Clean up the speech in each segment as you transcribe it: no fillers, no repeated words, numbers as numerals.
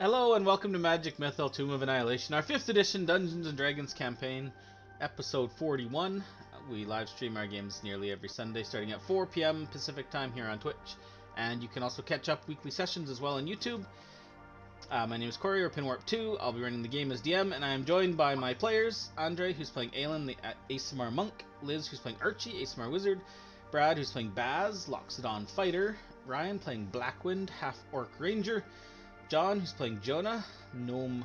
Hello and welcome to Magic Mythal Tomb of Annihilation, our 5th edition Dungeons & Dragons campaign, episode 41. We live stream our games nearly every Sunday starting at 4 p.m. Pacific time here on Twitch, and you can also catch up weekly sessions as well on YouTube. My name is Corey, or Pinwarp2. I'll be running the game as DM, and I am joined by my players, Andre, who's playing Aelin, the ASMR Monk, Liz, who's playing Archie, ASMR Wizard, Brad, who's playing Baz, Loxodon Fighter, Ryan, playing Blackwind, Half-Orc Ranger, John, who's playing Jonah, Gnome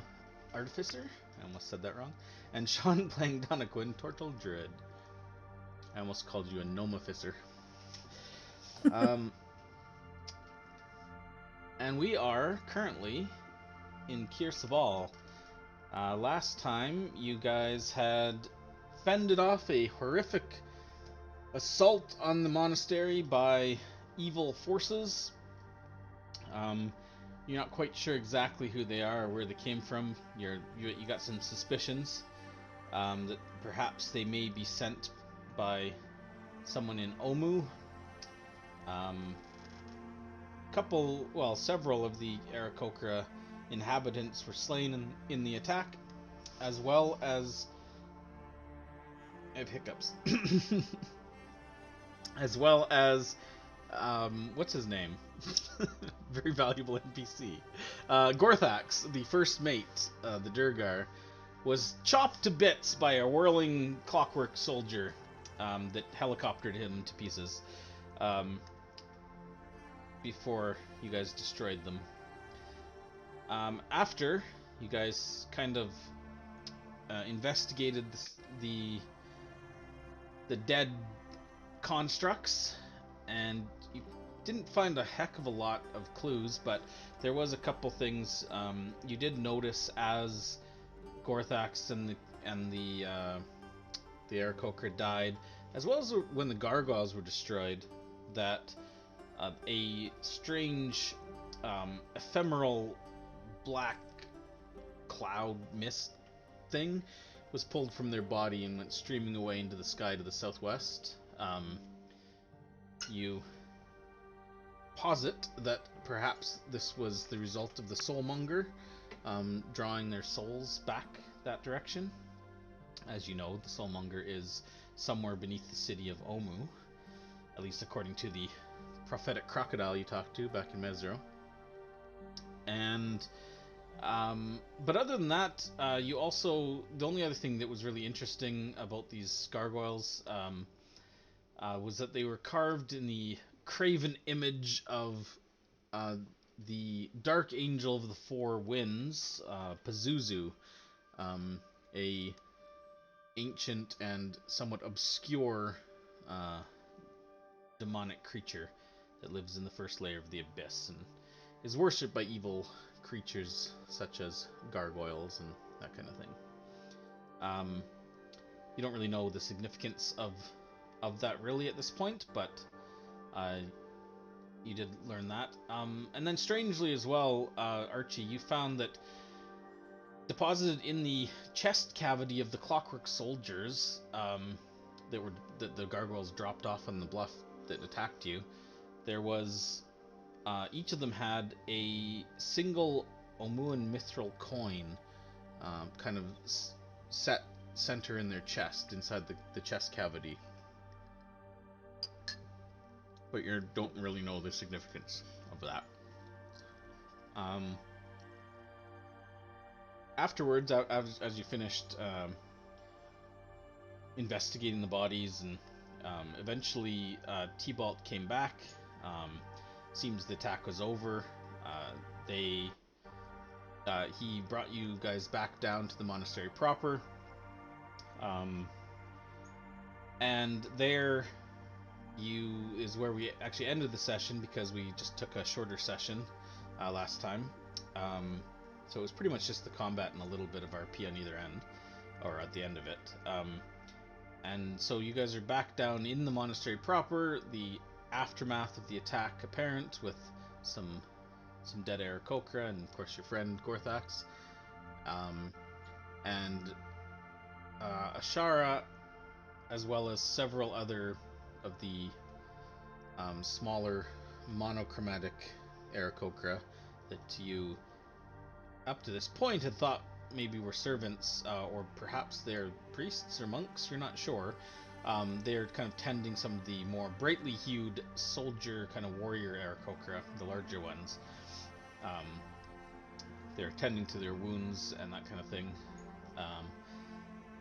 Artificer, I almost said that wrong, and Sean playing Donaquin, Tortle Druid. I almost called you a Gnome Officer. And we are currently in Kir Sabal. Last time, you guys had fended off a horrific assault on the monastery by evil forces. You're not quite sure exactly who they are or where they came from. You got some suspicions that perhaps they may be sent by someone in Omu. Several of the Aarakokra inhabitants were slain in the attack, as well as I have hiccups. As well as what's his name? Very valuable NPC. Gorthax, the first mate, the Durgar, was chopped to bits by a whirling clockwork soldier that helicoptered him to pieces before you guys destroyed them. After you guys kind of investigated the dead constructs, and you didn't find a heck of a lot of clues, but there was a couple things you did notice as Gorthax and the Aarakokra died, as well as when the gargoyles were destroyed, that a strange ephemeral black cloud mist thing was pulled from their body and went streaming away into the sky to the southwest. You posit that perhaps this was the result of the soulmonger drawing their souls back that direction. As you know, the soulmonger is somewhere beneath the city of Omu, at least according to the prophetic crocodile you talked to back in Mesro. And but other than that, you also, the only other thing that was really interesting about these gargoyles was that they were carved in the craven image of the Dark Angel of the Four Winds, Pazuzu, a ancient and somewhat obscure demonic creature that lives in the first layer of the abyss and is worshipped by evil creatures such as gargoyles and that kind of thing. You don't really know the significance of that really at this point, but you did learn that. And then strangely as well, Archie, you found that deposited in the chest cavity of the clockwork soldiers that the gargoyles dropped off on the bluff that attacked you, there was each of them had a single Omuan mithril coin kind of set center in their chest, inside the chest cavity. But you don't really know the significance of that. Afterwards, as you finished investigating the bodies, and eventually T-Bolt came back. Seems the attack was over. He brought you guys back down to the monastery proper. And there is where we actually ended the session, because we just took a shorter session last time. So it was pretty much just the combat and a little bit of RP on either end, or at the end of it. And so you guys are back down in the monastery proper, the aftermath of the attack apparent, with some dead Aarakokra and of course your friend Gorthax. And Ashara, as well as several other of the smaller monochromatic Aarakokra that you up to this point had thought maybe were servants, or perhaps they're priests or monks, you're not sure. They're kind of tending some of the more brightly hued soldier kind of warrior Aarakokra, the larger ones. They're tending to their wounds and that kind of thing.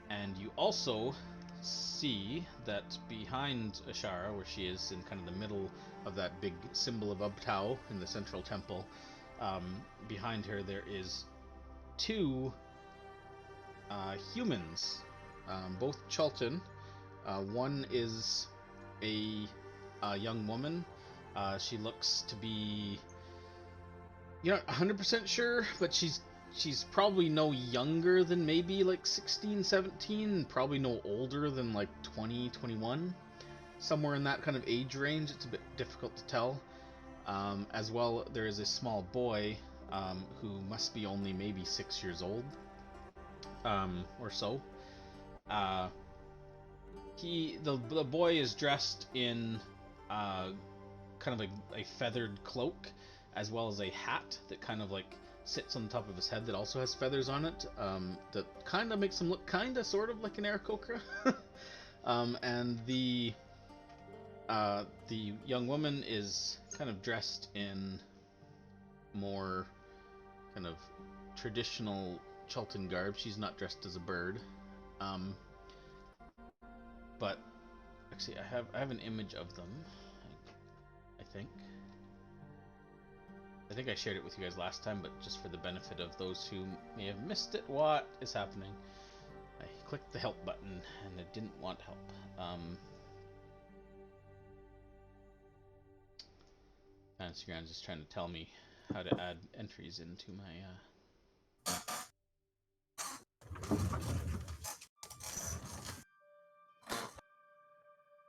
And you also see that behind Ashara, where she is in kind of the middle of that big symbol of Ubtao in the central temple, behind her there is two humans, both Chultan. One is a young woman. She looks to be, you're not 100% sure, but she's probably no younger than maybe like 16, 17, probably no older than like 20, 21. Somewhere in that kind of age range. It's a bit difficult to tell. As well, there is a small boy who must be only maybe 6 years old, or so. The boy is dressed in kind of a feathered cloak, as well as a hat that kind of like sits on the top of his head that also has feathers on it, that kind of makes him look kind of sort of like an Aarakokra. And the young woman is kind of dressed in more kind of traditional Chultan garb. She's not dressed as a bird, but actually I have an image of them. I think I shared it with you guys last time, but just for the benefit of those who may have missed it, what is happening? I clicked the help button and it didn't want help. Instagram's just trying to tell me how to add entries into my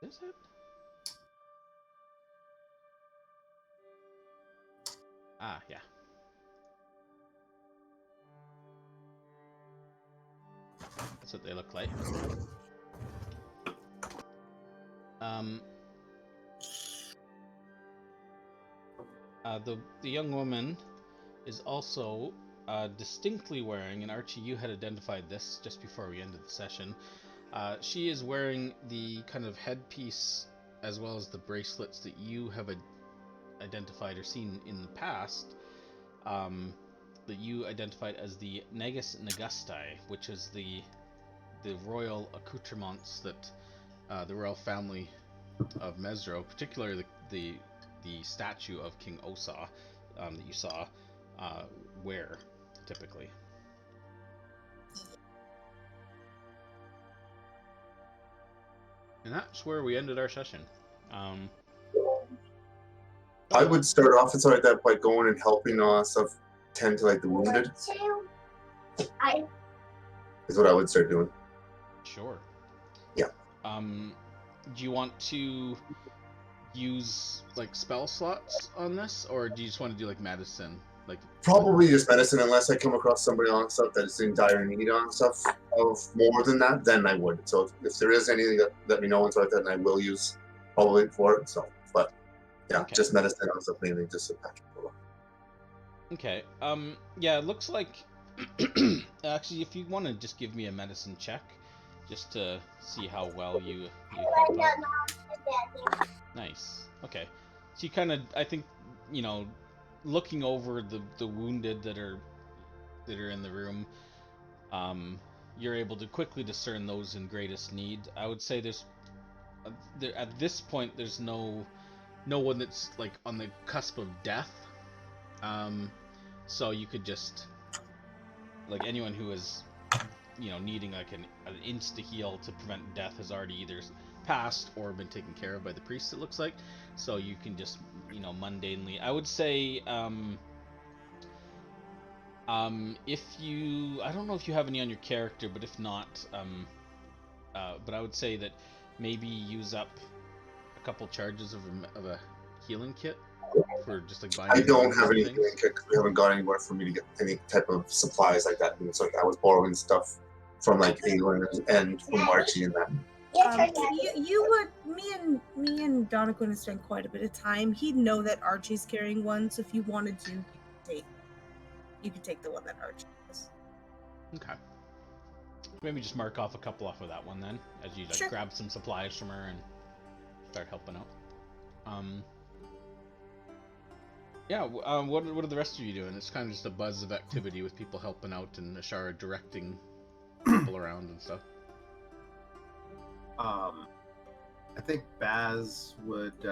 Is it? Ah, yeah. That's what they look like. The young woman is also distinctly wearing, and Archie, you had identified this just before we ended the session. She is wearing the kind of headpiece as well as the bracelets that you have identified or seen in the past, that you identified as the Negus Negusti, which is the royal accoutrements that the royal family of Mesro, particularly the statue of King Osa that you saw, wear typically. And that's where we ended our session. I would start off and start that by going and helping stuff tend to like the wounded. Is what I would start doing. Sure. Yeah. Do you want to use like spell slots on this, or do you just want to do like medicine? Probably just medicine, unless I come across somebody on stuff that is in dire need on stuff of more than that, then I would. So if there is anything that let me know and stuff like that, and I will use probably for it. So, but yeah, okay. Just medicine on stuff mainly, just a pack. Okay. Yeah, it looks like actually, if you want to just give me a medicine check, just to see how well you help out. Nice. Okay. So you kind of, I think, looking over the wounded that are in the room, you're able to quickly discern those in greatest need. I would say at this point there's no one that's like on the cusp of death. So you could just, like, anyone who is needing like an insta heal to prevent death has already either passed or been taken care of by the priest, it looks like. So you can just mundanely, I would say, if you, I don't know if you have any on your character, but if not, but I would say that maybe use up a couple charges of a healing kit for just like buying. I don't have any healing kit because we haven't got anywhere for me to get any type of supplies like that. And it's like I was borrowing stuff from like England and from Archie and that. You would, me and Donegan have spent quite a bit of time. He'd know that Archie's carrying one, so if you wanted to, you could take. you could take the one that Archie has. Okay. Maybe just mark off a couple off of that one then, as you like Sure. grab some supplies from her and start helping out. Yeah. What are the rest of you doing? It's kind of just a buzz of activity with people helping out and Ashara directing people around and stuff. I think Baz would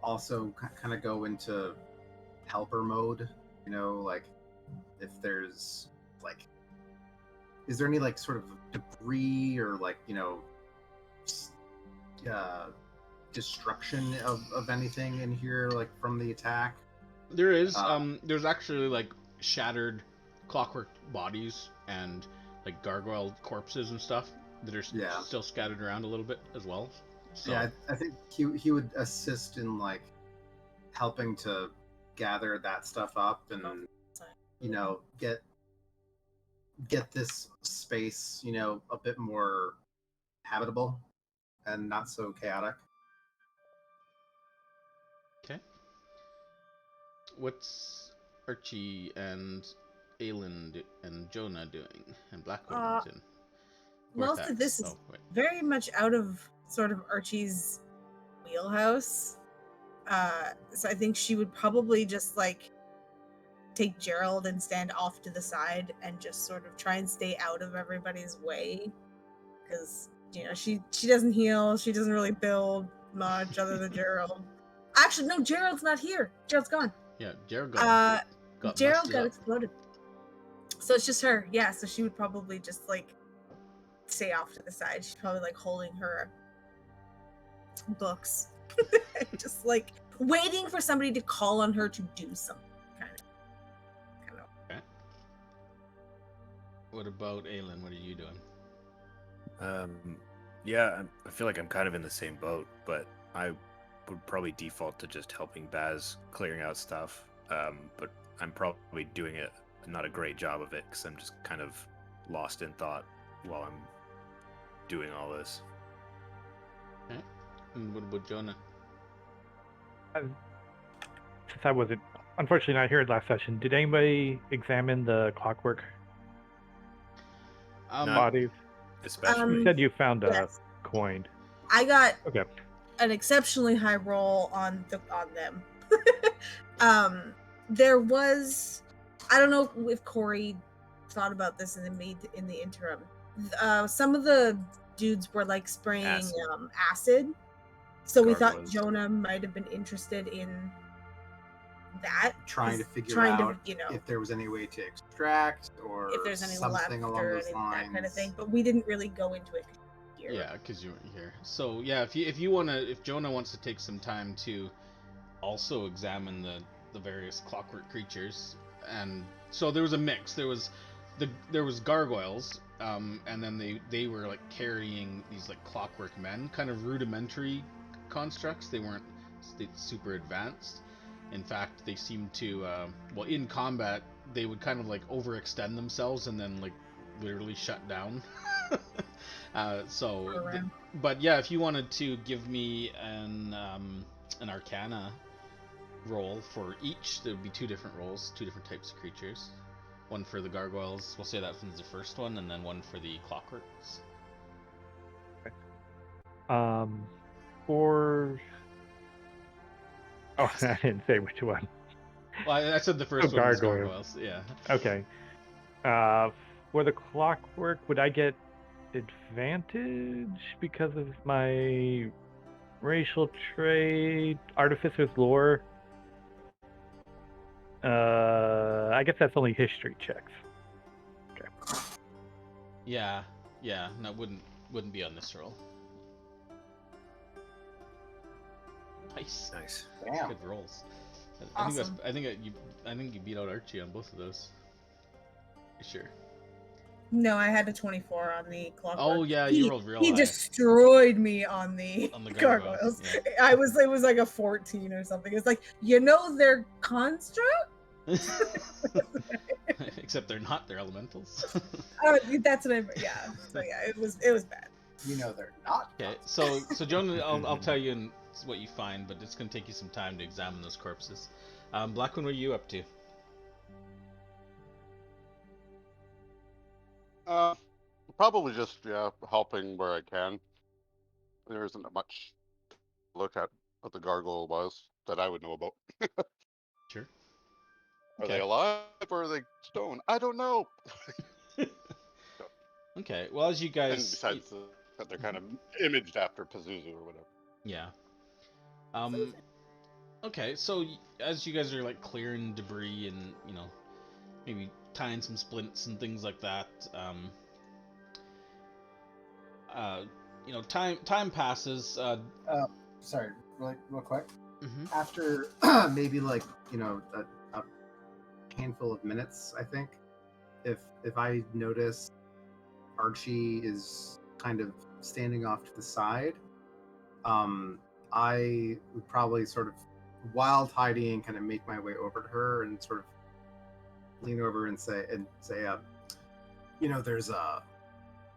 also kind of go into helper mode. You know, like if there's like, is there any like sort of debris or like destruction of anything in here like from the attack? There is. There's actually like shattered clockwork bodies and like gargoyle corpses and stuff that are still scattered around a little bit as well. So. Yeah, I think he would assist in like helping to gather that stuff up and get this space a bit more habitable and not so chaotic. Okay. What's Archie and Aelin and Jonah doing and Blackwood and most of this is very much out of sort of Archie's wheelhouse. So I think she would probably just like take Gerald and stand off to the side and just sort of try and stay out of everybody's way, because she doesn't heal, she doesn't really build much other than Gerald. Actually, no, Gerald's not here. Gerald's gone. Yeah, Gerald got exploded. So it's just her. Yeah, so she would probably just like stay off to the side. She's probably like holding her books, just like waiting for somebody to call on her to do something. Kind of. Okay. What about Aelin? What are you doing? Yeah, I feel like I'm kind of in the same boat, but I would probably default to just helping Baz clearing out stuff. But I'm probably doing not a great job of it because I'm just kind of lost in thought while I'm doing all this. Okay. And what about Jonah? Since I wasn't, unfortunately, not here last session, did anybody examine the clockwork bodies? Especially. You said you found a coin. I got okay. An exceptionally high roll on them. There was, I don't know if Corey thought about this in the interim. Some of the dudes were like spraying acid. So we thought Jonah might have been interested in that, trying to figure out if there was any way to extract or if there's any something left along or those lines, that kind of thing. But we didn't really go into it here. Yeah, because you weren't here. So yeah, if Jonah wants to take some time to also examine the various clockwork creatures, and so there was a mix. There was gargoyles, and then they were like carrying these like clockwork men, kind of rudimentary constructs. They weren't super advanced. In fact, they seemed to in combat they would kind of like overextend themselves and then like literally shut down. But yeah, if you wanted to give me an Arcana roll for each, there would be 2 different rolls, 2 different types of creatures. One for the gargoyles, we'll say that one's the first one, and then one for the clockworks. I didn't say which one. Well, I said the first one was gargoyles. Yeah. Okay. For the clockwork, would I get advantage because of my racial trait, Artificer's Lore? I guess that's only history checks. Okay. Yeah. No, wouldn't be on this roll. Nice. Damn. Good rolls. Awesome. I think you beat out Archie on both of those. Sure. No, I had a 24 on the clockwork. Oh yeah, you rolled real high. He destroyed me on the gargoyles. Yeah. It was like a 14 or something. It's like, they're construct? Except they're not, they're elementals. That's what so yeah, it was bad. They're not. Okay, so Jonah, I'll tell you what you find, but it's going to take you some time to examine those corpses. Blackwood, what are you up to? Probably just helping where I can. There isn't much to look at what the gargoyle was that I would know about. Sure. Are they alive or are they stone? I don't know. Okay. Well, as you guys, and besides that, they're kind of imaged after Pazuzu or whatever. Yeah. Okay. So as you guys are like clearing debris and maybe tying some splints and things like that, time passes. Sorry, real quick. Mm-hmm. After maybe like a handful of minutes, I think, if I notice Archie is kind of standing off to the side, I would probably sort of, while tidying, kind of make my way over to her and sort of lean over and say, there's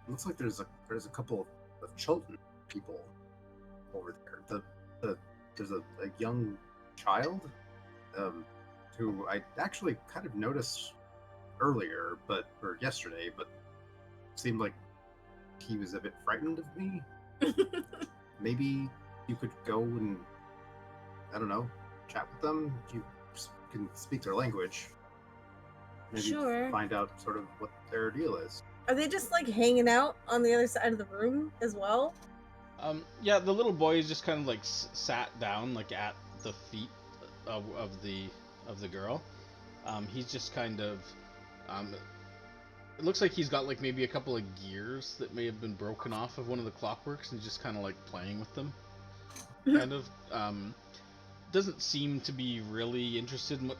looks like there's a couple of children people over there. There's a young child who I actually kind of noticed earlier, or yesterday, but seemed like he was a bit frightened of me. Maybe you could go and, I don't know, chat with them. You can speak their language. Maybe Sure. Find out sort of what their deal is. Are they just like hanging out on the other side of the room as well? Yeah, the little boy is just kind of like sat down, like at the feet of the girl. He's just kind of, it looks like he's got like maybe a couple of gears that may have been broken off of one of the clockworks, and just kind of like playing with them. Kind of. Doesn't seem to be really interested in what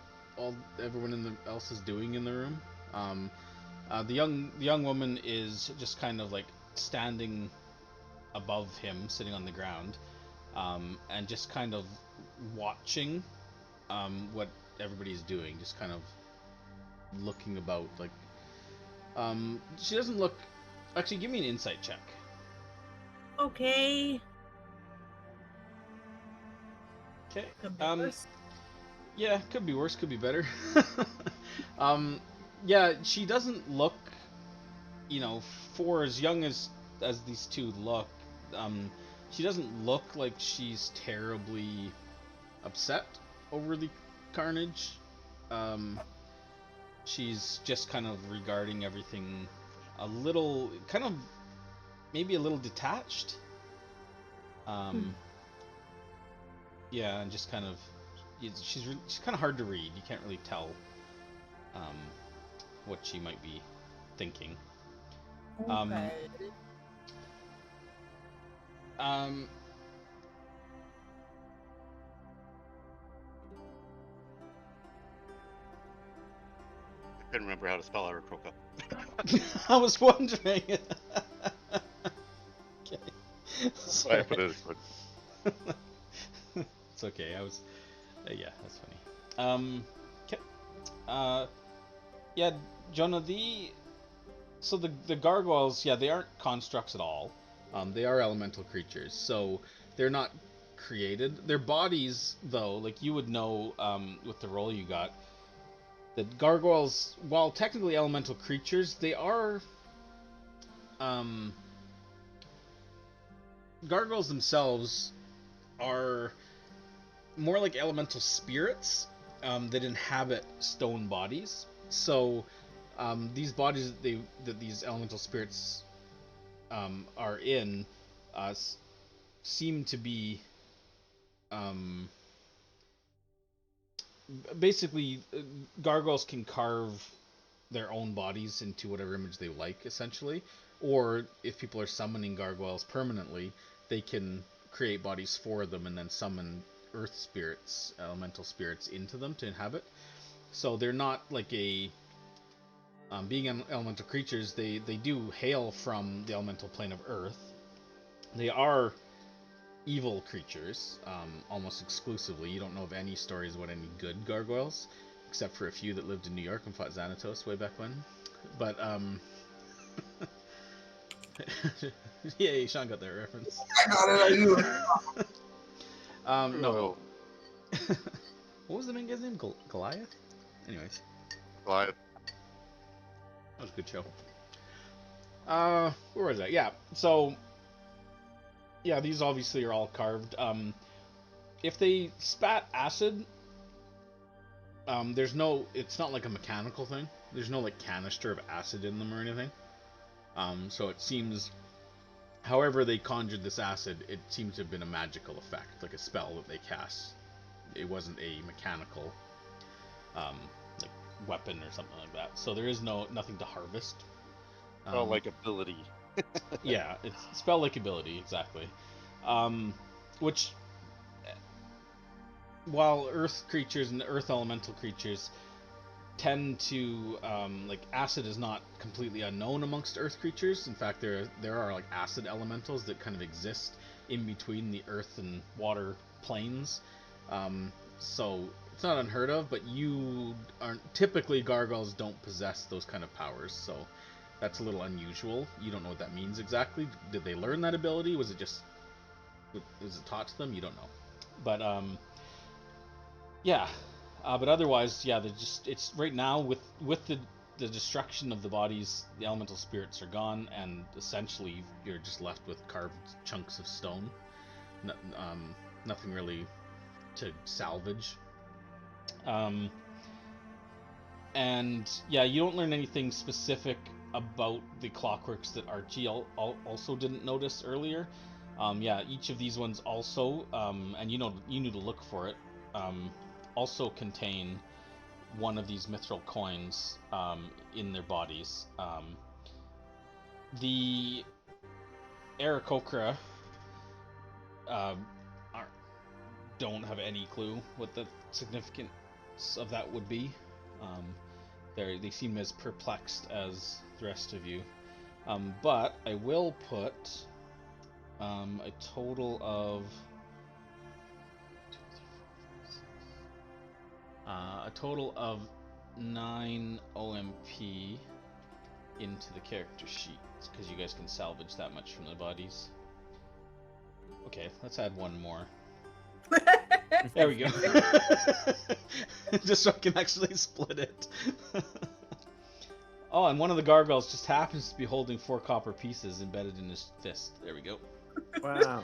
everyone else is doing in the room. The young woman is just kind of like standing above him, sitting on the ground, and just kind of watching what everybody's doing, just kind of looking about. Like, she doesn't look. Actually, give me an insight check. Okay. Okay. Could be worse. Yeah, could be worse, could be better. Yeah, she doesn't look, for as young as these two look, she doesn't look like she's terribly upset over the carnage. She's just kind of regarding everything a little, kind of, maybe a little detached. Yeah, and just kind of, she's kind of hard to read. You can't really tell what she might be thinking. Okay. I couldn't remember how to spell Aarakokra. I was wondering. Okay. Sorry. I put it as quick. It's okay. I was. Yeah, that's funny. Okay. Yeah, Jonah. So the gargoyles. Yeah, they aren't constructs at all. They are elemental creatures. So they're not created. Their bodies, though, like you would know with the roll you got, that gargoyles, while technically elemental creatures, they are. Gargoyles themselves are more like elemental spirits that inhabit stone bodies. So these bodies that these elemental spirits are in seem to be basically gargoyles can carve their own bodies into whatever image they like, essentially. Or if people are summoning gargoyles permanently, they can create bodies for them and then summon earth spirits, elemental spirits, into them to inhabit. So they're not like being elemental creatures, they do hail from the elemental plane of earth. They are evil creatures, almost exclusively. You don't know of any stories about any good gargoyles, except for a few that lived in New York and fought Xanatos way back when. But yay, Sean got that reference. I got it. I knew it. No. What was the main guy's name? Goliath? Anyways. Goliath. That was a good show. Where was that? Yeah. So, yeah, these obviously are all carved. If they spat acid, it's not like a mechanical thing. There's no like canister of acid in them or anything. So it seems, however they conjured this acid, it seems to have been a magical effect, like a spell that they cast. It wasn't a mechanical, like weapon or something like that. So there is nothing to harvest. Like ability. Yeah, it's spell-like ability, exactly. Which, while earth creatures and earth elemental creatures tend to, like, acid is not completely unknown amongst earth creatures. In fact, there are, like, acid elementals that kind of exist in between the earth and water planes. So it's not unheard of, but typically gargoyles don't possess those kind of powers, so that's a little unusual. You don't know what that means exactly. Did they learn that ability? Was it taught to them? You don't know. But yeah. But otherwise, yeah, it's right now with the destruction of the bodies, the elemental spirits are gone, and essentially you're just left with carved chunks of stone. Nothing really to salvage. And yeah, you don't learn anything specific about the clockworks that Archie also didn't notice earlier. Yeah, each of these ones also, and you knew to look for it, also contain one of these mithril coins in their bodies. The Aarakokra don't have any clue what the significance of that would be. They seem as perplexed as the rest of you. But I will put a total of 9 OMP into the character sheet, because you guys can salvage that much from the bodies. Okay, let's add one more. There we go. Just so I can actually split it. Oh, and one of the gargoyles just happens to be holding 4 copper pieces embedded in his fist. There we go. Wow.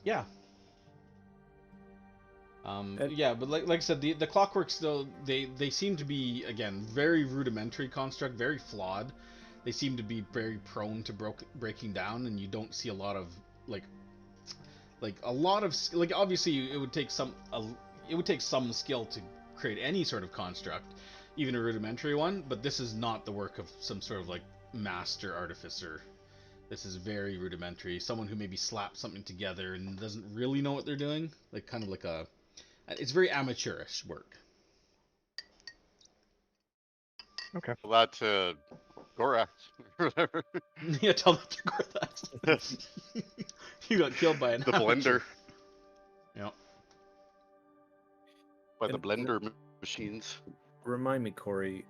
Yeah. Yeah, but like I said, the clockworks, though, they seem to be, again, very rudimentary construct, very flawed. They seem to be very prone to breaking down, and you don't see a lot of obviously it would take some skill to create any sort of construct, even a rudimentary one. But this is not the work of some sort of like master artificer. This is very rudimentary. Someone who maybe slapped something together and doesn't really know what they're doing, like kind of like it's very amateurish work. Okay. Tell that to Gorax or whatever. Yeah, tell that to Gorax. You got killed by the blender. Yep. By the blender machines. Remind me, Corey,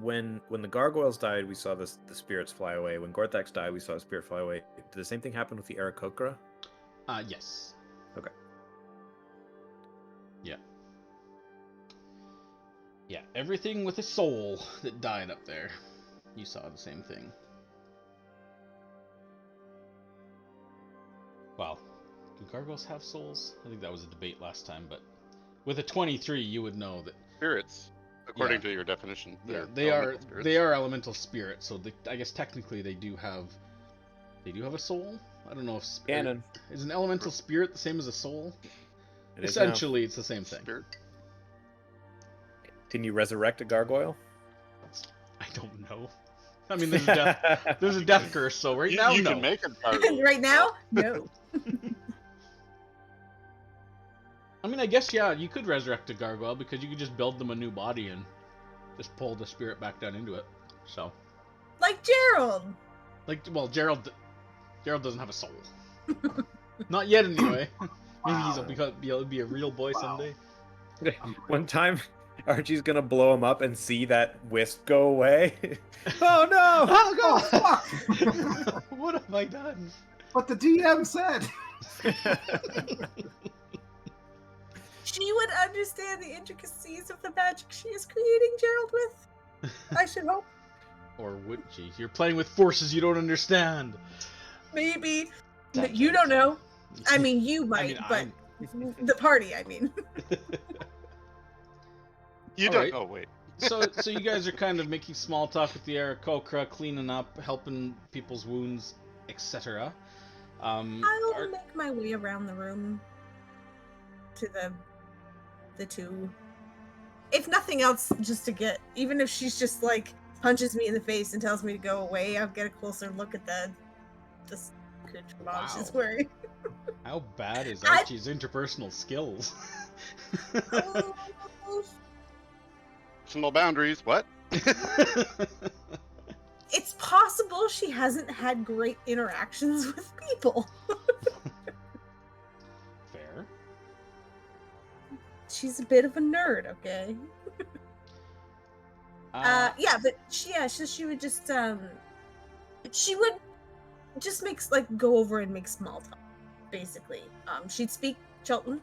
when the gargoyles died, we saw the spirits fly away. When Gorthax died, we saw a spirit fly away. Did the same thing happen with the Aarakokra? Yes. Okay. Yeah. Yeah, everything with a soul that died up there. You saw the same thing. Well, do gargoyles have souls? I think that was a debate last time, but with a 23, you would know that spirits, according to your definition. Yeah, they are elemental spirits. So I guess technically they do have a soul. I don't know if canon is an elemental spirit the same as a soul. Essentially, it's the same thing. Spirit. Can you resurrect a gargoyle? I don't know. I mean, there's a death curse, so right now, you no. can make a gargoyle. Right now, no. I mean, I guess, yeah, you could resurrect a gargoyle because you could just build them a new body and just pull the spirit back down into it. So, like Gerald. Well, Gerald doesn't have a soul. Not yet, anyway. Maybe he'll be a real boy someday. One time, Archie's gonna blow him up and see that wisp go away. Oh no! Oh fuck! What have I done? What the DM said. She would understand the intricacies of the magic she is creating Gerald with. I should hope. Or would she? You're playing with forces you don't understand. Maybe. Dun, You dun, don't dun. know. I mean, you might, but the party, I mean. You All don't right. know, wait. So you guys are kind of making small talk with the Aarakokra, cleaning up, helping people's wounds, etc. I'll make my way around the room to the two. If nothing else, just to get, even if she's just like punches me in the face and tells me to go away, I'll get a closer look at the accoutrement she's wearing. How bad is Archie's interpersonal skills? Personal boundaries, what? It's possible she hasn't had great interactions with people. Fair. She's a bit of a nerd, okay? Yeah, but she would just she would just go over and make small talk, basically. She'd speak Chilton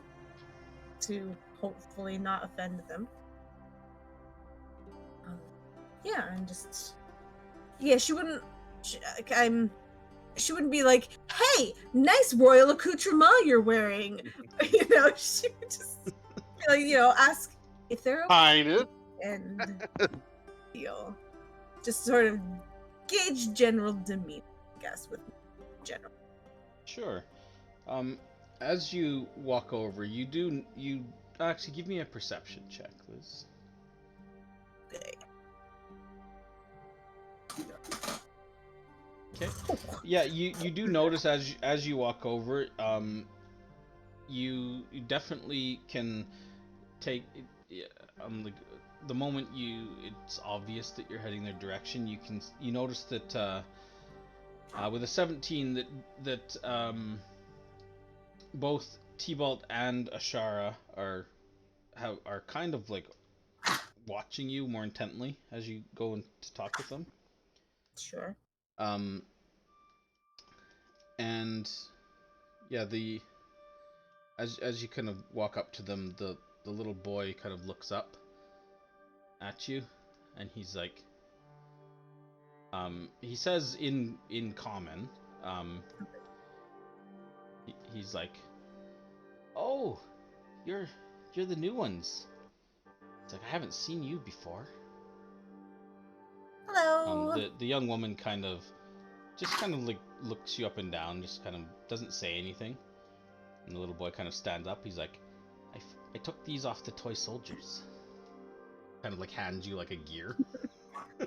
to hopefully not offend them. And just she wouldn't she wouldn't be like, hey, nice royal accoutrement you're wearing. She would just ask if they're okay and just sort of gauge general demeanor, I guess, with general. Sure. As you walk over, you actually give me a perception check, Liz. Okay. Yeah, you do notice as you walk over, you definitely can take the moment it's obvious that you're heading their direction. You notice that with a 17 that both Tybalt and Ashara are kind of like watching you more intently as you go in to talk with them. Sure. And yeah, as you kind of walk up to them, the little boy kind of looks up at you, and he's like, he says in common, he's like, oh, you're the new ones. It's like, I haven't seen you before. Hello. The young woman kind of like looks you up and down, just kind of doesn't say anything. And the little boy kind of stands up. He's like, I took these off the toy soldiers. Kind of like hands you like a gear.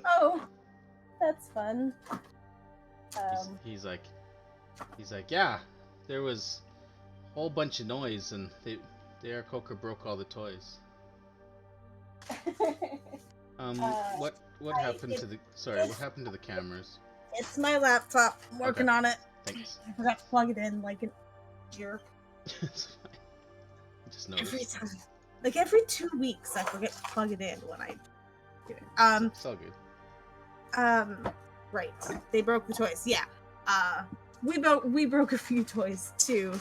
Oh, that's fun. He's like, yeah, there was a whole bunch of noise, and the Aarakokra broke all the toys. What happened to the? Sorry, what happened to the cameras? It's my laptop. I'm working on it. Thanks. I forgot to plug it in like a jerk. It's fine. I just noticed. Every time. Like every 2 weeks, I forget to plug it in when I do it. It's all good. Right. They broke the toys. Yeah. We broke a few toys too.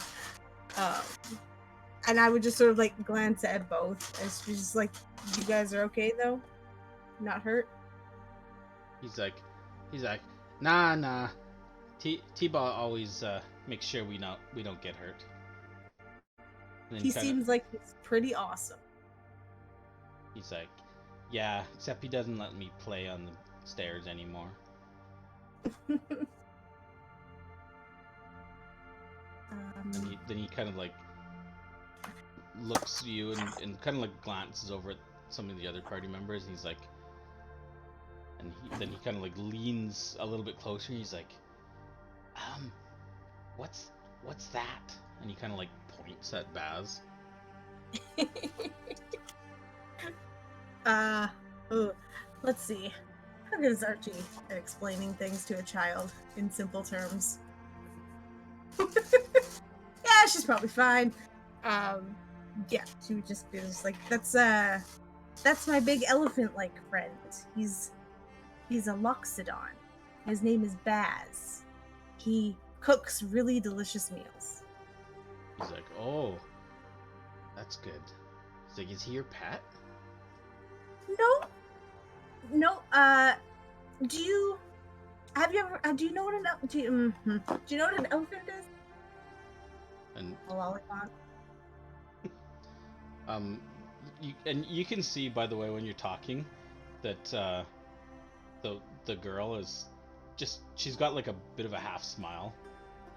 And I would just sort of like glance at both, and she's just like, "You guys are okay though? Not hurt?" He's like, nah. T-Ball always makes sure we don't get hurt. He seems like he's pretty awesome. He's like, yeah, except he doesn't let me play on the stairs anymore. Then he kind of like looks at you and kind of like glances over at some of the other party members, and he's like, then he kind of like leans a little bit closer, and he's like, what's that? And he kind of like points at Baz. Let's see. How good is Archie at explaining things to a child in simple terms? Yeah, she's probably fine. Yeah, she would just be just like, that's my big elephant-like friend. He's a loxodon. His name is Baz. He cooks really delicious meals. He's like, oh, that's good. He's like, is he your pet? No. Do you know what an elephant is? And A lollipop. you can see, by the way, when you're talking, that the girl is she's got like a bit of a half smile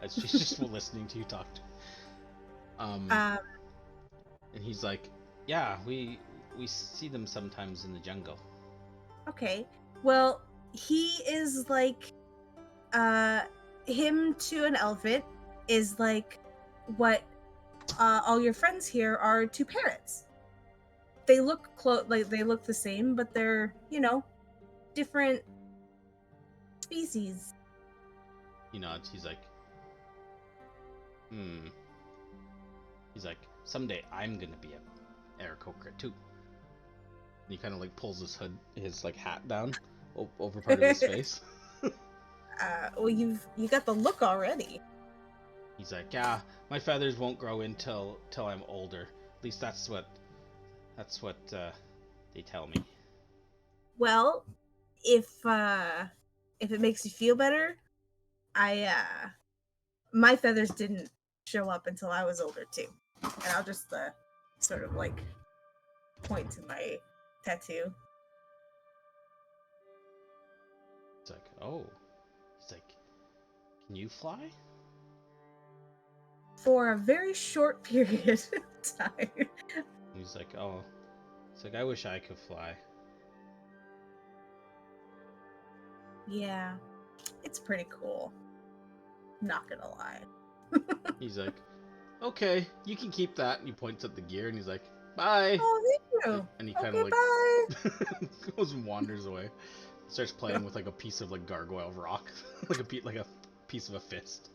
as she's just listening to you talk. And he's like, yeah, we see them sometimes in the jungle. Okay. Well, he is like, him to an elephant is like what all your friends here are to parrots. They look they look the same, but they're, different species. He nods. He's like, He's like, someday I'm gonna be a Aarakokra too. And he kind of like pulls his like hat down over part of his face. Well, you got the look already. He's like, yeah, my feathers won't grow in till I'm older. At least that's what they tell me. Well, if it makes you feel better, my feathers didn't show up until I was older too. And I'll just sort of like point to my tattoo. It's like, oh. He's like, can you fly? For a very short period of time. He's like, oh. It's like, I wish I could fly. Yeah, it's pretty cool. Not gonna lie. He's like, okay, you can keep that. And he points at the gear and he's like, bye. Oh, thank you. And he kind of like goes and wanders away. Starts playing with like a piece of like gargoyle rock, like a piece of a fist.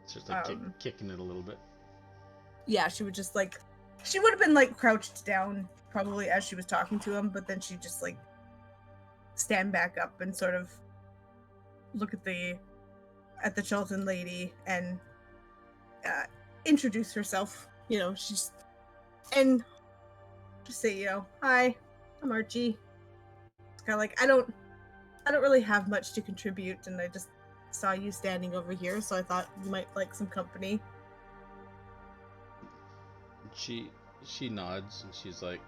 Starts like kicking it a little bit. Yeah, she would just like, she would have been like crouched down probably as she was talking to him, but then she'd just like stand back up and sort of look at the Chilton lady and introduce herself. She's and just say, hi, I'm Archie. It's kind of like, I don't really have much to contribute, and I just saw you standing over here, so I thought you might like some company. She nods and she's like,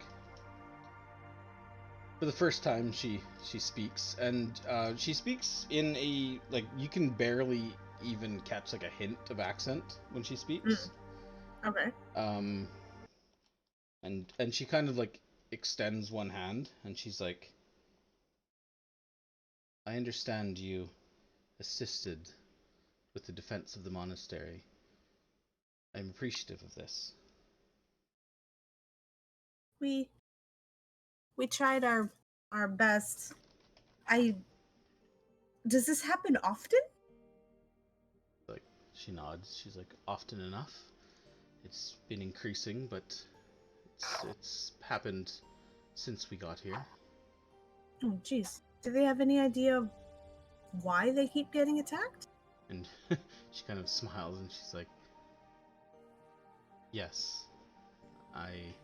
for the first time she speaks, and she speaks in a, like, you can barely even catch like a hint of accent when she speaks. Okay. And she kind of like extends one hand and she's like, I understand you assisted with the defense of the monastery. I'm appreciative of this. We tried our best. Does this happen often? Like, she nods. She's like, often enough. It's been increasing, but it's happened since we got here. Oh, jeez. Do they have any idea why they keep getting attacked? And she kind of smiles and she's like, yes, I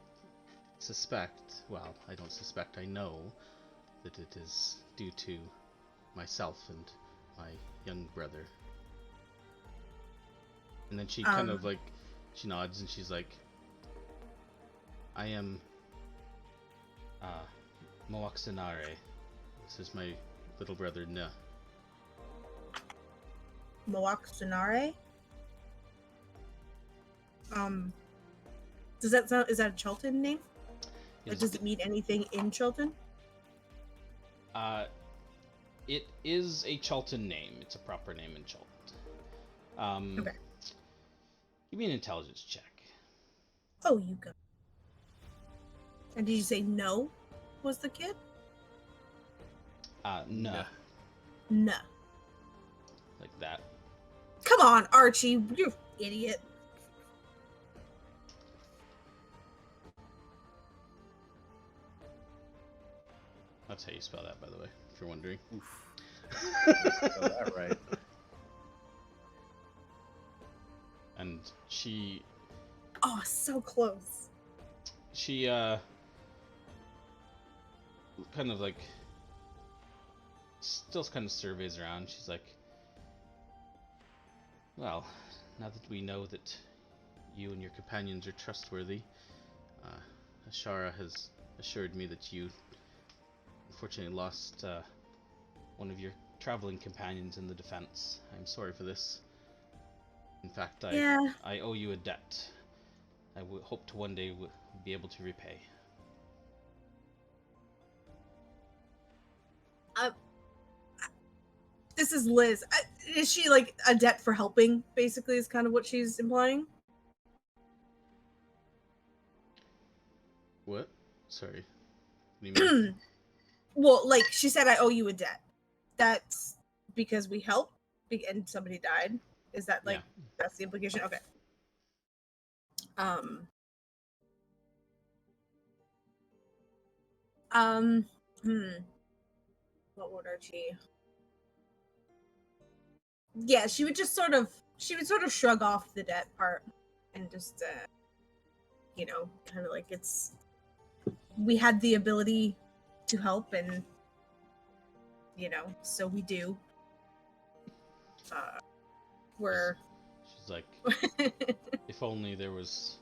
suspect, well, I don't suspect, I know that it is due to myself and my young brother. And then she kind of like, she nods and she's like, I am Moaxanare. This is my little brother Nuh. Moaxanare? Does that sound, is that a Chilton name? Or does it mean anything in Chilton? It is a Chilton name. It's a proper name in Chilton. Okay. Give me an intelligence check. Oh, you go. And did you say no was the kid? No. No. Like that. Come on, Archie, you idiot. That's how you spell that, by the way, if you're wondering. Oof. Spell that right. And she... Oh, so close. she kind of like still kind of surveys around. She's like, well, now that we know that you and your companions are trustworthy, Ashara has assured me that you unfortunately lost one of your traveling companions in the defense. I'm sorry for this. In fact, I owe you a debt. I hope to one day be able to repay. This is Liz. Is she like a debt for helping? Basically, is kind of what she's implying. What? Sorry. What do you mean? Well, like she said, I owe you a debt. That's because we helped and somebody died. Is that like that's the implication? Okay. What would Archie? Yeah, she would sort of shrug off the debt part and just kind of like we had the ability to help, and so we do. She's like, if only there was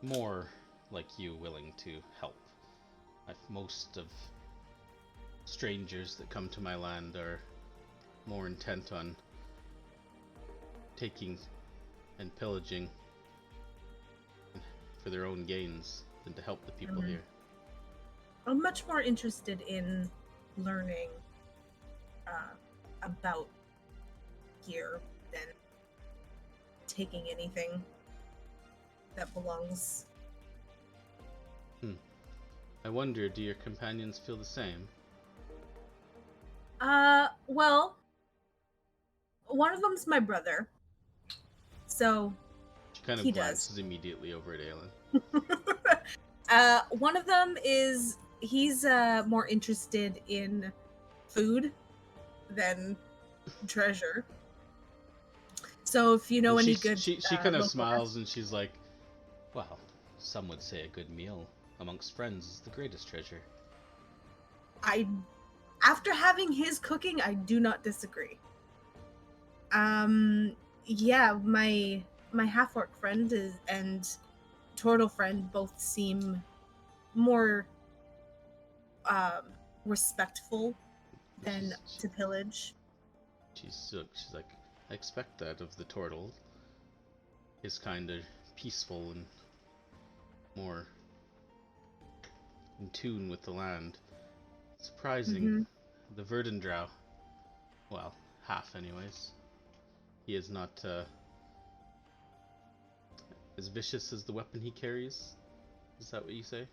more like you willing to help. Most of strangers that come to my land are more intent on taking and pillaging for their own gains than to help the people here. I'm much more interested in learning about here than taking anything that belongs. I wonder, do your companions feel the same? Well, one of them's my brother, so she kind of glances immediately over at Aelin. One of them he's more interested in food than treasure. So if you know any good, she kind of smiles and she's like, "Well, some would say a good meal amongst friends is the greatest treasure." After having his cooking, I do not disagree. Yeah, my half-orc friend and turtle friend both seem more respectful than to pillage. She's like, I expect that of the turtle. He's kind of peaceful and more in tune with the land. Surprising. The Verdendrow, well, half anyways. He is not as vicious as the weapon he carries. Is that what you say?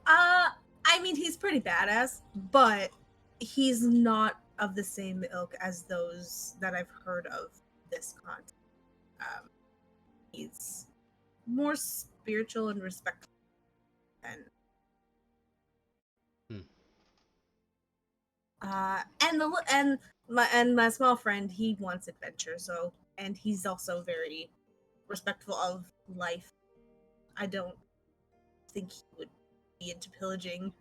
I mean, he's pretty badass, but he's not of the same ilk as those that I've heard of this content. He's more spiritual and respectful and and my small friend, he wants adventure, and he's also very respectful of life. I don't think he would be into pillaging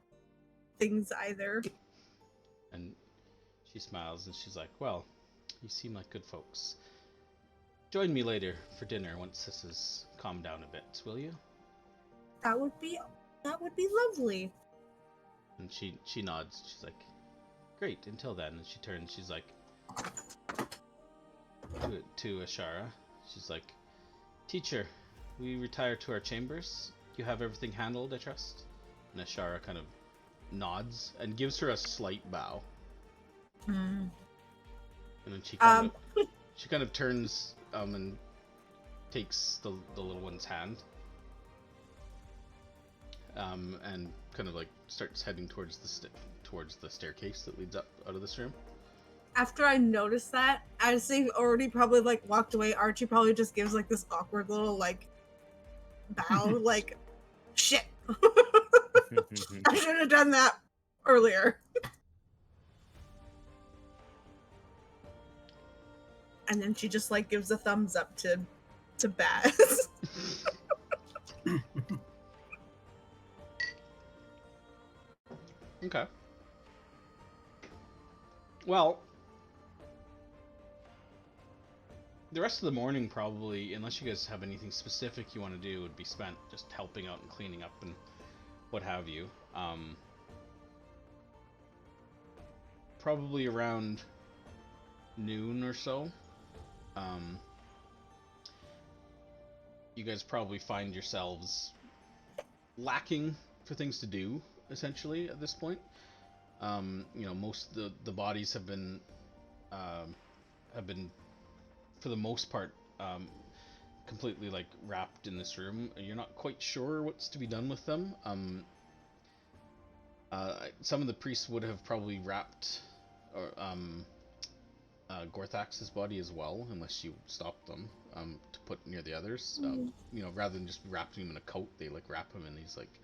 things either. And she smiles and she's like, well, you seem like good folks. Join me later for dinner once this has calmed down a bit, will you? That would be lovely. And she nods. She's like, great, until then. And she turns, she's like, to Ashara. She's like, teacher, we retire to our chambers. You have everything handled, I trust? And Ashara kind of nods and gives her a slight bow. And then she kind of turns and takes the little one's hand. And kind of like starts heading towards the staircase that leads up out of this room. After I noticed that, as they've already probably like walked away, Archie probably just gives like this awkward little like bow, like shit. I should have done that earlier. And then she just like gives a thumbs up to Baz. Okay. Well, the rest of the morning probably, unless you guys have anything specific you want to do, would be spent just helping out and cleaning up and what have you. Probably around noon or so, you guys probably find yourselves lacking for things to do, essentially, at this point. You know, most of the bodies have been for the most part completely like wrapped in this room. You're not quite sure what's to be done with them. Some of the priests would have probably wrapped Gorthax's body as well, unless you stopped them to put near the others. You know, rather than just wrapping him in a coat, they like wrap him in these like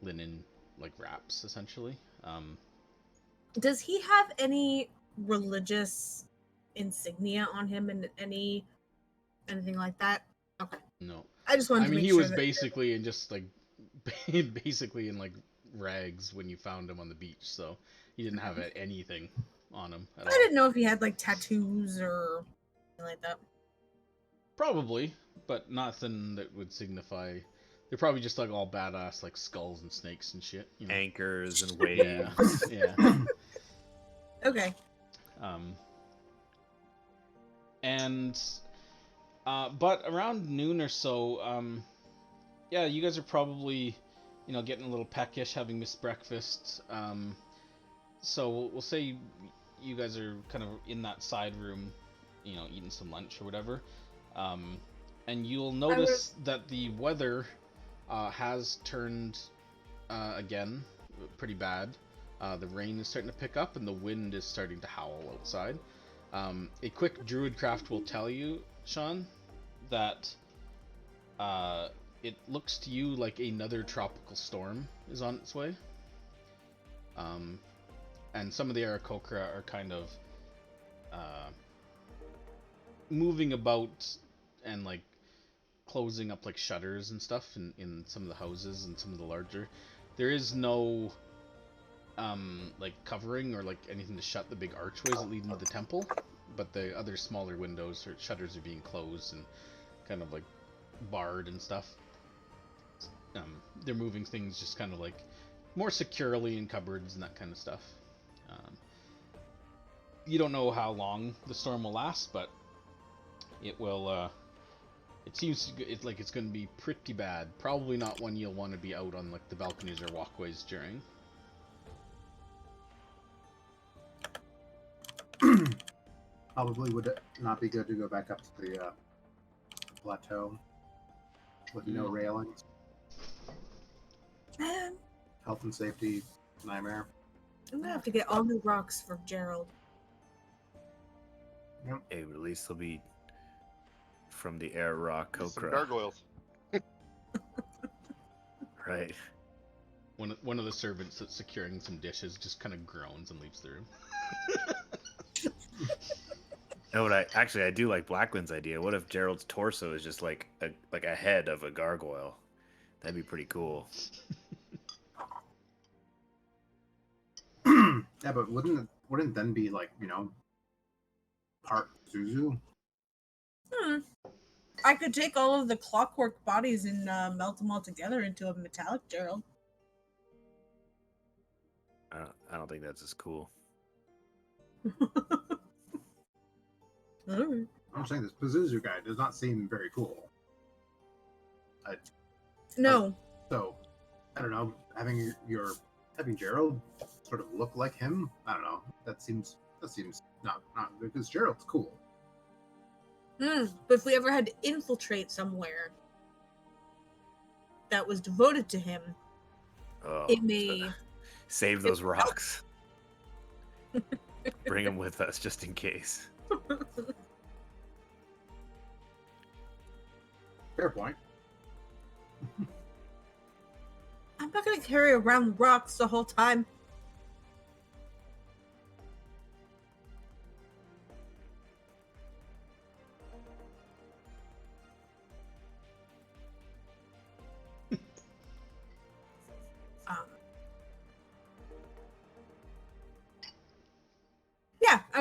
linen like wraps, essentially. Does he have any religious insignia on him and anything like that? Okay. No. I just wanted to make he sure was basically in just like basically in like rags when you found him on the beach, so he didn't have anything on him at all. I didn't know if he had like tattoos or anything like that. Probably, but nothing that would signify. They're probably just like all badass like skulls and snakes and shit, you know? Anchors and waves. Yeah. Okay. But around noon or so, yeah, you guys are probably, you know, getting a little peckish, having missed breakfast. So we'll say you guys are kind of in that side room, you know, eating some lunch or whatever. And you'll notice that the weather has turned again pretty bad. The rain is starting to pick up and the wind is starting to howl outside. A quick druidcraft will tell you, Sean, that it looks to you like another tropical storm is on its way. And some of the Aarakokra are kind of moving about and like closing up like shutters and stuff in some of the houses and some of the larger. There is no like covering or like anything to shut the big archways that lead into the temple, but the other smaller windows or shutters are being closed and kind of like barred and stuff. They're moving things just kind of like more securely in cupboards and that kind of stuff. You don't know how long the storm will last, but it will. It seems it's like it's going to be pretty bad. Probably not one you'll want to be out on like the balconies or walkways during. Probably would not be good to go back up to the plateau with no railings. Health and safety nightmare. I'm gonna have to get all new rocks for Gerald. Yep. Hey, at least they'll be from the Aarakokra. Gargoyles. Right. One of the servants that's securing some dishes just kind of groans and leaves the room. No, but I do like Blackwind's idea. What if Gerald's torso is just like a head of a gargoyle? That'd be pretty cool. Yeah, but wouldn't then be like, you know, part Zuzu? I could take all of the clockwork bodies and melt them all together into a metallic Gerald. I don't think that's as cool. Alright. I'm saying this Pazuzu guy does not seem very cool. No. So, I don't know, having Gerald sort of look like him, I don't know. That seems not good because Gerald's cool. But if we ever had to infiltrate somewhere that was devoted to him, it may save those rocks. Bring them with us just in case. Fair point. I'm not gonna carry around rocks the whole time.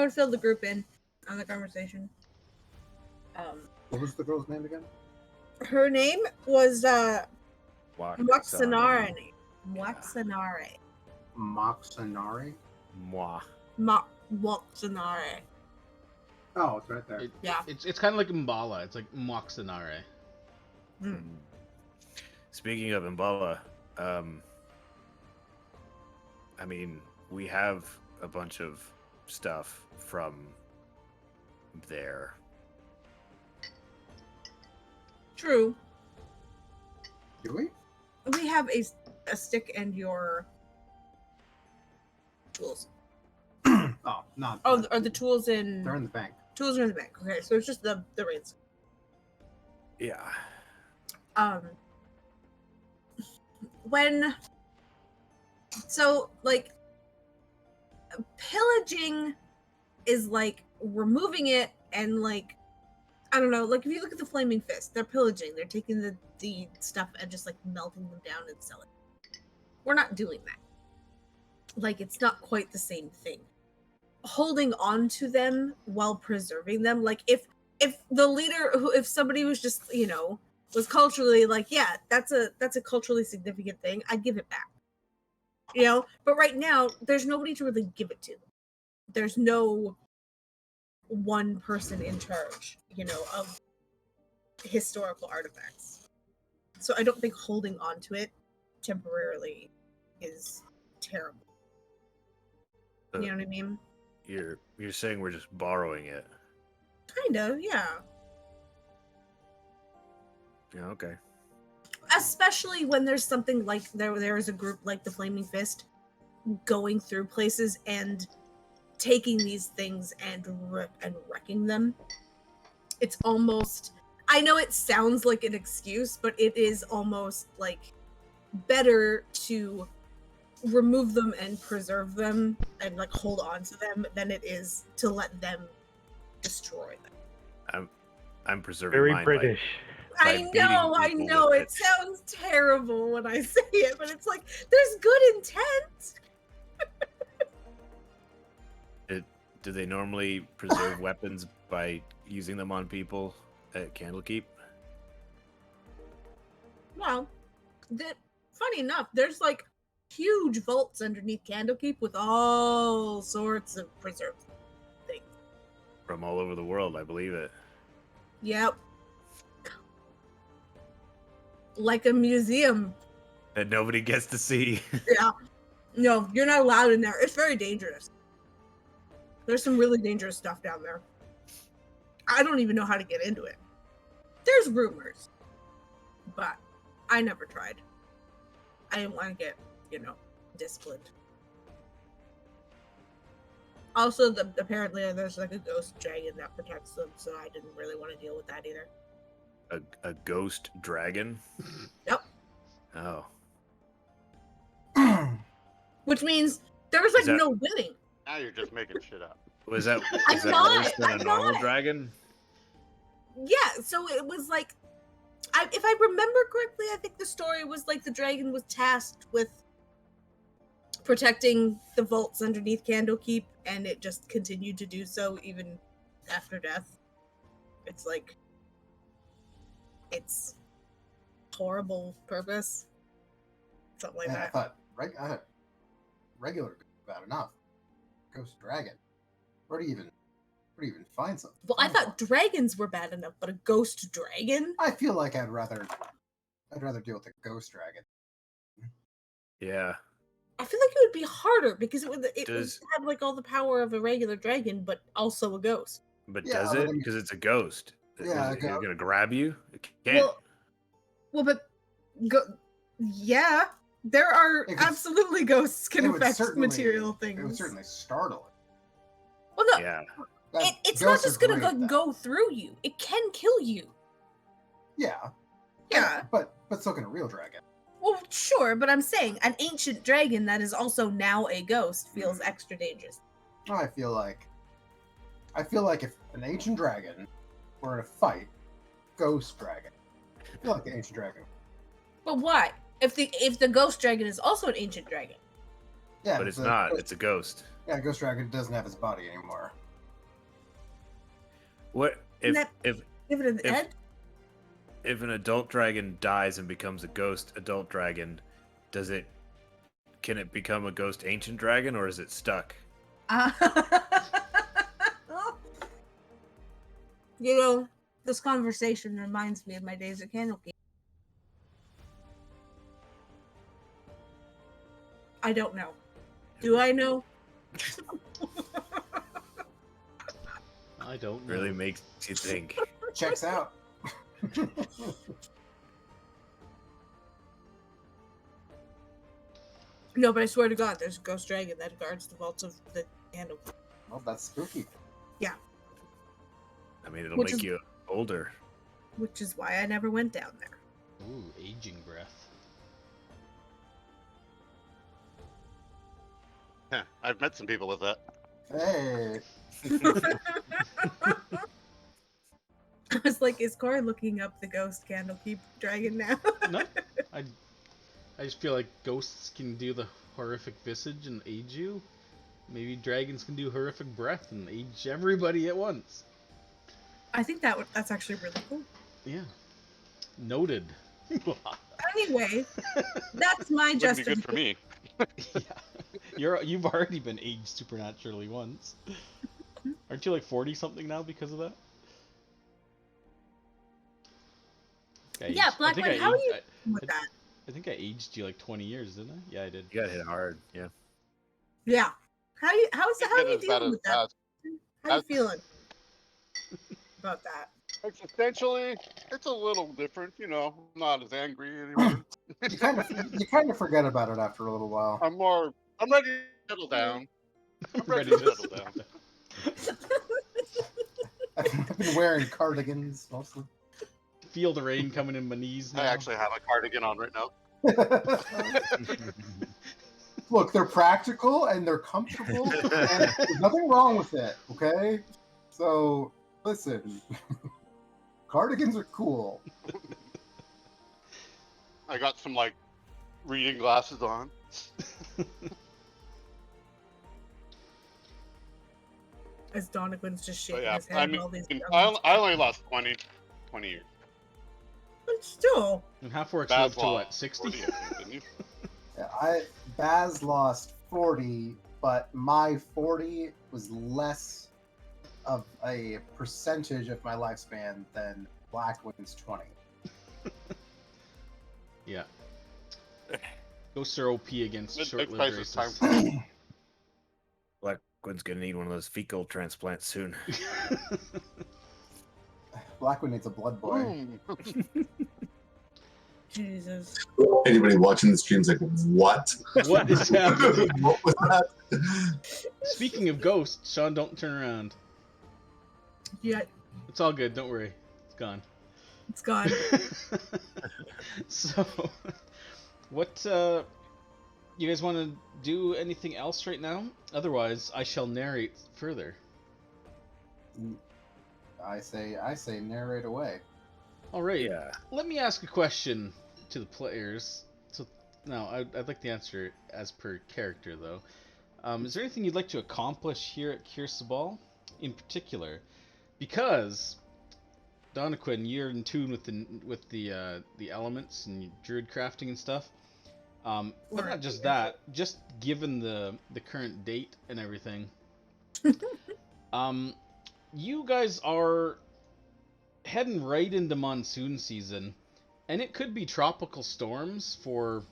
would fill the group in on the conversation. What was the girl's name again? Her name was Waxanare. Waxanare. Moxanari? Moi. Waxanare. Oh, it's right there. Yeah. It's kind of like Mbala. It's like Moxanare. Mm. Speaking of Mbala, I mean, we have a bunch of stuff from there. True. Do we? We have a stick and your tools. Oh, not. Oh, are the tools in? They're in the bank. Tools are in the bank. Okay, so it's just the reins. Yeah. When so like pillaging is like removing it and like I don't know, like if you look at the Flaming Fist, they're pillaging, they're taking the stuff and just like melting them down and selling. We're not doing that. Like it's not quite the same thing. Holding on to them while preserving them, like if the leader if somebody was just, you know, was culturally like, yeah, that's a culturally significant thing, I'd give it back. You know, but right now there's nobody to really give it to. There's no one person in charge, you know, of historical artifacts. So I don't think holding on to it temporarily is terrible. You know what I mean? You're saying we're just borrowing it. Kind of, yeah. Yeah, okay. Especially when there's something like there is a group like the Flaming Fist going through places and taking these things and wrecking them. It's almost, I know it sounds like an excuse, but it is almost like better to remove them and preserve them and like hold on to them than it is to let them destroy them. I'm preserving Very mine British. I know. It sounds terrible when I say it, but it's like there's good intent. Do they normally preserve weapons by using them on people at Candlekeep? Well, funny enough, there's like huge vaults underneath Candlekeep with all sorts of preserved things. From all over the world, I believe it. Yep. Like a museum. That nobody gets to see. Yeah. No, you're not allowed in there. It's very dangerous. There's some really dangerous stuff down there. I don't even know how to get into it. There's rumors. But I never tried. I didn't want to get, you know, disciplined. Also, apparently there's like a ghost dragon that protects them, so I didn't really want to deal with that either. A ghost dragon? Yep. Oh. Which means there was like no winning. Now you're just making shit up. Was that worse than a normal dragon? Yeah, so it was like, if I remember correctly, I think the story was like the dragon was tasked with protecting the vaults underneath Candlekeep, and it just continued to do so even after death. It's like, it's horrible purpose. Something like that. I thought regular bad enough. Ghost dragon. Where do you even find something? Well, I thought dragons were bad enough, but a ghost dragon? I feel like I'd rather deal with a ghost dragon. Yeah. I feel like it would be harder because it would have like all the power of a regular dragon, but also a ghost. But does it? Because it's a ghost. Yeah, it's gonna grab you. It can't. Yeah. There are absolutely ghosts can affect material things. It would certainly startle it. Well, no. Yeah. It's not just going to go through you. It can kill you. Yeah. Yeah. But still can a real dragon. Well, sure, but I'm saying an ancient dragon that is also now a ghost feels extra dangerous. I feel like if an ancient dragon were in a fight, ghost dragon. I feel like an ancient dragon. But why? If the ghost dragon is also an ancient dragon. Yeah, but it's not. It's a ghost. Yeah, ghost dragon doesn't have his body anymore. What Give it an if- edge. if an adult dragon dies and becomes a ghost adult dragon, can it become a ghost ancient dragon, or is it stuck? You know, this conversation reminds me of my days at Candlekeep. I don't know. Do I know? I don't know. Really makes you think. Checks out. No, but I swear to God, there's a ghost dragon that guards the vaults of the Candlekeep. Well, that's spooky. Yeah. I mean, it'll Which make is- you older. Which is why I never went down there. Ooh, aging breath. Yeah, I've met some people with that. Hey. I was like, is Corey looking up the ghost Candlekeep dragon now? No, I just feel like ghosts can do the horrific visage and age you. Maybe dragons can do horrific breath and age everybody at once. I think that's actually really cool. Yeah. Noted. Anyway, that's my Wouldn't be good justification. for me. Yeah. You've already been aged supernaturally once. Aren't you like 40 something now because of that? Yeah, Blackwood, how are you with that? I think I aged you like 20 years, didn't I? Yeah, I did. You got hit hard, yeah. Yeah. How are you As bad dealing with that? as- How are you feeling about that? Existentially, it's a little different, you know. I'm not as angry anymore. You kind of forget about it after a little while. I'm ready to settle down. I'm ready to settle down. I've been wearing cardigans mostly. Feel the rain coming in my knees now. I actually have a cardigan on right now. Look, they're practical and they're comfortable, and there's nothing wrong with it. Okay, so listen, cardigans are cool. I got some like reading glasses on. As Donovan's just But shaking yeah, his head. I and mean, all these I only lost 20 years. But still, And half works Baz up to lost what, 60? 40, I think, didn't you? Yeah, Baz lost 40, but my 40 was less of a percentage of my lifespan than Blackwing's 20. Yeah. Ghosts are OP against Mid-base short-lived crisis time. races. Blackwood's gonna need one of those fecal transplants soon. Blackwing needs a blood boy. Boom. Jesus. Anybody watching the stream's like, what? What is happening? What was that? Speaking of ghosts, Sean, don't turn around. Yeah, It's all good, don't worry. It's gone. it's gone. So, what, you guys want to do anything else right now? Otherwise, I shall narrate further. I say narrate away. Alright, Yeah. let me ask a question to the players. So, now, I'd like the answer as per character, though. Is there anything you'd like to accomplish here at Kir Sabal, in particular? Because, Donaquin, you're in tune with the elements and druid crafting and stuff. But not just that, just given the current date and everything. You guys are heading right into monsoon season, and it could be tropical storms for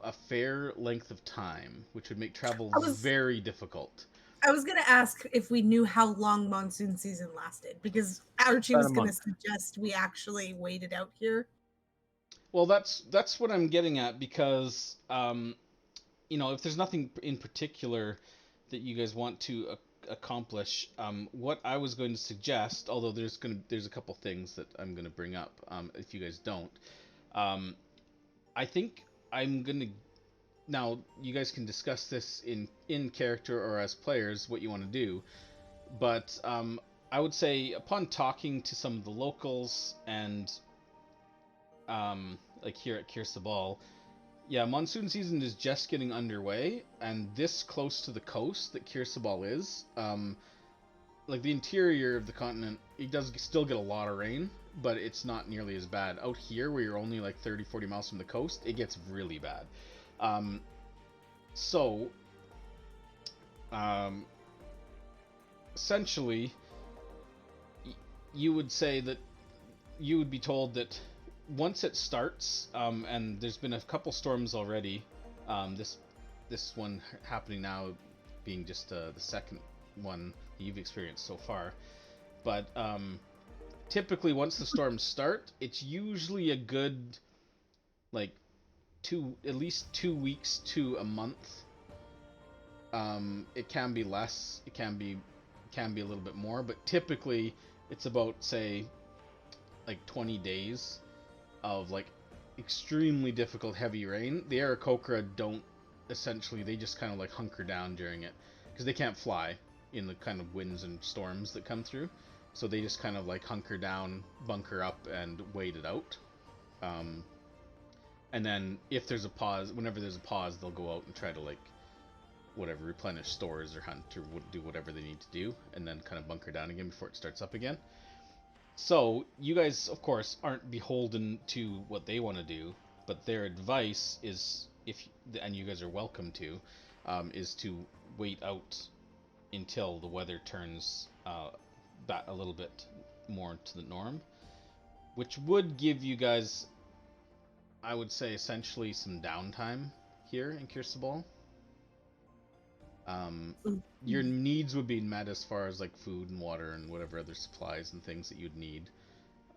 a fair length of time, which would make travel very difficult. I was gonna ask if we knew how long monsoon season lasted, because Archie was gonna suggest we actually waited out here. Well, that's what I'm getting at, because if there's nothing in particular that you guys want to accomplish, what I was going to suggest, although there's a couple things that I'm going to bring up if you guys don't, I think I'm going to, now you guys can discuss this in character or as players what you want to do, but I would say upon talking to some of the locals and like here at Kir Sabal, yeah, monsoon season is just getting underway, and this close to the coast that Kir Sabal is, like the interior of the continent, it does still get a lot of rain, but it's not nearly as bad. Out here, where you're only like 30-40 miles from the coast, it gets really bad. So, essentially, you would say that you would be told that once it starts, and there's been a couple storms already, this one happening now being just the second one you've experienced so far, but typically once the storms start, it's usually a good like at least 2 weeks to a month. It can be less, it can be a little bit more, but typically it's about, say, like 20 days of like extremely difficult heavy rain. The Aarakokra don't, essentially, they just kind of like hunker down during it because they can't fly in the kind of winds and storms that come through, so they just kind of like hunker down, bunker up, and wait it out. And then if there's a pause, whenever there's a pause, they'll go out and try to like whatever, replenish stores or hunt or do whatever they need to do, and then kind of bunker down again before it starts up again. So you guys, of course, aren't beholden to what they want to do, but their advice is, and you guys are welcome to, is to wait out until the weather turns back a little bit more to the norm, which would give you guys, I would say, essentially some downtime here in Kir Sabal. Your needs would be met as far as like food and water and whatever other supplies and things that you'd need.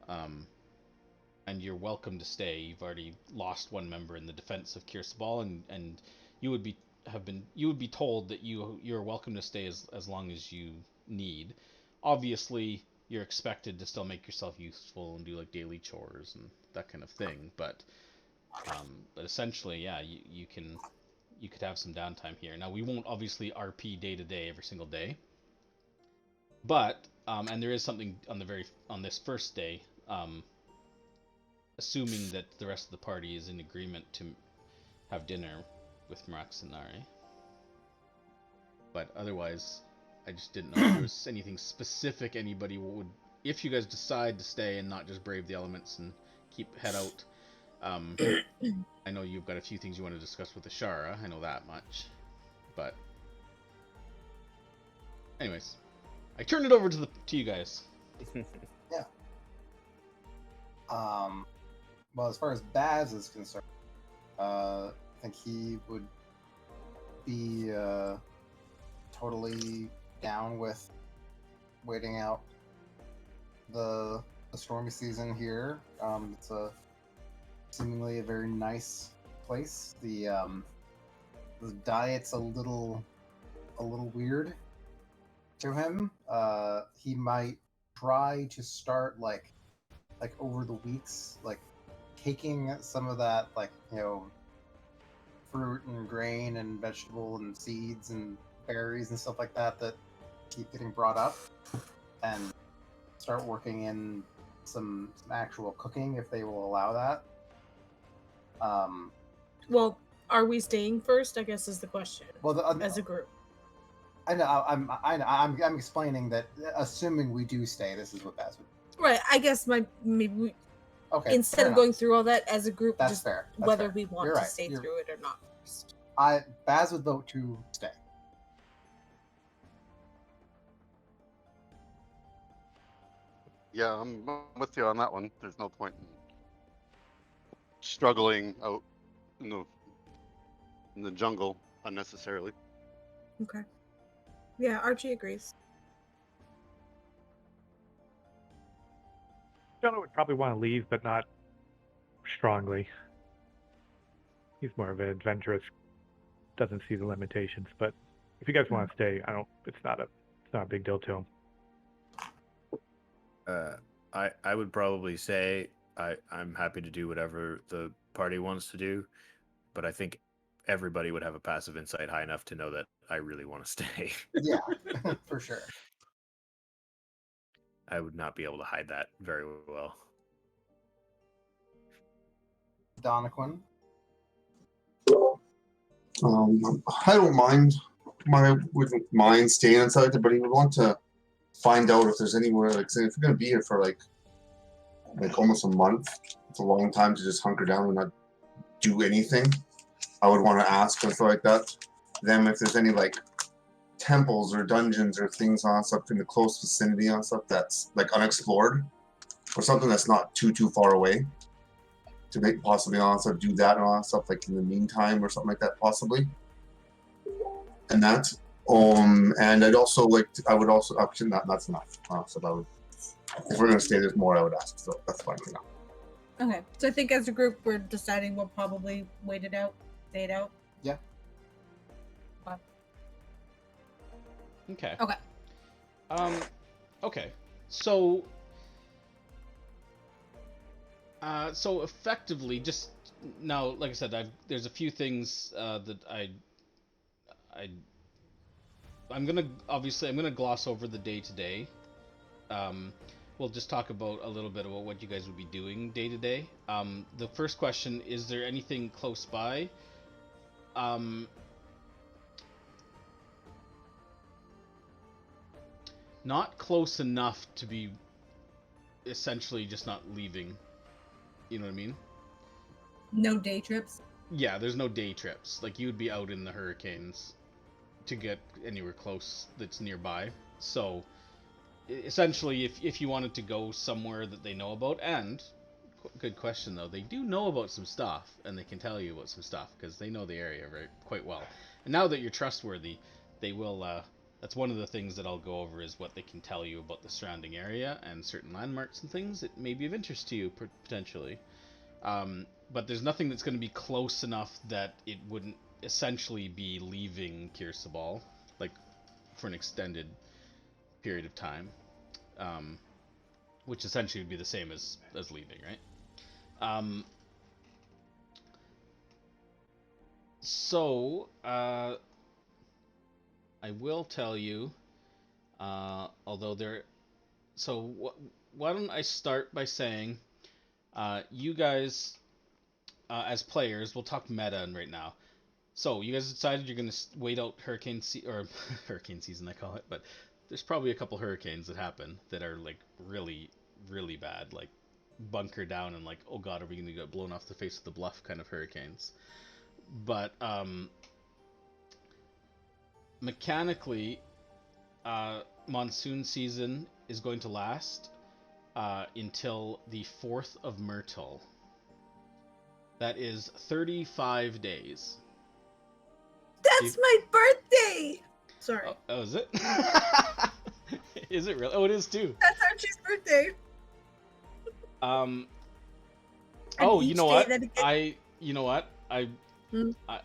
And you're welcome to stay. You've already lost one member in the defense of Kir Sabal, and you would be told that you're welcome to stay as long as you need. Obviously, you're expected to still make yourself useful and do like daily chores and that kind of thing, but essentially, yeah, you could have some downtime here. Now, we won't obviously RP day to day every single day, but and there is something on this first day, assuming that the rest of the party is in agreement to have dinner with Marax and Nari. But otherwise, I just didn't know if there was anything specific anybody would, if you guys decide to stay and not just brave the elements and head out. I know you've got a few things you want to discuss with Ashara. I know that much. But anyways, I turn it over to you guys. Yeah. Well, as far as Baz is concerned, I think he would be totally down with waiting out the stormy season here. It's seemingly a very nice place. The diet's a little weird to him. He might try to start like over the weeks, like taking some of that, like, you know, fruit and grain and vegetable and seeds and berries and stuff like that keep getting brought up, and start working in some actual cooking if they will allow that. Well, are we staying first, I guess, is the question. Well, as a group. I know. I'm explaining that, assuming we do stay, this is what Baz would. Right. I guess okay. Instead of going through all that as a group, that's just fair. whether fair. we want You're to right. stay through it or not first. Baz would vote to stay. Yeah, I'm with you on that one. There's no point in struggling out in the jungle unnecessarily. Okay. Yeah, Archie agrees. Jonah would probably want to leave, but not strongly. He's more of an adventurous, doesn't see the limitations. But if you guys want to stay, it's not a big deal to him. I would probably say I'm happy to do whatever the party wants to do, but I think everybody would have a passive insight high enough to know that I really want to stay. Yeah, for sure. I would not be able to hide that very well. Donaquin? I don't mind. I wouldn't mind staying inside there, but he would want to find out if there's anywhere, like, say, if you're gonna be here for like almost a month, it's a long time to just hunker down and not do anything. I would want to ask and stuff like that. Them if there's any like temples or dungeons or things on stuff in the close vicinity on stuff that's like unexplored, or something that's not too far away. To make possibly on stuff, do that and all that stuff like in the meantime or something like that possibly. And that. And I'd also like I would also actually that's enough. So I would, if we're gonna stay, there's more I would ask. So that's fine for now. Okay, so I think as a group we're deciding we'll probably wait it out, stay it out. Yeah. Okay. Okay. Okay. So. So effectively, just now, like I said, there's a few things that I'm gonna gloss over the day to day. We'll just talk about a little bit about what you guys would be doing day to day. The first question: is there anything close by? Not close enough to be essentially just not leaving. You know what I mean? No day trips? Yeah, there's no day trips. Like, you would be out in the hurricanes to get anywhere close that's nearby. So, essentially, if you wanted to go somewhere that they know about, and, good question though, they do know about some stuff, and they can tell you about some stuff, because they know the area quite well. And now that you're trustworthy, they will, that's one of the things that I'll go over, is what they can tell you about the surrounding area and certain landmarks and things that may be of interest to you, potentially. But there's nothing that's going to be close enough that it wouldn't essentially be leaving Kir Sabal, like, for an extended period of time. Which essentially would be the same as leaving, right? So, I will tell you, although why don't I start by saying, you guys, as players, we'll talk meta right now. So, you guys decided you're going to wait out hurricane season, I call it, but there's probably a couple hurricanes that happen that are, like, really, really bad, like, bunker down and, like, oh god, are we going to get blown off the face of the bluff kind of hurricanes. But, mechanically, monsoon season is going to last until the 4th of Mythal. That is 35 days. That's my birthday! Sorry. Oh, is it? Is it really? Oh, it is too. That's Archie's birthday. Oh, you know what? I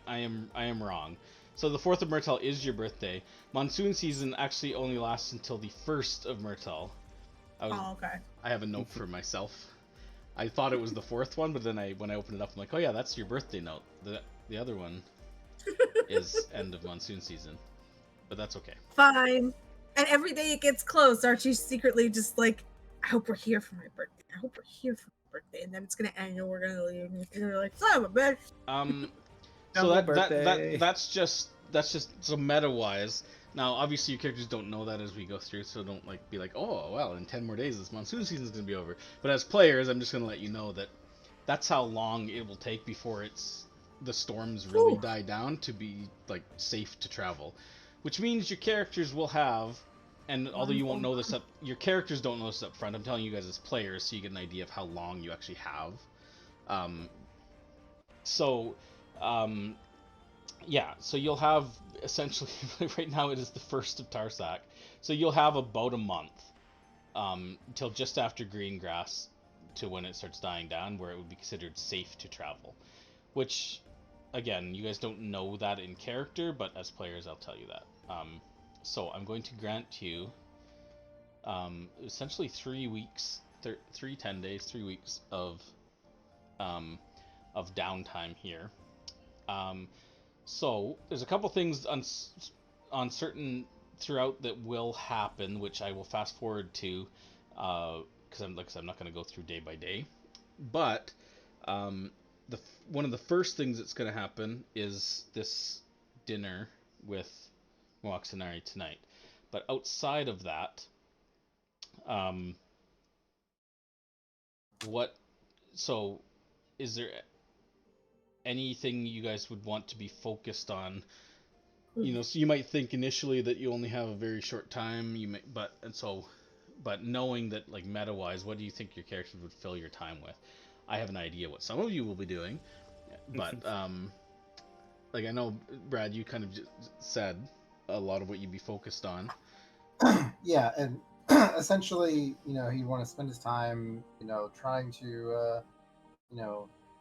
am wrong. So the 4th of Mythal is your birthday. Monsoon season actually only lasts until the 1st of Mythal. Oh, okay. I have a note for myself. I thought it was the 4th one, but then when I opened it up, I'm like, oh yeah, that's your birthday note. The other one is end of monsoon season. But that's okay. Fine. And every day it gets close, Archie's secretly just like, I hope we're here for my birthday. I hope we're here for my birthday. And then it's going to end and we're going to leave. And you're like, son of a bitch. So that's just so meta-wise. Now, obviously, your characters don't know that as we go through, so don't be like, oh, well, in 10 more days, this monsoon season's going to be over. But as players, I'm just going to let you know that that's how long it will take before the storms really die down to be, like, safe to travel. Which means your characters will have, and although you won't know this your characters don't know this up front, I'm telling you guys as players, so you get an idea of how long you actually have. Yeah, so you'll have, essentially, right now it is the 1st of Tarsak, so you'll have about a month, till just after green grass to when it starts dying down, where it would be considered safe to travel. Which, again, you guys don't know that in character, but as players I'll tell you that. So I'm going to grant you, essentially 3 weeks, 10 days, 3 weeks of downtime here. So there's a couple things uncertain throughout that will happen, which I will fast forward to, because I'm not going to go through day by day. But one of the first things that's going to happen is this dinner with Moaxanari tonight. But outside of that, What? So, is there anything you guys would want to be focused on? You know, so you might think initially that you only have a very short time. But knowing that, like, meta-wise, what do you think your characters would fill your time with? I have an idea what some of you will be doing, but like, I know, Brad, you kind of just said a lot of what you'd be focused on. Yeah, and essentially, he'd want to spend his time, trying to,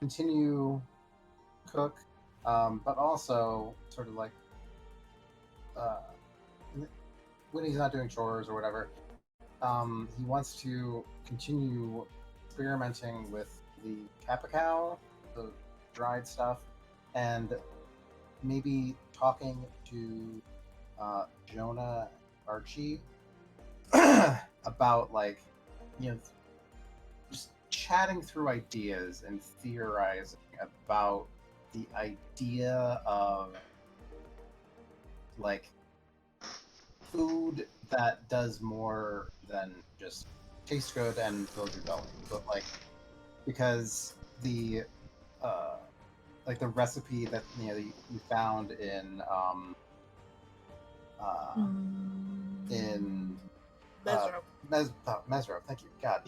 continue cook, but also sort of like when he's not doing chores or whatever, he wants to continue experimenting with the capicow, the dried stuff, and maybe talking to Jonah, Archie, about, like, just chatting through ideas and theorizing about the idea of, like, food that does more than just taste good and fill your belly, but, like, because the like the recipe that you found in Mesro, thank you, God.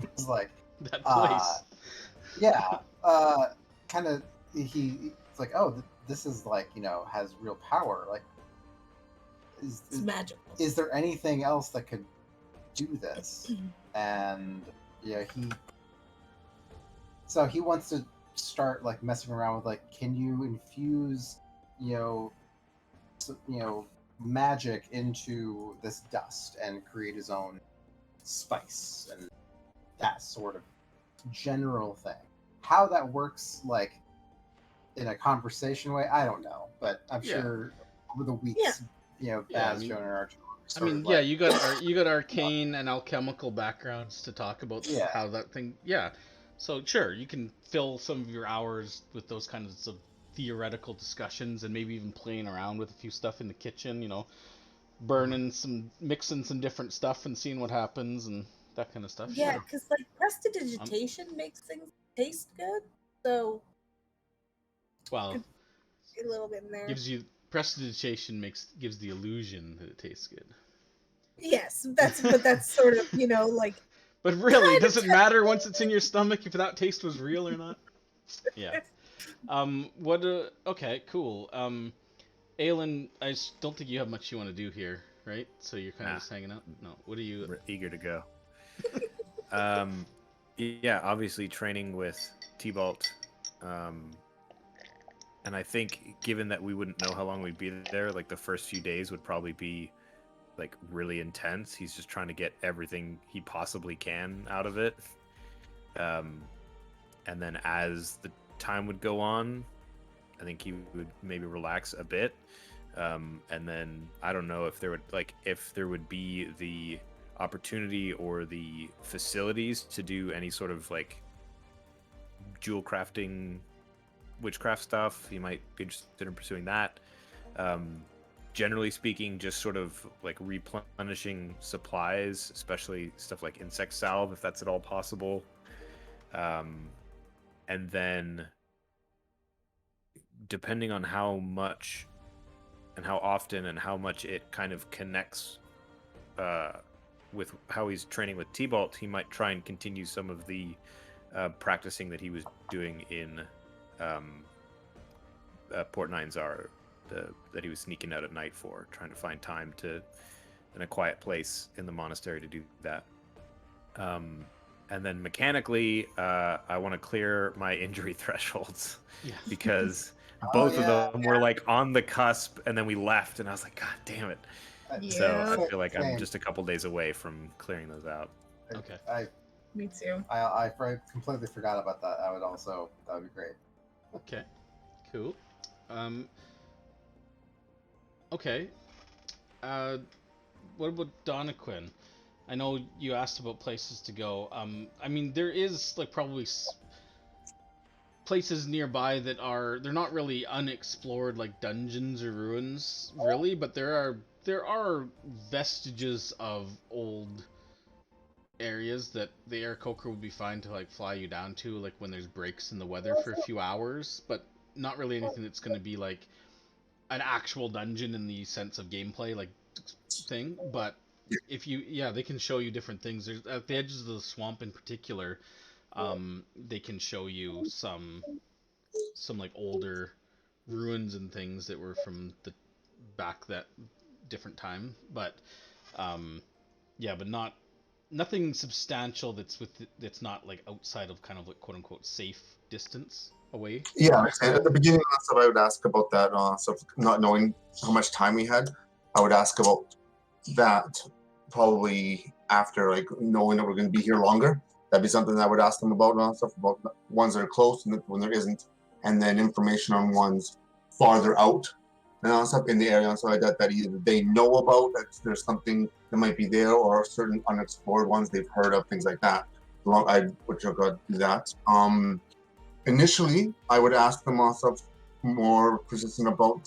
It's like that place. Yeah, kind of. It's like, oh, this is, like, has real power. Like, it's magical. Is there anything else that could do this? And he wants to start, like, messing around with, like, can you infuse magic into this dust and create his own spice and that sort of general thing. How that works, like, in a conversation way, I don't know, but I'm sure over the weeks, Baz, Jonah, and Archie. You got arcane and alchemical backgrounds to talk about how that thing. Yeah, so sure, you can fill some of your hours with those kinds of theoretical discussions and maybe even playing around with a few stuff in the kitchen. Mixing some different stuff and seeing what happens and that kind of stuff. Yeah, because like prestidigitation makes things taste good, so. Well, a little bit in there. Prestidigitation gives the illusion that it tastes good. Yes, that's sort of, like. But really, does it matter once it's in your stomach if that taste was real or not? Yeah. Okay, cool. Aelin, I don't think you have much you want to do here, right? So you're kind of just hanging out? No. What are you? We're eager to go. Yeah, obviously training with T-Bolt. And I think, given that we wouldn't know how long we'd be there, like, the first few days would probably be, like, really intense. He's just trying to get everything he possibly can out of it. And then as the time would go on, I think he would maybe relax a bit. And then I don't know if there would be the opportunity or the facilities to do any sort of, like, jewel crafting, witchcraft stuff. He might be interested in pursuing that. Generally speaking, just sort of, like, replenishing supplies, especially stuff like insect salve, if that's at all possible. And then, depending on how much and how often and how much it kind of connects with how he's training with T-Bolt, he might try and continue some of the practicing that he was doing in Port Ninezar, that he was sneaking out at night for, trying to find time in a quiet place in the monastery to do that. And then mechanically, I want to clear my injury thresholds, because both of them were, like, on the cusp, and then we left, and I was like, God damn it. So I feel like I'm just a couple days away from clearing those out. Okay. Me too. I completely forgot about that. That would be great. Okay. Cool. Okay. What about Donna-Quinn? I know you asked about places to go. I mean, there is, like, probably places nearby that they're not really unexplored, like dungeons or ruins, really, but there are vestiges of old areas that the Aarakokra would be fine to like fly you down to, like when there's breaks in the weather for a few hours, but not really anything that's going to be like an actual dungeon in the sense of gameplay, like thing. But if you, yeah, they can show you different things. There's at the edges of the swamp in particular, they can show you some like older ruins and things that were from the back that different time, but yeah, but nothing substantial that's not like outside of kind of like quote unquote safe distance away. Yeah, and at the beginning of stuff, I would ask about that. So not knowing how much time we had, I would ask about that probably after like knowing that we're going to be here longer. That'd be something I would ask them about stuff about ones that are close and when there isn't, and then information on ones farther out and stuff in the area and stuff like that that either they know about that there's something that might be there or certain unexplored ones they've heard of, things like that. I would go do that. Initially, I would ask them also more persistent about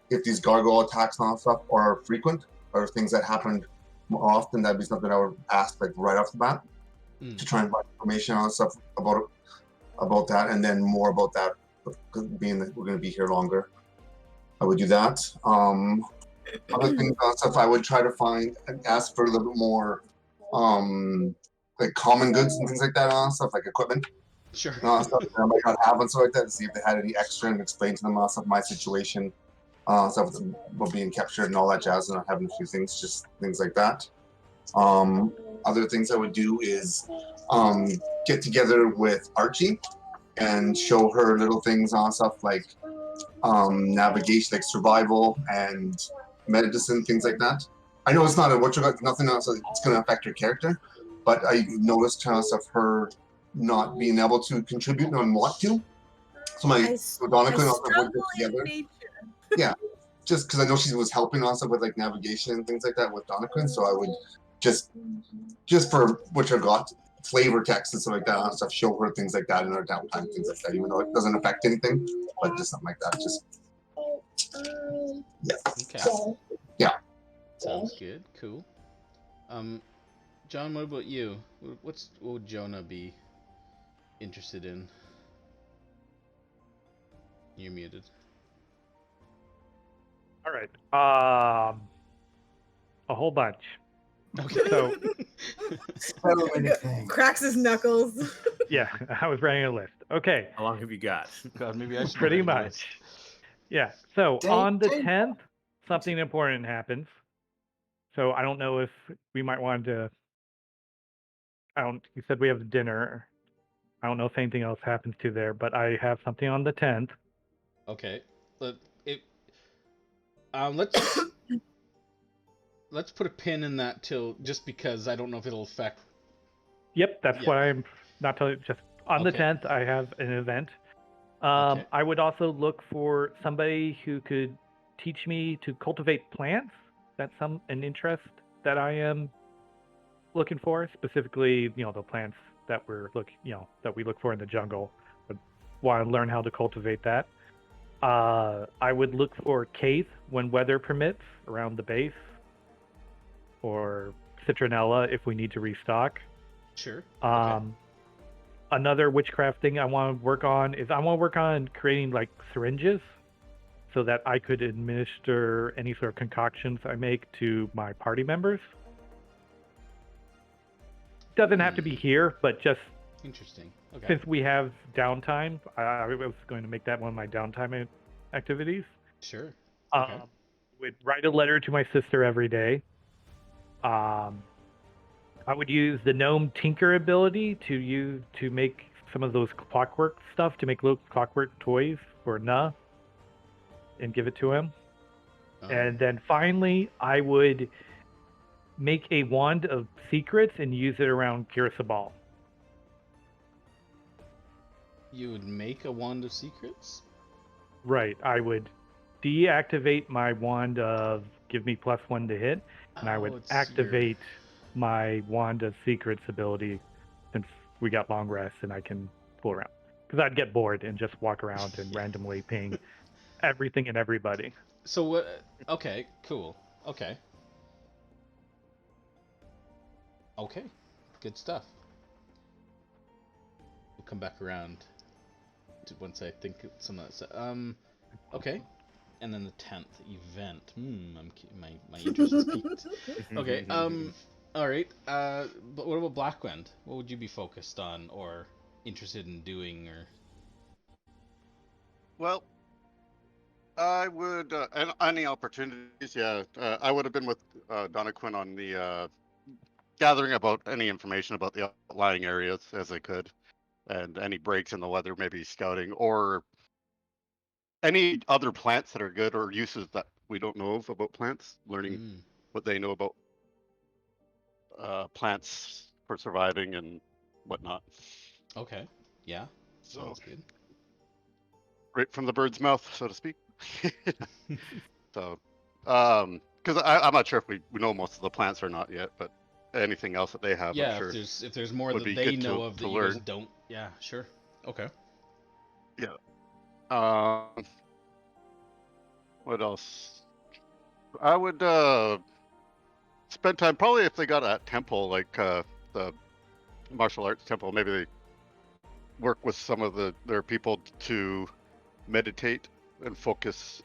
if these gargoyle attacks and stuff are frequent or things that happened more often. That'd be something I would ask like right off the bat to try and find information on stuff about that, and then more about that being that we're going to be here longer. I would do that. Other things on stuff I would try to find and ask for a little bit more like common goods and things like that on stuff like equipment. Sure. Stuff that I might not have and stuff like that, to see if they had any extra and explain to them stuff my situation, stuff about being captured and all that jazz, and not having a few things, just things like that. Other things I would do is get together with Archie and show her little things on stuff like navigation, like survival and medicine, things like that. I know it's not nothing else. It's going to affect her character, but I noticed stuff her not being able to contribute and want to. So my Donna couldn't also put it together. Yeah, just because I know she was helping also with like navigation and things like that with Donna, so I would just for which I got flavor text and stuff like that and stuff, show her things like that in her downtime, things like that, even though it doesn't affect anything, but just something like that. Just yeah. Okay. Yeah. Sounds good. Cool. John, what about you? What would Jonah be interested in? You're muted. All right. A whole bunch. Okay. So cracks his knuckles. Yeah, I was writing a list. Okay. How long have you got? God, maybe I should. Pretty much. Yeah. So on the 10th, something important happens. So I don't know if we might want to. You said we have the dinner. I don't know if anything else happens to there, but I have something on the 10th. Okay. Let's put a pin in that till just because I don't know if it'll affect. Yep, that's what I'm not telling you. Just on the 10th, I have an event. I would also look for somebody who could teach me to cultivate plants. That's an interest that I am looking for, specifically, the plants that we look for in the jungle. But want to learn how to cultivate that. I would look for Kate when weather permits around the base, or citronella if we need to restock. Sure. Another witchcraft thing I want to work on is creating like syringes so that I could administer any sort of concoctions I make to my party members. Doesn't have to be here, but just interesting. Okay. Since we have downtime, I was going to make that one of my downtime activities. Sure. Would write a letter to my sister every day. I would use the gnome tinker ability to make some of those clockwork stuff, to make little clockwork toys for Na and give it to him. And then finally, I would make a wand of secrets and use it around Kir Sabal. You would make a wand of secrets? Right. I would deactivate my wand of give me +1 to hit, and I would activate my wand of secrets ability since we got long rest and I can pull around. Because I'd get bored and just walk around and randomly ping everything and everybody. So what? Okay, cool. Okay. Good stuff. We'll come back around to once I think of some of that stuff. Okay. And then the 10th event. My interest is peaked. Okay. All right. But what about Blackwind? What would you be focused on or interested in doing, or? Well, I would any opportunities. Yeah, I would have been with Donna Quinn on the gathering about any information about the outlying areas as I could, and any breaks in the weather, maybe scouting or any other plants that are good or uses that we don't know of about plants. Learning what they know about plants for surviving and whatnot. Okay. Yeah. So Sounds good. Right from the bird's mouth, so to speak. So, because I'm not sure if we know most of the plants or not yet, but anything else that they have, yeah, I'm sure. if there's more would that be they good know of that to you learn. guys don't, yeah, sure. Okay. Yeah. What else? I would spend time probably if they got a temple like the martial arts temple. Maybe they work with some of their people to meditate and focus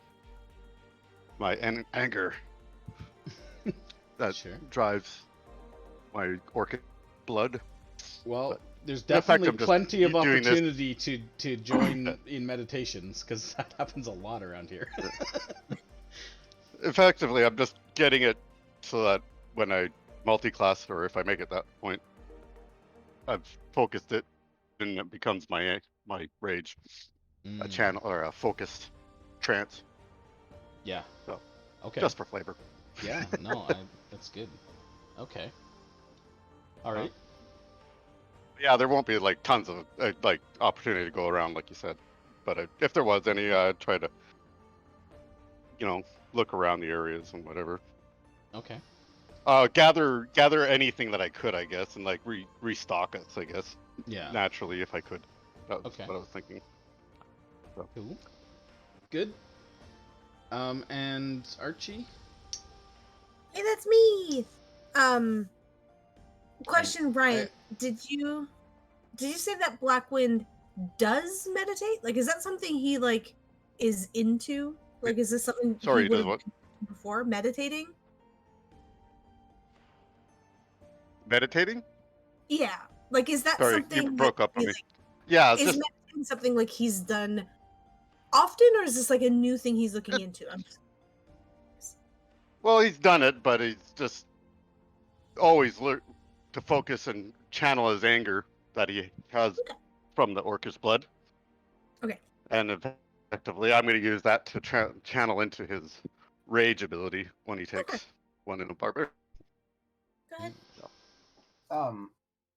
my anger that drives my orchid blood. Well, But there's in effect, definitely I'm just plenty of doing this- opportunity to join in meditations, because that happens a lot around here. Effectively, I'm just getting it so that when I multi-class, or if I make it that point, I've focused it and it becomes my rage, a channel or a focused trance. Yeah. So, okay. Just for flavor. Yeah, no, that's good. Okay. All right. Yeah, there won't be like tons of like opportunity to go around, like you said. But if there was any, I'd try to, look around the areas and whatever. Okay. Gather anything that I could, I guess, and like restock us, I guess. Yeah. Naturally, if I could. That was Okay. what I was thinking. So. Cool. Good. And Archie? Hey, that's me. Question, Brian. Did you say that Blackwind does meditate? Like, is that something he like is into? Like, is this something Sorry, he would does have what? done before meditating? Meditating? Yeah. Like, is that Sorry, something you broke up on me. like, Yeah, is just meditating something like he's done often, or is this like a new thing he's looking into? well, he's done it, but he's just always learned to focus and channel his anger that he has from the orc's blood. Okay. And effectively, I'm going to use that to channel into his rage ability when he takes one in a barbarian. Go ahead.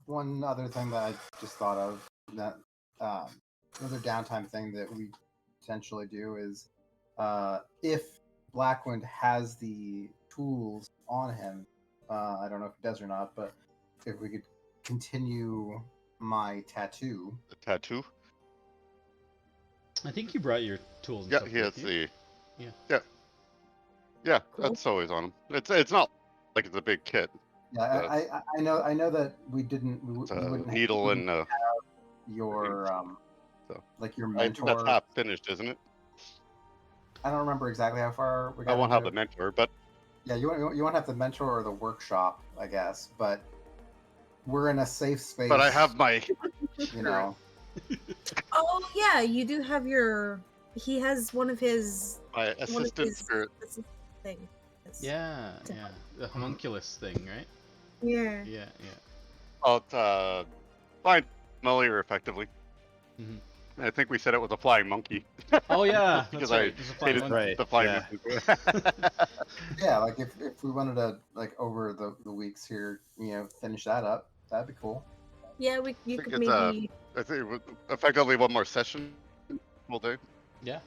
One other thing that I just thought of, that another downtime thing that we potentially do is if Blackwind has the tools on him, I don't know if he does or not, but if we could continue my tattoo. The tattoo? I think you brought your tools and Yeah, stuff he has with you. Yeah, Cool. that's always on him. It's not like it's a big kit. Yeah, I know that we didn't. We wouldn't needle and have your like your mentor. I think that's half finished, isn't it? I don't remember exactly how far we got. I won't have into the mentor, but yeah, you won't have the mentor or the workshop, I guess. But we're in a safe space. But I have my, Oh yeah, you do have your. He has one of his. my assistant spirit. Thing. Yeah, the homunculus thing, right? Yeah. Yeah. Oh, it's flying familiar, effectively. Mm-hmm. I think we said it was a flying monkey. Oh yeah, because that's right. I hated the flying monkey. Yeah, like if we wanted to like over the weeks here, finish that up, that'd be cool. Yeah, you I could think maybe. I think it would effectively one more session all day. Yeah.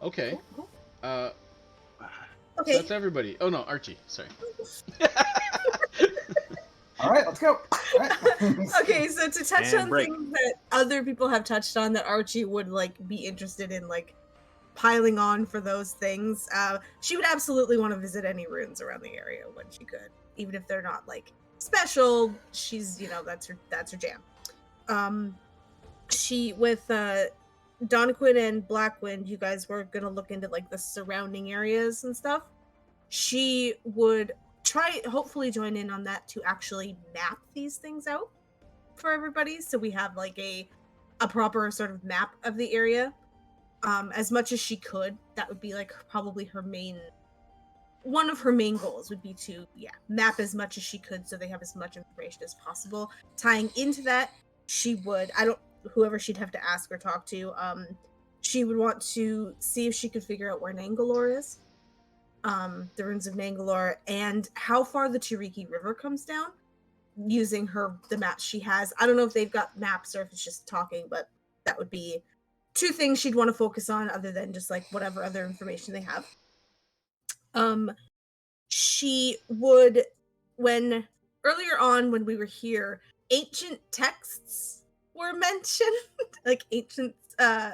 Okay. Cool. So that's everybody. Oh no, Archie. Sorry. All right, let's go. All right. Okay, so to touch And on break. things that other people have touched on that Archie would like be interested in, like piling on for those things. She would absolutely want to visit any ruins around the area when she could, even if they're not like special. She's, that's her jam. She with Donquin and Blackwind, you guys were gonna look into like the surrounding areas and stuff. She would hopefully join in on that to actually map these things out for everybody, so we have like a proper sort of map of the area. As much as she could, that would be like probably one of her main goals would be to map as much as she could so they have as much information as possible. Tying into that, she would whoever she'd have to ask or talk to, she would want to see if she could figure out where Nangalore is, the ruins of Nangalore, and how far the Tiriki River comes down using the maps she has. I don't know if they've got maps or if it's just talking, but that would be two things she'd want to focus on other than just like whatever other information they have. She would, when earlier on when we were here, ancient texts were mentioned, like ancient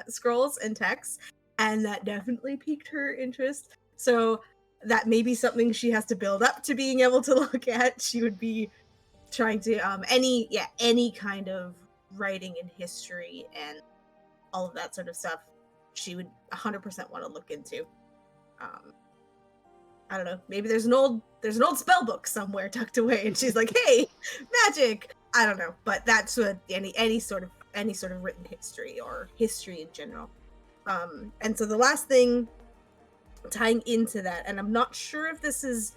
scrolls and texts, and that definitely piqued her interest. So that may be something she has to build up to being able to look at. She would be trying to any kind of writing in history and all of that sort of stuff. She would 100% want to look into. I don't know. Maybe there's an old spell book somewhere tucked away, and she's like, "Hey, magic." I don't know, but that's what any sort of written history or history in general. And so the last thing tying into that, and I'm not sure if this is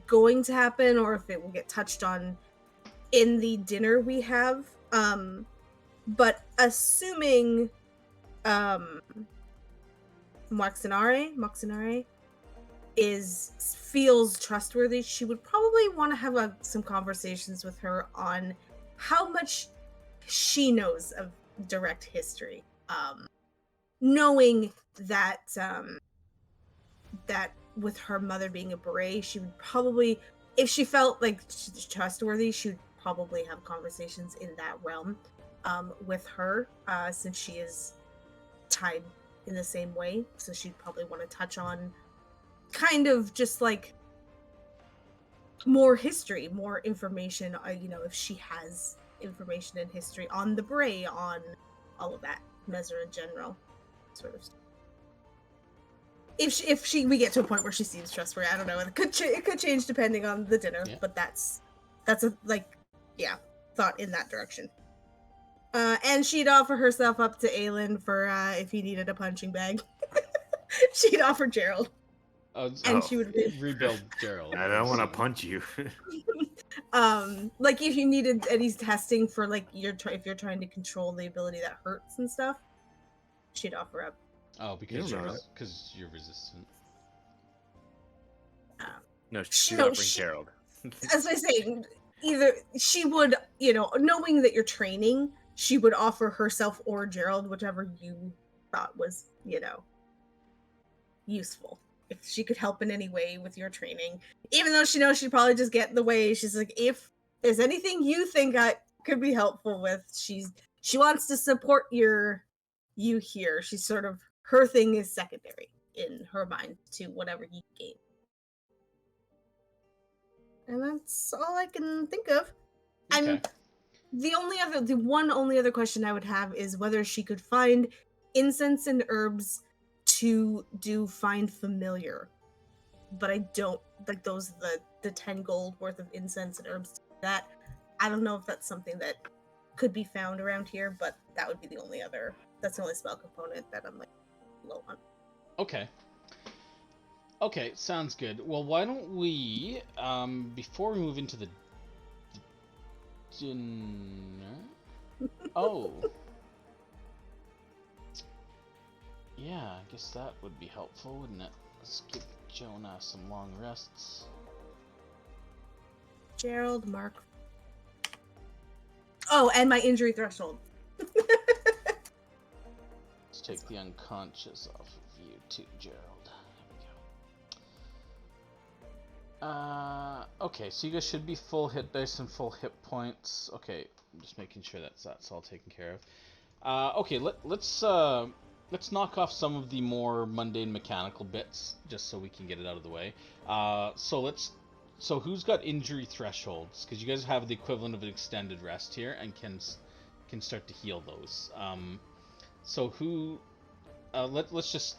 going to happen or if it will get touched on in the dinner we have, but assuming Moxinare feels trustworthy, she would probably want to have some conversations with her on how much she knows of direct history, knowing that that with her mother being a beret, she would probably, if she felt like she's trustworthy, she would probably have conversations in that realm with her, since she is tied in the same way. So she'd probably want to touch on kind of just like more history, more information, if she has information in history on the Bray, on all of that, Mesra in general, sort of stuff. If we get to a point where she seems trustworthy, I don't know. It could change depending on the dinner, but that's a thought in that direction. And she'd offer herself up to Aelin for if he needed a punching bag. She'd offer Gerald. And she would rebuild Gerald. I don't want to punch you. Like if you needed any testing for like if you're trying to control the ability that hurts and stuff, she'd offer up. Oh, because you're resistant. No, she's offering Gerald. As I say, either she would, knowing that you're training, she would offer herself or Gerald, whichever you thought was, useful. If she could help in any way with your training, even though she knows she'd probably just get in the way, she's like, if there's anything you think I could be helpful with, she wants to support you here. She's sort of, her thing is secondary in her mind to whatever you gain. And that's all I can think of. Okay. The only other question I would have is whether she could find incense and herbs to do find familiar. But I don't, like those, the 10 gold worth of incense and herbs to that. I don't know if that's something that could be found around here, but that would be that's the only spell component that I'm like low on. Okay, sounds good. Well, why don't we, before we move into the dinner... Oh. Yeah, I guess that would be helpful, wouldn't it? Let's give Jonah some long rests. Gerald, Mark. Oh, and my injury threshold. Let's take the unconscious off of you too, Gerald. Okay, so you guys should be full hit dice and full hit points. Okay, I'm just making sure that's all taken care of. Okay, let's knock off some of the more mundane mechanical bits, just so we can get it out of the way. So let's So who's got injury thresholds? Because you guys have the equivalent of an extended rest here and can start to heal those. So who? Let's just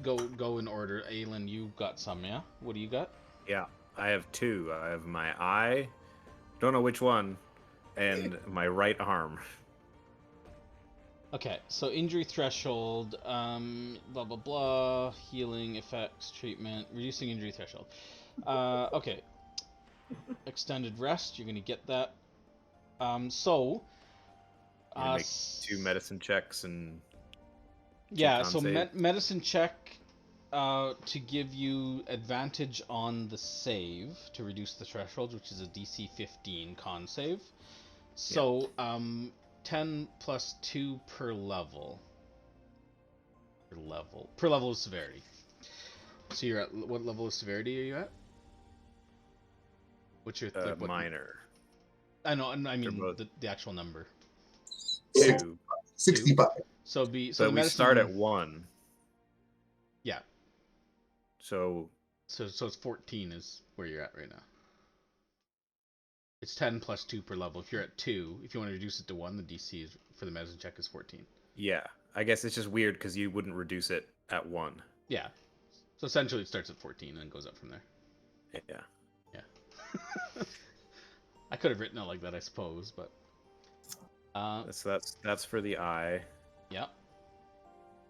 go in order. Aelin, you got some, yeah? What do you got? Yeah, I have 2. I have my eye, don't know which one, and my right arm. Okay, so injury threshold, blah blah blah, healing effects, treatment, reducing injury threshold. Okay, extended rest, you're gonna get that. So, You make 2 medicine checks and yeah, so save. medicine check to give you advantage on the save to reduce the threshold, which is a DC 15 con save. So, 10 plus 2 per level. Per level of severity. So you're at what level of severity are you at? What's your what, minor? I know. I mean the actual number. 2. 65. So we medicine, start at 1. Yeah. So it's 14 is where you're at right now. It's 10 plus 2 per level. If you're at 2, if you want to reduce it to 1, the DC is, for the medicine check is 14. Yeah, I guess it's just weird because you wouldn't reduce it at 1. Yeah. So essentially it starts at 14 and goes up from there. Yeah. Yeah. I could have written it like that, I suppose, but... that's for the eye. Yeah.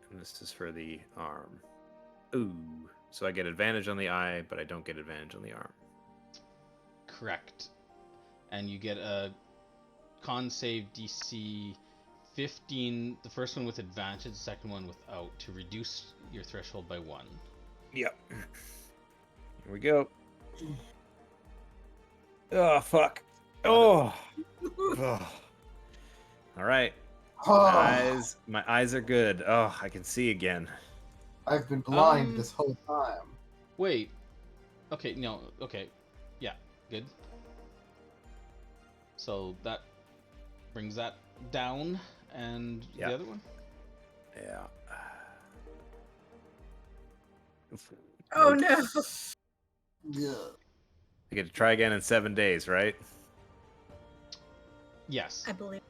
And this is for the arm. Ooh. So I get advantage on the eye, but I don't get advantage on the arm. Correct. And you get a con save DC 15, the first one with advantage, the second one without, to reduce your threshold by 1. Yep. Here we go. Oh, fuck. Oh. Oh. All right. My eyes are good. Oh, I can see again. I've been blind this whole time. Wait. Okay, no. Okay. Yeah, good. So that brings that down, and the other one? Yeah. Oh no. Yeah. I get to try again in 7 days, right? Yes. I believe.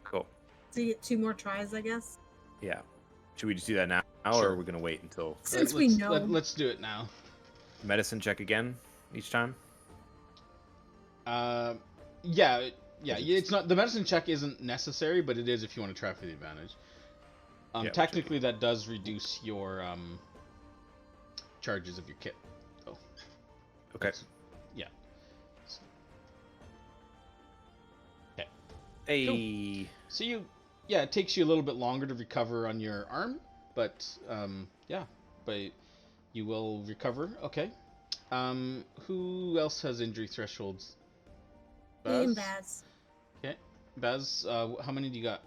Cool. So you get 2 more tries, I guess? Yeah. Should we just do that now, Sure. or are we going to wait until... Since we know. Let's do it now. Medicine check again each time? Yeah, it's not, the medicine check isn't necessary, but it is if you want to try for the advantage. Technically that does reduce your charges of your kit, though. Okay. Yeah. Okay. Hey. Cool. So it takes you a little bit longer to recover on your arm, but but you will recover. Okay. Who else has injury thresholds? Me and Baz. Okay. Baz, how many do you got?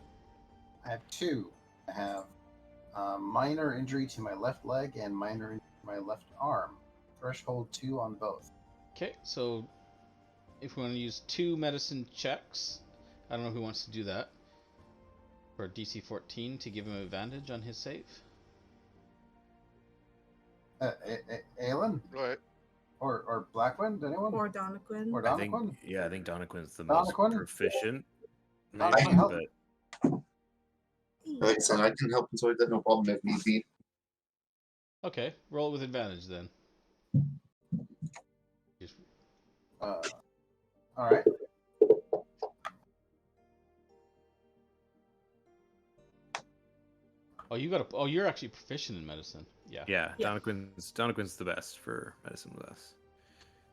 I have 2. I have minor injury to my left leg and minor injury to my left arm. Threshold 2 on both. Okay, so if we want to use 2 medicine checks, I don't know who wants to do that. For DC 14 to give him advantage on his save. Aelin? Right. Or Blackwind? Anyone? Or Donaquin. Or I think Donaquin's the most proficient. Maybe, help. but Like I said, I can help inside that, no problem if need be. Okay, roll with advantage then. Alright. Oh, you're actually proficient in medicine. Yeah. Yeah, Donaquin's the best for medicine with us.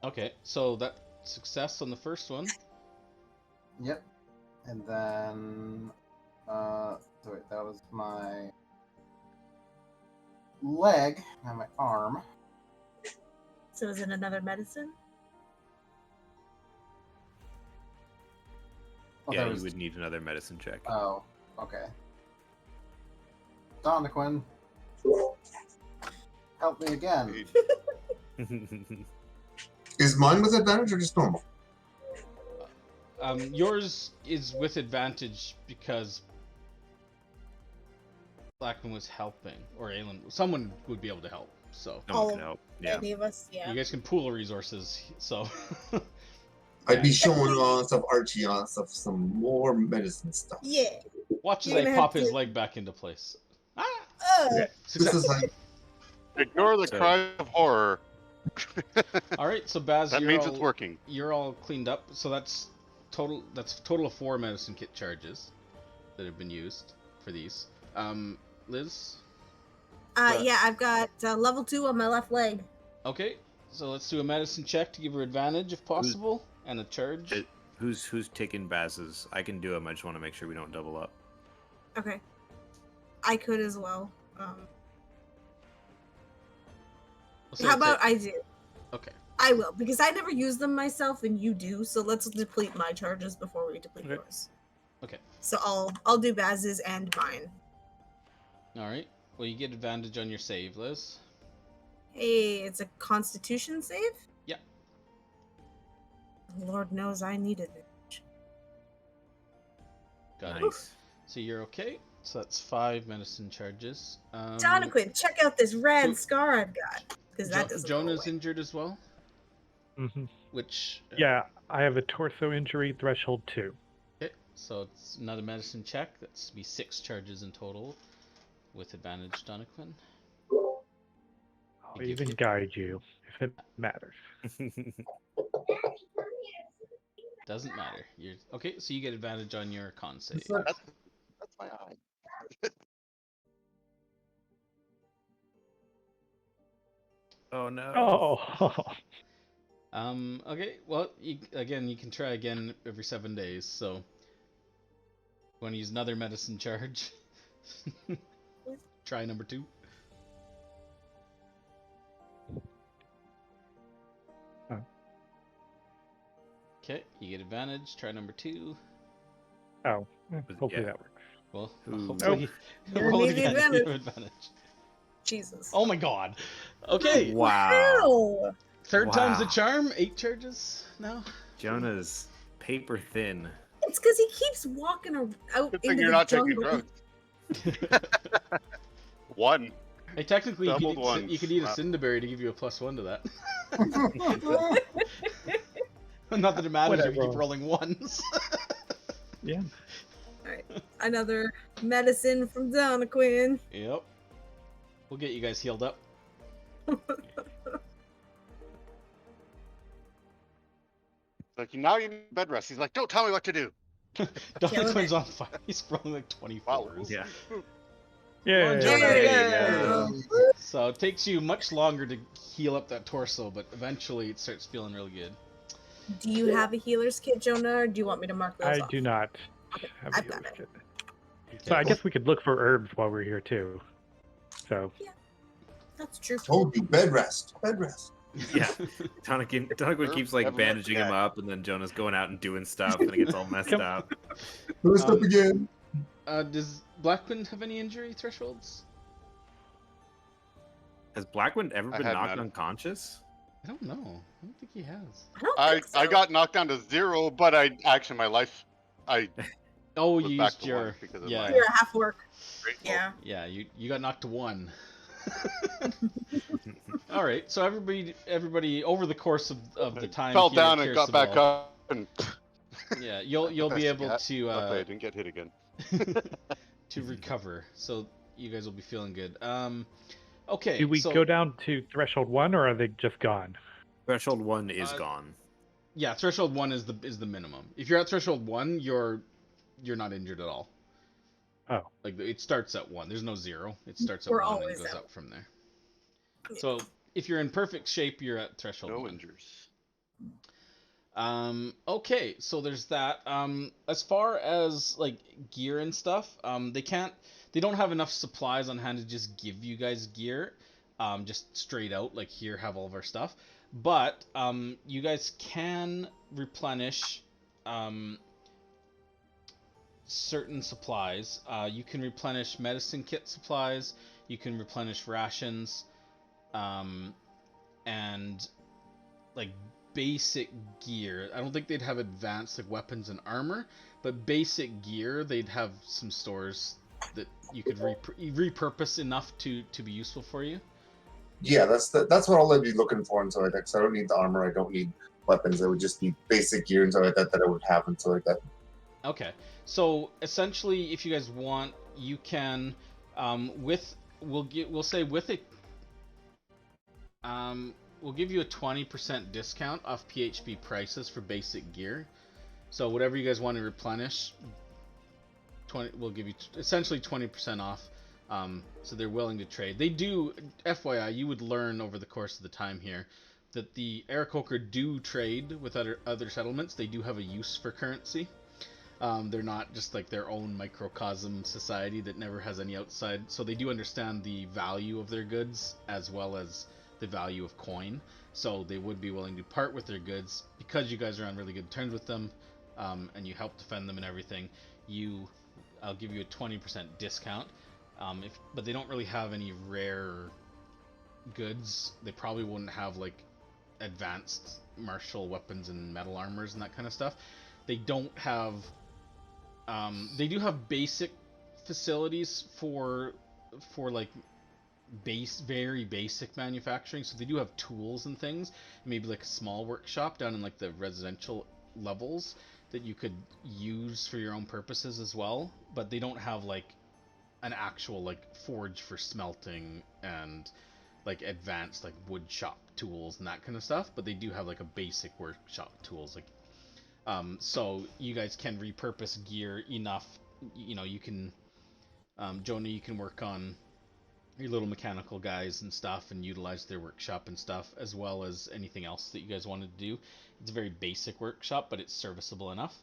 Okay, so that success on the first one. Yep. And then that was my leg and my arm. So is it another medicine? Oh, yeah, you would need another medicine check. Oh, okay. Donaquin, help me again. Is mine with advantage or just normal? Yours is with advantage because Blackman was helping, or Aelin. Someone would be able to help. So All can help. Yeah. any of us, yeah. you guys can pool resources. So I'd be showing on stuff, Archie on stuff, some more medicine stuff. Yeah. watch as You're I gonna pop have his to- leg back into place. Ah! Oh, This is like Ignore the So- cry of horror. All right, so Baz, That means it's working. You're all cleaned up. So that's total. That's a total of 4 medicine kit charges that have been used for these. Liz. yeah, I've got level 2 on my left leg. Okay, so let's do a medicine check to give her advantage if possible, and a charge. Who's taking Baz's? I can do them. I just want to make sure we don't double up. Okay. I could as well. How about I do? Okay. I will, because I never use them myself and you do, so let's deplete my charges before we deplete yours. Okay. So I'll do Baz's and mine. All right. Well, you get advantage on your save, Liz. Hey, it's a Constitution save? Yeah. Lord knows I needed it. Got Nice. it. So you're okay. So that's 5 medicine charges. Jonathan, check out this rad so- scar I've got. Because that doesn't go Jonah's away. injured as well. Hmm. Which. Yeah, I have a torso injury, threshold 2. Okay. So it's another medicine check. That's to be 6 charges in total, with advantage, Donovan. I'll even guide you if it matters. Doesn't matter. You're okay. So you get advantage on your con save. That's my eye. Oh no. Oh, Okay. Well, you can try again every 7 days. So, want to use another medicine charge? Try number 2. Oh. Okay, you get advantage. Try number 2. oh. Hopefully Yeah. that works. Well, Ooh. hopefully, You're roll gonna it need the again. You have advantage. advantage. Jesus. Oh my god. Okay, Wow. Wow. third time's the Wow. charm. 8 charges now. Jonah's paper thin. It's because he keeps walking out Good into thing you're the not taking jungle. drugs. One. Hey, technically, Doubled you could eat a cinderberry to give you a +1 to that. Not that it matters if you keep Whatever. rolling ones. Yeah. Alright, another medicine from Donnaquin. Yep. We'll get you guys healed up. Like, now you need bed rest. He's like, don't tell me what to do. Donoquin's on fire. He's rolling like 24s. Wow. Yeah. Yeah. There you go. So it takes you much longer to heal up that torso, but eventually it starts feeling really good. Do you have a healer's kit, Jonah, or do you want me to mark those I off? do not Okay, have a I've got healer's it. kit. So I guess we could look for herbs while we're here too. So That's true. told you, bed rest, bed rest. Yeah. Donovan keeps like Everyone- bandaging him yeah. up, and then Jonah's going out and doing stuff, and it gets all messed Come- up. First up again. Does Blackwind have any injury thresholds? Has Blackwind ever I been had knocked none. unconscious? I don't know. I don't think he has. I don't I think so. got knocked down to 0, but my life, I Oh, was you back used to your 1 because of yeah. my You're a half work. grateful. Yeah. Yeah, you got knocked to 1. All right, so everybody over the course of the time Fell here at down Kir and got back Sabal, up, and Yeah, you'll be able luckily I to didn't get hit again. to recover. So you guys will be feeling good. Okay. do we so, go down to threshold 1 or are they just gone? Threshold 1 is Uh, gone. Yeah, threshold 1 is the minimum. If you're at threshold 1, you're not injured at all. Oh. Like it starts at 1. There's no 0. It starts at We're 1 and always goes out. up from there. So if you're in perfect shape, you're at threshold No 1. injuries. Okay, so there's that. As far as like gear and stuff, they don't have enough supplies on hand to just give you guys gear, just straight out, like here, have all of our stuff. But you guys can replenish certain supplies. You can replenish medicine kit supplies, you can replenish rations, and like basic gear. I don't think they'd have advanced like weapons and armor, but basic gear they'd have some stores that you could repurpose enough to be useful for you. Yeah, that's what all I'd be looking for and stuff like that. Because I don't need the armor, I don't need weapons. It would just be basic gear and stuff like that I would have and stuff like that. Okay, so essentially, if you guys want, you can, we'll say with a, we'll give you a 20% discount off PHP prices for basic gear. So whatever you guys want to replenish, we'll give you essentially 20% off. So they're willing to trade. They do, FYI, you would learn over the course of the time here that the Aarakokra do trade with other settlements. They do have a use for currency. They're not just like their own microcosm society that never has any outside. So they do understand the value of their goods as well as the value of coin. So they would be willing to part with their goods because you guys are on really good terms with them, and you help defend them and everything. I'll give you a 20% discount. But they don't really have any rare goods. They probably wouldn't have like advanced martial weapons and metal armors and that kind of stuff. They don't have. They do have basic facilities for like very basic manufacturing. So they do have tools and things. Maybe like a small workshop down in like the residential levels that you could use for your own purposes as well. But they don't have like an actual like forge for smelting and like advanced like wood shop tools and that kind of stuff, but they do have like a basic workshop tools, like so you guys can repurpose gear enough. You can, Jonah, you can work on your little mechanical guys and stuff and utilize their workshop and stuff, as well as anything else that you guys wanted to do. It's a very basic workshop, but it's serviceable enough.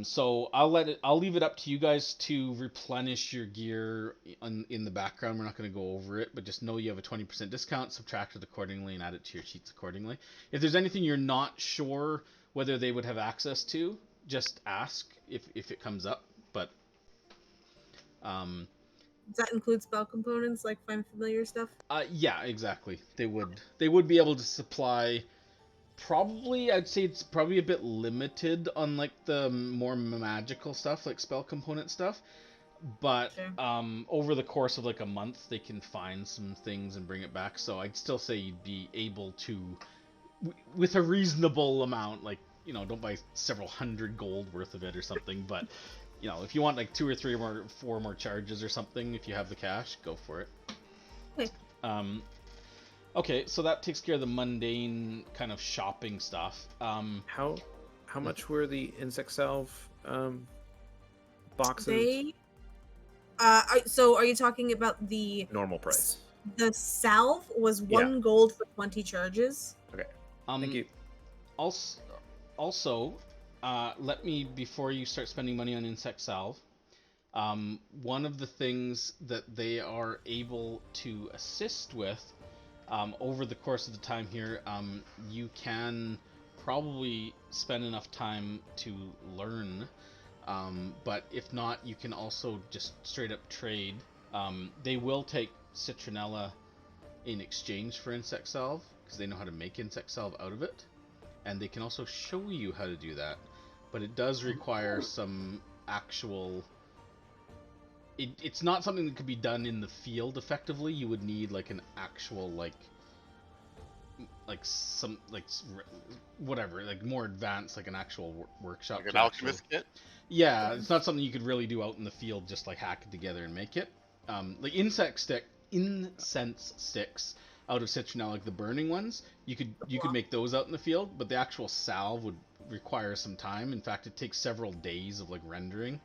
So I'll leave it up to you guys to replenish your gear in the background. We're not going to go over it, but just know you have a 20% discount, subtract it accordingly, and add it to your sheets accordingly. If there's anything you're not sure whether they would have access to, just ask if it comes up. But does that include spell components like find familiar stuff? Yeah, exactly. They would be able to supply. Probably, I'd say it's probably a bit limited on like the more magical stuff, like spell component stuff. But sure. Over the course of like a month, they can find some things and bring it back. So I'd still say you'd be able to, with a reasonable amount, like, don't buy several hundred gold worth of it or something. But, if you want like 2 or 3 or 4 more charges or something, if you have the cash, go for it. Okay. Okay, so that takes care of the mundane kind of shopping stuff. How much were the insect salve boxes? So are you talking about the normal price? The salve was 1 gold for 20 charges. Okay. Thank you. Also, let me, before you start spending money on insect salve, one of the things that they are able to assist with over the course of the time here, you can probably spend enough time to learn, but if not, you can also just straight up trade. They will take citronella in exchange for insect salve, because they know how to make insect salve out of it, and they can also show you how to do that, but it does require some actual... It's not something that could be done in the field effectively. You would need like an actual some whatever, like more advanced, like an actual workshop. Like an alchemist kit? Yeah, it's not something you could really do out in the field, just like hack it together and make it. Like incense sticks out of citronella, like the burning ones, you could make those out in the field, but the actual salve would require some time. In fact, it takes several days of like rendering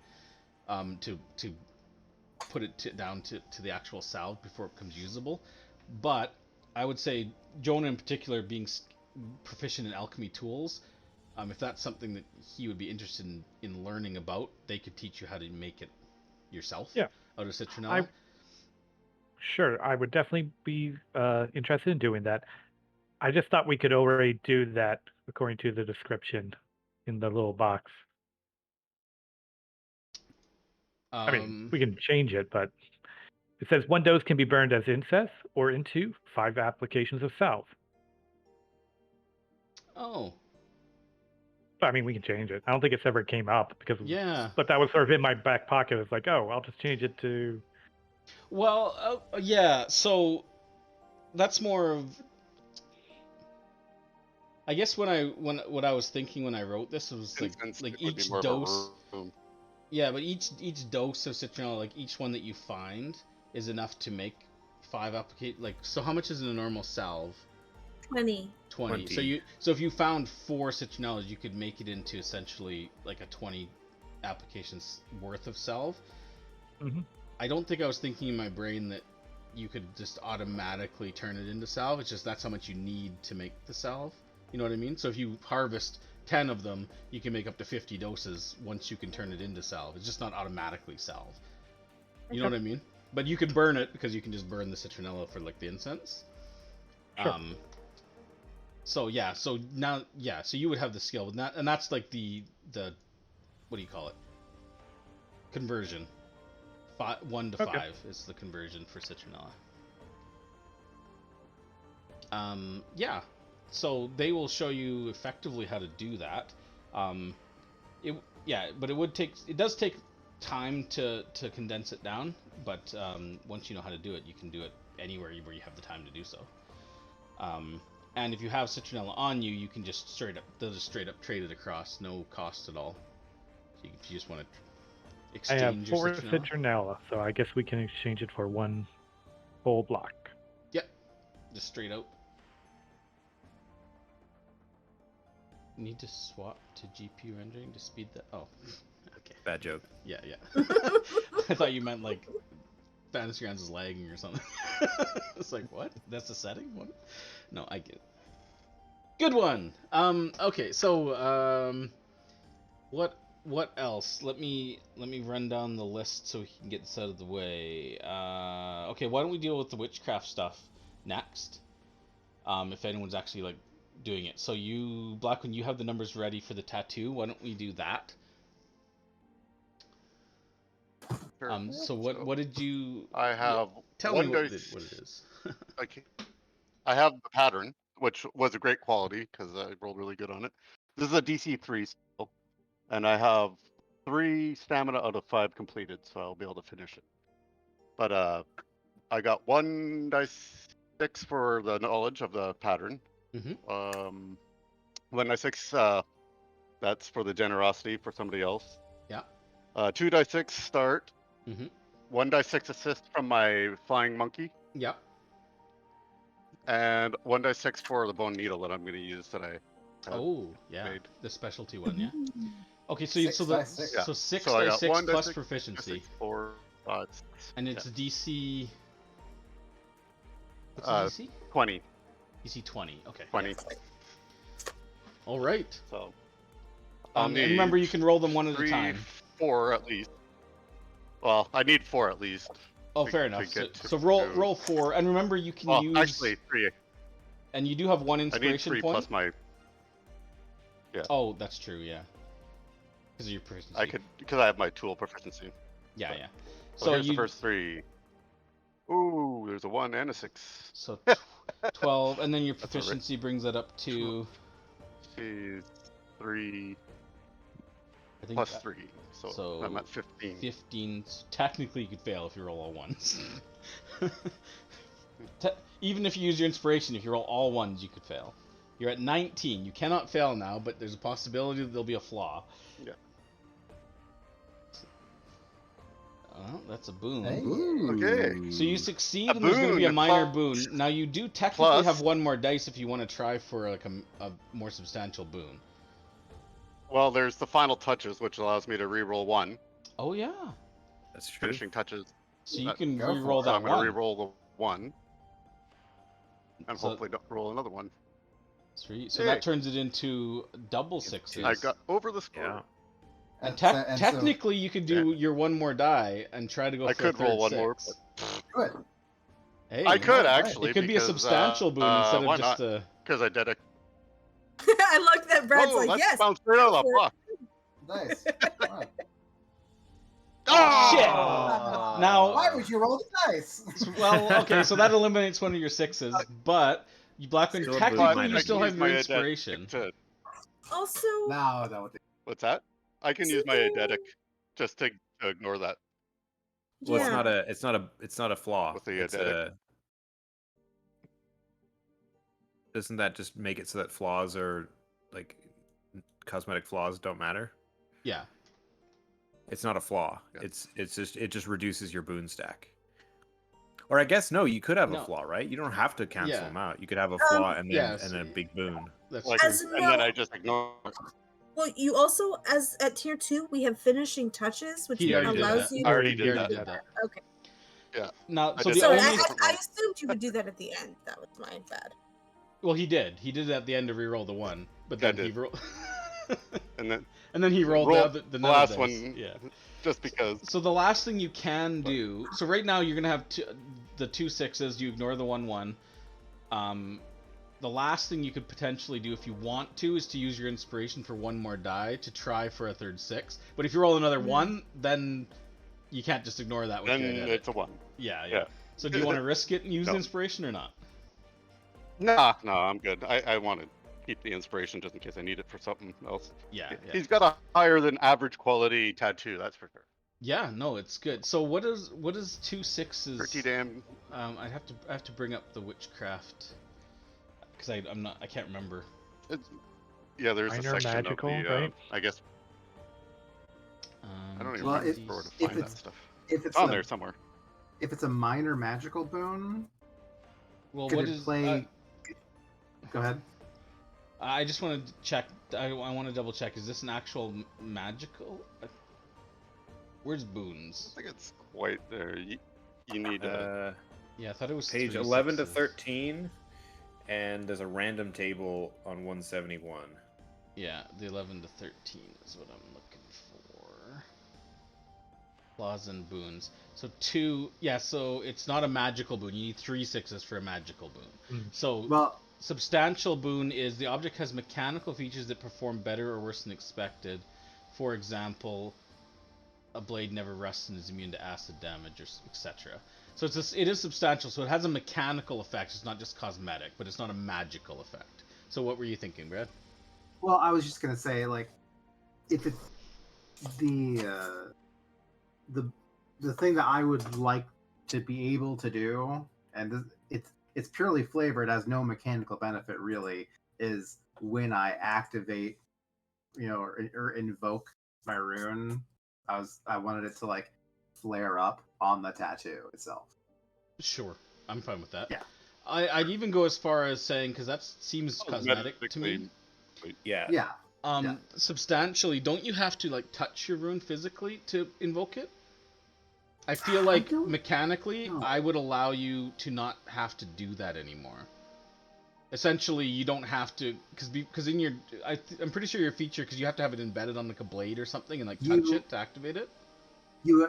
to put it down to the actual salve before it becomes usable. But I would say Jonah in particular, being proficient in alchemy tools, if that's something that he would be interested in learning about, they could teach you how to make it yourself out of citronella. Sure, I would definitely be interested in doing that. I just thought we could already do that according to the description in the little box. I mean, we can change it, but it says 1 dose can be burned as incense or into 5 applications of salve. Oh. But I mean, we can change it. I don't think it's ever came up because but that was sort of in my back pocket. It's like, oh, I'll just change it to... Well, yeah, so that's more of. I guess what I was thinking when I wrote this was like It would be each more of a dose. room. Yeah, but each dose of citronella, like each one that you find, is enough to make 5 applications. Like, so how much is in a normal salve? 20. 20. So if you found 4 citronellas, you could make it into essentially like a 20 applications worth of salve. Mm-hmm. I don't think I was thinking in my brain that you could just automatically turn it into salve. It's just that's how much you need to make the salve. You know what I mean? So if you harvest 10 of them, you can make up to 50 doses once you can turn it into salve. It's just not automatically salve. You know what I mean? But you can burn it because you can just burn the citronella for like the incense. Sure. So yeah, so now so you would have the skill with that, and that's like the what do you call it? Conversion. 1 to 5 is the conversion for citronella. Yeah. So they will show you effectively how to do that. But it does take time to condense it down, but once you know how to do it, you can do it anywhere where you have the time to do so. And if you have citronella on you, you can just they'll just straight up trade it across, no cost at all. So if you just want to exchange I have 4 your citronella, so I guess we can exchange it for 1 whole block. Yep, just straight out. Need to swap to GPU rendering to speed that. Oh, okay. Bad joke. Yeah. I thought you meant like Fantasy Grounds is lagging or something. It's like, what? That's the setting? What? No, I get it. Good one. Okay, so what else? Let me run down the list so we can get this out of the way. Okay, why don't we deal with the witchcraft stuff next? If anyone's actually like doing it. So you, Blackwing, you have the numbers ready for the tattoo. Why don't we do that? Sure. So what did you? I have. Tell me what it is. Okay. I have the pattern, which was a great quality because I rolled really good on it. This is a DC 3 skill, and I have 3 stamina out of 5 completed, so I'll be able to finish it. But I got 1 dice 6 for the knowledge of the pattern. Mm-hmm. 1 dice 6, that's for the generosity for somebody else. Yeah. 2 dice 6 start. Mm-hmm. 1 dice 6 assist from my flying monkey. Yeah. And 1 dice 6 for the bone needle that I'm going to use that I made. The specialty one, yeah. Okay, so 6 so dice 6. so 6 So I dice got 6 1 dice plus 6, proficiency. 6, 4, 5, 6. And it's DC. What's the DC? 20. DC 20. Okay. 20. Yeah. All right. So. And remember, you can roll them 1 at a time. 4 at least. Well, I need 4 at least. Oh, fair enough. So roll 4, and remember you can use. Actually 3. And you do have 1 inspiration I need 3 point. plus my. Yeah. Oh, that's true. Yeah. Because of your proficiency. Because I have my tool proficiency. Yeah, yeah. So here's the first 3. Ooh, there's a 1 and a 6. So 12, and then your proficiency brings that up to. 3. I think plus 3. So I'm at 15. 15. Technically, you could fail if you roll all 1s. Even if you use your inspiration, if you roll all 1s, you could fail. You're at 19. You cannot fail now, but there's a possibility that there'll be a flaw. Yeah. Well, that's a boon. Hey. Okay. So you succeed, and there's going to be a minor boon. Now you do technically have 1 more dice if you want to try for like a more substantial boon. Well, there's the final touches, which allows me to re-roll 1. Oh yeah. That's true. Finishing touches. So you can re-roll that I'm going to 1. re-roll the 1. And hopefully don't roll another 1. Sweet. So that turns it into double 6s. I got over the score. Yeah. And technically, you could do your 1 more die and try to go for a third 6. I could roll 1 more. Good. Hey, I could actually. It could be a substantial boon instead of just a. Because I did it. I like that Brad's like, yes. Bounce straight out of the block. Nice. Wow. Oh, shit! Ah. Now, why would you roll the dice? Well, okay, so that eliminates 1 of your 6s, but you Blackwing, technically you still have your inspiration. Also, No. What's that? I can use my eidetic just to ignore that. Well, it's not a flaw. With the It's eidetic. doesn't that just make it so that flaws or like cosmetic flaws don't matter? Yeah. It's not a flaw. Yeah. It just reduces your boon stack. Or I guess no, you could have a No. flaw, right? You don't have to cancel Yeah. them out. You could have a flaw and then yes. and a big boon. That's Like, true. As and then I just ignore it. Well, you also, as at tier 2, we have finishing touches, which He already did allows that. you I already He did already that. did that. Okay. Yeah. Now, I so did the that. Sorry, only I assumed you would do that at the end. That was my bad. well, he did. He did it at the end to reroll the 1, but Yeah, I then he did. rolled. And then he rolled the last dice. one. Yeah. Just because. So the last thing you can do. So right now you're gonna have the 2 6s. You ignore the 1 1. The last thing you could potentially do if you want to is to use your inspiration for 1 more die to try for a 3rd 6. But if you roll another 1, then you can't just ignore that. With Then your identity. it's a 1. Yeah. So do you want to risk it and use No. inspiration or not? No, I'm good. I want to keep the inspiration just in case I need it for something else. Yeah. He's got a higher than average quality tattoo, that's for sure. Yeah, no, it's good. So what is 2 6s? Pretty damn. I have to bring up the witchcraft because I can't remember. Yeah, there's Minor a section magical, of the. right? I guess I don't even Well, remember where to if find that it's- stuff. If It's on there somewhere. If it's a minor magical boon, Well, could what it is? play? Go ahead. I just want to check. I want to double check. Is this an actual magical? Where's boons? I think it's quite there. You need Yeah, I thought it was Page 3 11 to 6s. 13, and there's a random table on 171. Yeah, the 11 to 13 is what I'm looking for. Flaws and boons. So 2. Yeah, so it's not a magical boon. You need 3 6s for a magical boon. So Well, substantial boon is the object has mechanical features that perform better or worse than expected. For example, a blade never rusts and is immune to acid damage, or etc. So it is substantial. So it has a mechanical effect. It's not just cosmetic, but it's not a magical effect. So what were you thinking, Brad? well, I was just gonna say, like, if it's the thing that I would like to be able to do, and it's purely flavor. It has no mechanical benefit really. Is when I activate, or invoke my rune. I wanted it to like flare up on the tattoo itself. Sure, I'm fine with that. Yeah. I'd even go as far as saying, because that seems cosmetic to me. Yeah. Yeah. Substantially, don't you have to like touch your rune physically to invoke it? I feel like mechanically, know. I would allow you to not have to do that anymore. Essentially, you don't have to, because in your, I'm pretty sure your feature, because you have to have it embedded on like a blade or something and like touch it to activate it. You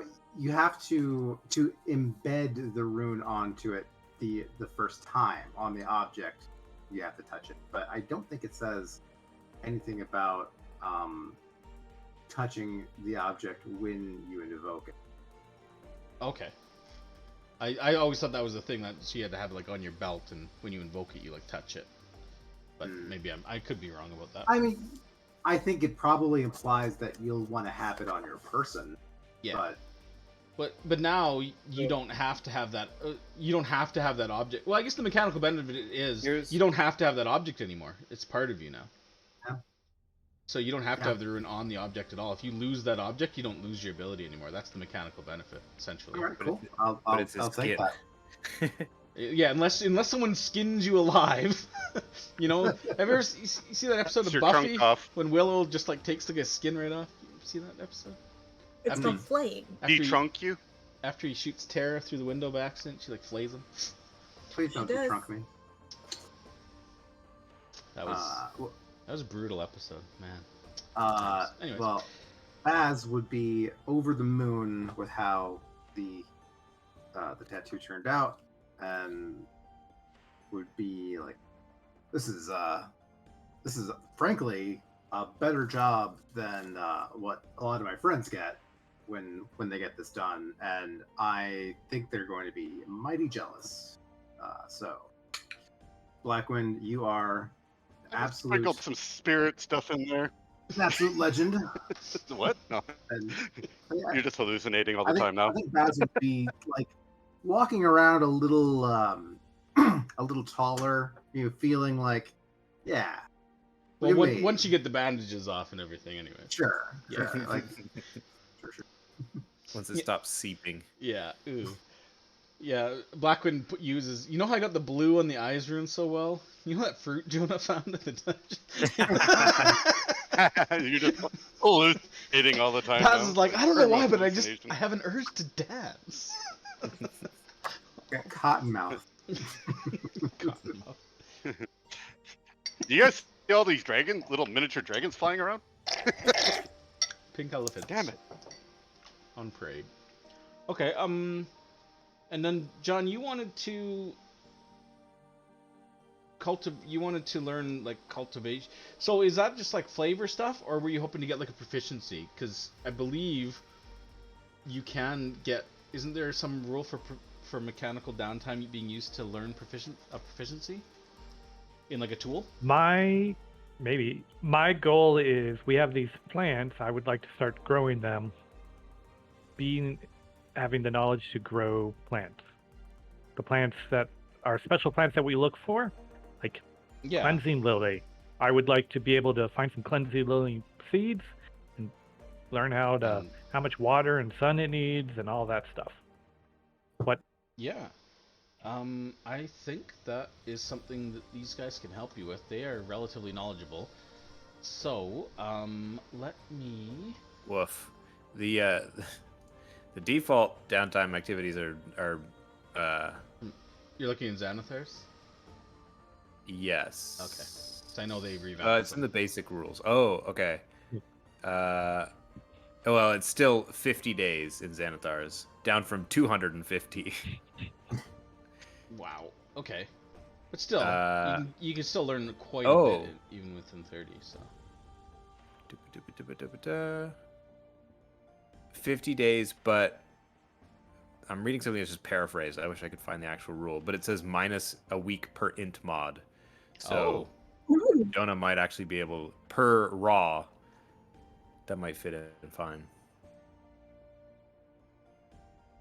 have to embed the rune onto it the first time on the object. You have to touch it, but I don't think it says anything about touching the object when you invoke it. Okay. I always thought that was a thing that she had to have like on your belt, and when you invoke it, you like touch it. But maybe I could be wrong about that. I mean, I think it probably implies that you'll want to have it on your person. Yeah. But now you don't have to have that. You don't have to have that object. Well, I guess the mechanical benefit is you don't have to have that object anymore. It's part of you now. Yeah. So you don't have to have the rune on the object at all. If you lose that object, you don't lose your ability anymore. That's the mechanical benefit, essentially. All right, cool. But it's I'll his take skin. that. Yeah, unless someone skins you alive. You know, ever see that episode of Your Buffy trunk off. when Willow just like takes like a skin right off? You see that episode? It's After called you- flaying. De-trunk you? After he shoots Tara through the window by accident, she like flays him. Please don't She does. trunk me. That was Well, that was a brutal episode, man. Anyways. Well, Baz would be over the moon with how the tattoo turned out, and would be like, this is frankly a better job than what a lot of my friends get when they get this done, and I think they're going to be mighty jealous. So, Blackwind, you are Sprinkled some spirit stuff in there. an absolute legend. What? No. And You're just hallucinating all the time now. I think Baz would be like walking around a little a little taller, feeling like, yeah. Well, once you get the bandages off and everything, anyway. Sure. Yeah. Sure. Like, sure. Once it stops seeping. Yeah. Ooh. Yeah. Blackwind uses. You know how I got the blue on the eyes rune so well? You know that fruit Jonah found at the dungeon? You're just hallucinating all the time. Paz is like, I don't know why, but I hallucination. have an urge to dance. Got cottonmouth. Cottonmouth. Do you guys see all these little miniature dragons flying around? Pink elephants. Damn it. On parade. Okay, and then John, you wanted to learn like cultivation. So is that just like flavor stuff, or were you hoping to get like a proficiency? Because I believe you can get. Isn't there some rule for mechanical downtime being used to learn proficiency in like a tool? My goal is, we have these plants. I would like to start growing them. Having the knowledge to grow plants. The plants that are special plants that we look for, like cleansing lily. I would like to be able to find some cleansing lily seeds and learn how much water and sun it needs and all that stuff. What? Yeah. I think that is something that these guys can help you with. They are relatively knowledgeable. So, let me... Woof. The default downtime activities are You're looking in Xanathar's? yes. Okay. So I know they revamped it's in the basic rules. Oh, okay. Well, it's still 50 days in Xanathar's, down from 250. Wow. Okay. But still, you can still learn quite a bit even within 30. So. 50 days, but I'm reading something that's just paraphrased. I wish I could find the actual rule, but it says minus a week per int mod. So Jonah might actually be able per raw. That might fit in fine.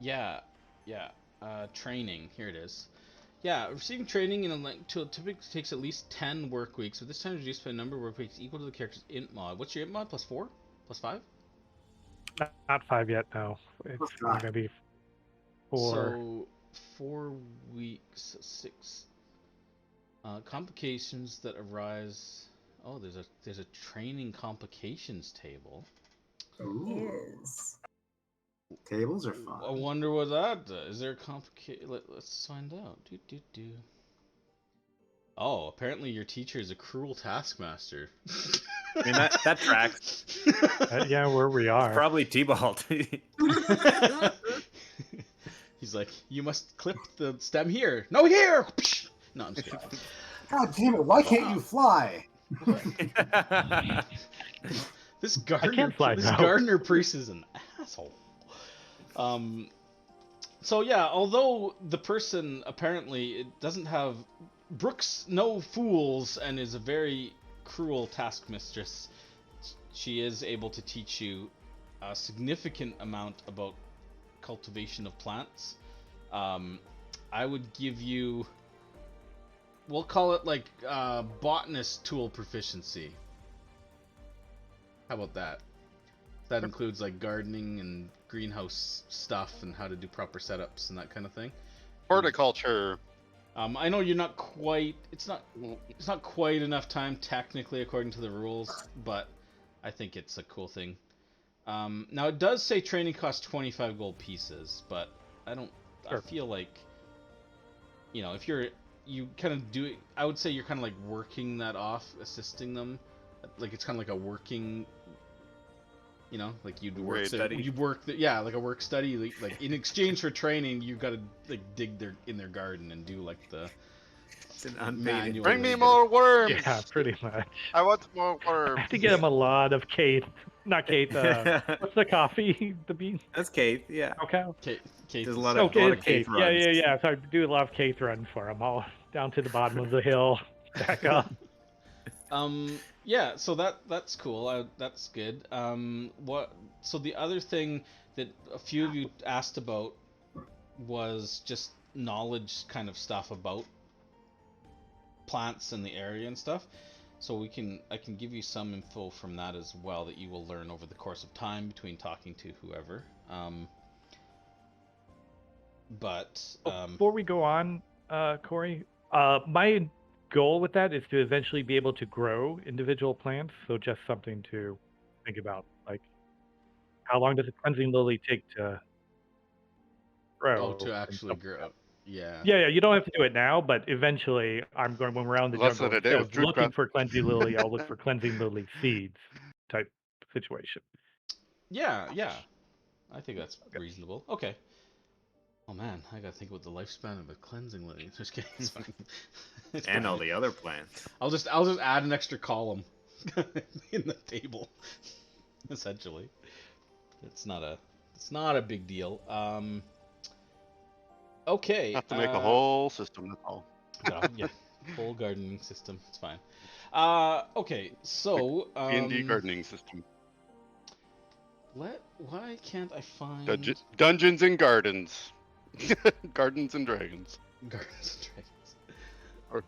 Yeah. Training. Here it is. Yeah, receiving training in a length typically takes at least 10 work weeks, but this time reduced by a number of work weeks equal to the character's int mod. What's your int mod? +4? +5? Not 5 yet, no. It's going to be 4. So, 4 weeks, 6. Complications that arise. Oh, there's a training complications table. Ooh. Tables are fun. I wonder what that does. Is there a complicated? Let's find out. Oh, apparently your teacher is a cruel taskmaster. I mean, that tracks. Yeah, where we are. Probably T-Balt. He's like, you must clip the stem here. No, here! No, I'm just kidding. God damn it, why can't you fly? This gardener priest is an asshole. So yeah, although the person apparently doesn't have Brooks no fools and is a very cruel taskmistress, she is able to teach you a significant amount about cultivation of plants. I would give you, we'll call it like botanist tool proficiency. How about that? That includes like gardening and greenhouse stuff and how to do proper setups and that kind of thing. Horticulture. I know you're not quite. It's not quite enough time technically according to the rules, but I think it's a cool thing. Now it does say training costs 25 gold pieces, but I don't. Sure. I feel like, if you kind of do it, I would say you're kind of like working that off, assisting them. Like it's kind of like a working. Like you'd work study. You work, like a work study. Like in exchange for training, you got to like dig in their garden and do like the. It's an unpaid. Bring me more worms. Yeah, pretty much. I want more worms. I have to get him a lot of Kate. Not Kate. What's the coffee? The bean. That's Kate. Yeah. Okay. Kate. There's a lot of Kate runs. Yeah. So I do a lot of Kate runs for him. All down to the bottom of the hill, back up. Yeah, so that's cool. That's good. So the other thing that a few of you asked about was just knowledge kind of stuff about plants in the area and stuff. So I can give you some info from that as well that you will learn over the course of time between talking to whoever. Before we go on, Corey, my goal with that is to eventually be able to grow individual plants. So just something to think about. Like, how long does a cleansing lily take to grow? Oh, to actually grow. Yeah. Yeah, you don't have to do it now, but eventually I'm going, when we're out in the Less jungle, than a day instead with of looking Druidcraft. for cleansing lily, I'll look for cleansing lily seeds type situation. Yeah. I think that's reasonable. Okay. Oh man, I gotta think about the lifespan of a cleansing lily. Just kidding. It's fine. It's And fine. all the other plants. I'll just add an extra column in the table. Essentially, it's not a big deal. Okay. Have to make a whole system. That's all. Yeah, full gardening system. It's fine. Okay, so D&D gardening system. Why can't I find Dungeons and Gardens. Gardens and Dragons. Gardens and Dragons. Or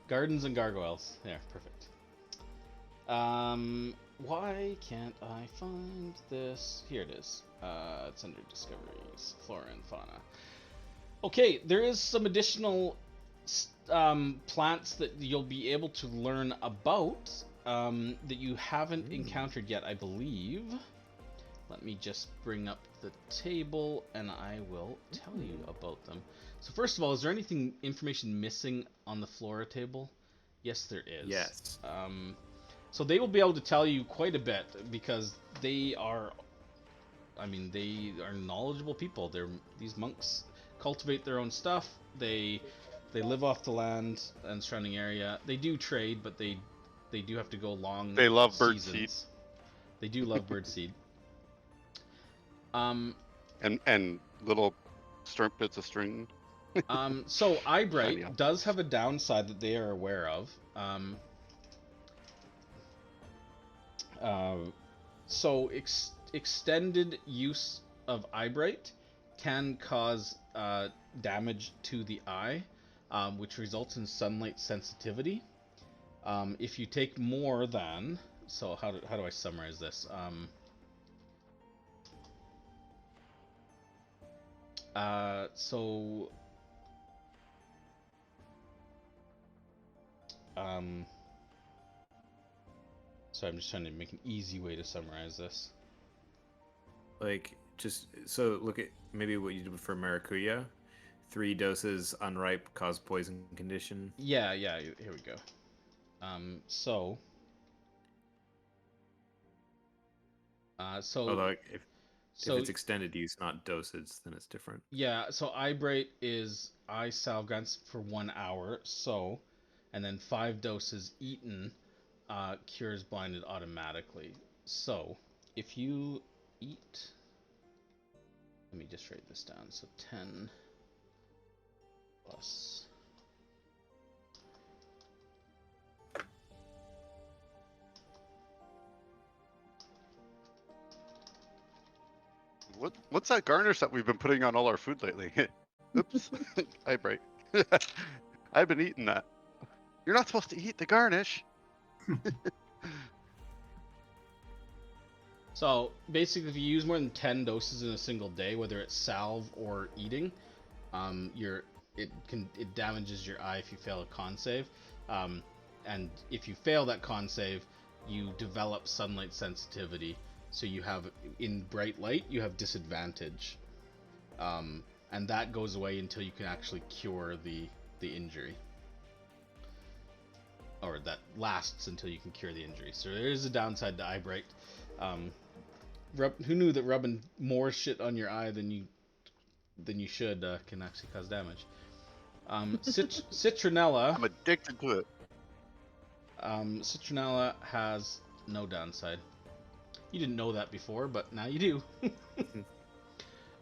Gardens and gargoyles. Yeah, perfect. Why can't I find this? Here it is. It's under Discoveries, Flora and Fauna. Okay, there is some additional plants that you'll be able to learn about that you haven't encountered yet, I believe. Let me just bring up the table and I will tell you about them. So first of all, is there information missing on the Flora table? Yes, there is. Yes. So they will be able to tell you quite a bit because they are knowledgeable people. These monks cultivate their own stuff. They live off the land and surrounding area. They do trade, but they do have to go long. They love seasons. birdseed. They do love birdseed. And little bits of string. So Eyebright does have a downside that they are aware of. So extended use of Eyebright can cause damage to the eye, which results in sunlight sensitivity. If you take more than, so how do I summarize this? So I'm just trying to make an easy way to summarize this. Like, just so look at maybe what you did for Maracuya. 3 doses unripe cause poison condition. Yeah, here we go. So although if it's extended use, not dosage, then it's different. Yeah, so Eyebright is eye salve grants for 1 hour, so, and then 5 doses eaten cures blinded automatically. So, if you eat, let me just write this down. So 10 plus. What's that garnish that we've been putting on all our food lately? Oops, Eyebright. I've been eating that. You're not supposed to eat the garnish. So basically, if you use more than 10 doses in a single day, whether it's salve or eating, it damages your eye if you fail a con save, and if you fail that con save, you develop sunlight sensitivity. So you have, in bright light, you have disadvantage, and that goes away until you can actually cure the injury, or that lasts until you can cure the injury. So there is a downside to Eyebright. Who knew that rubbing more shit on your eye than you should can actually cause damage? Citronella. I'm addicted to it. Citronella has no downside. You didn't know that before, but now you do.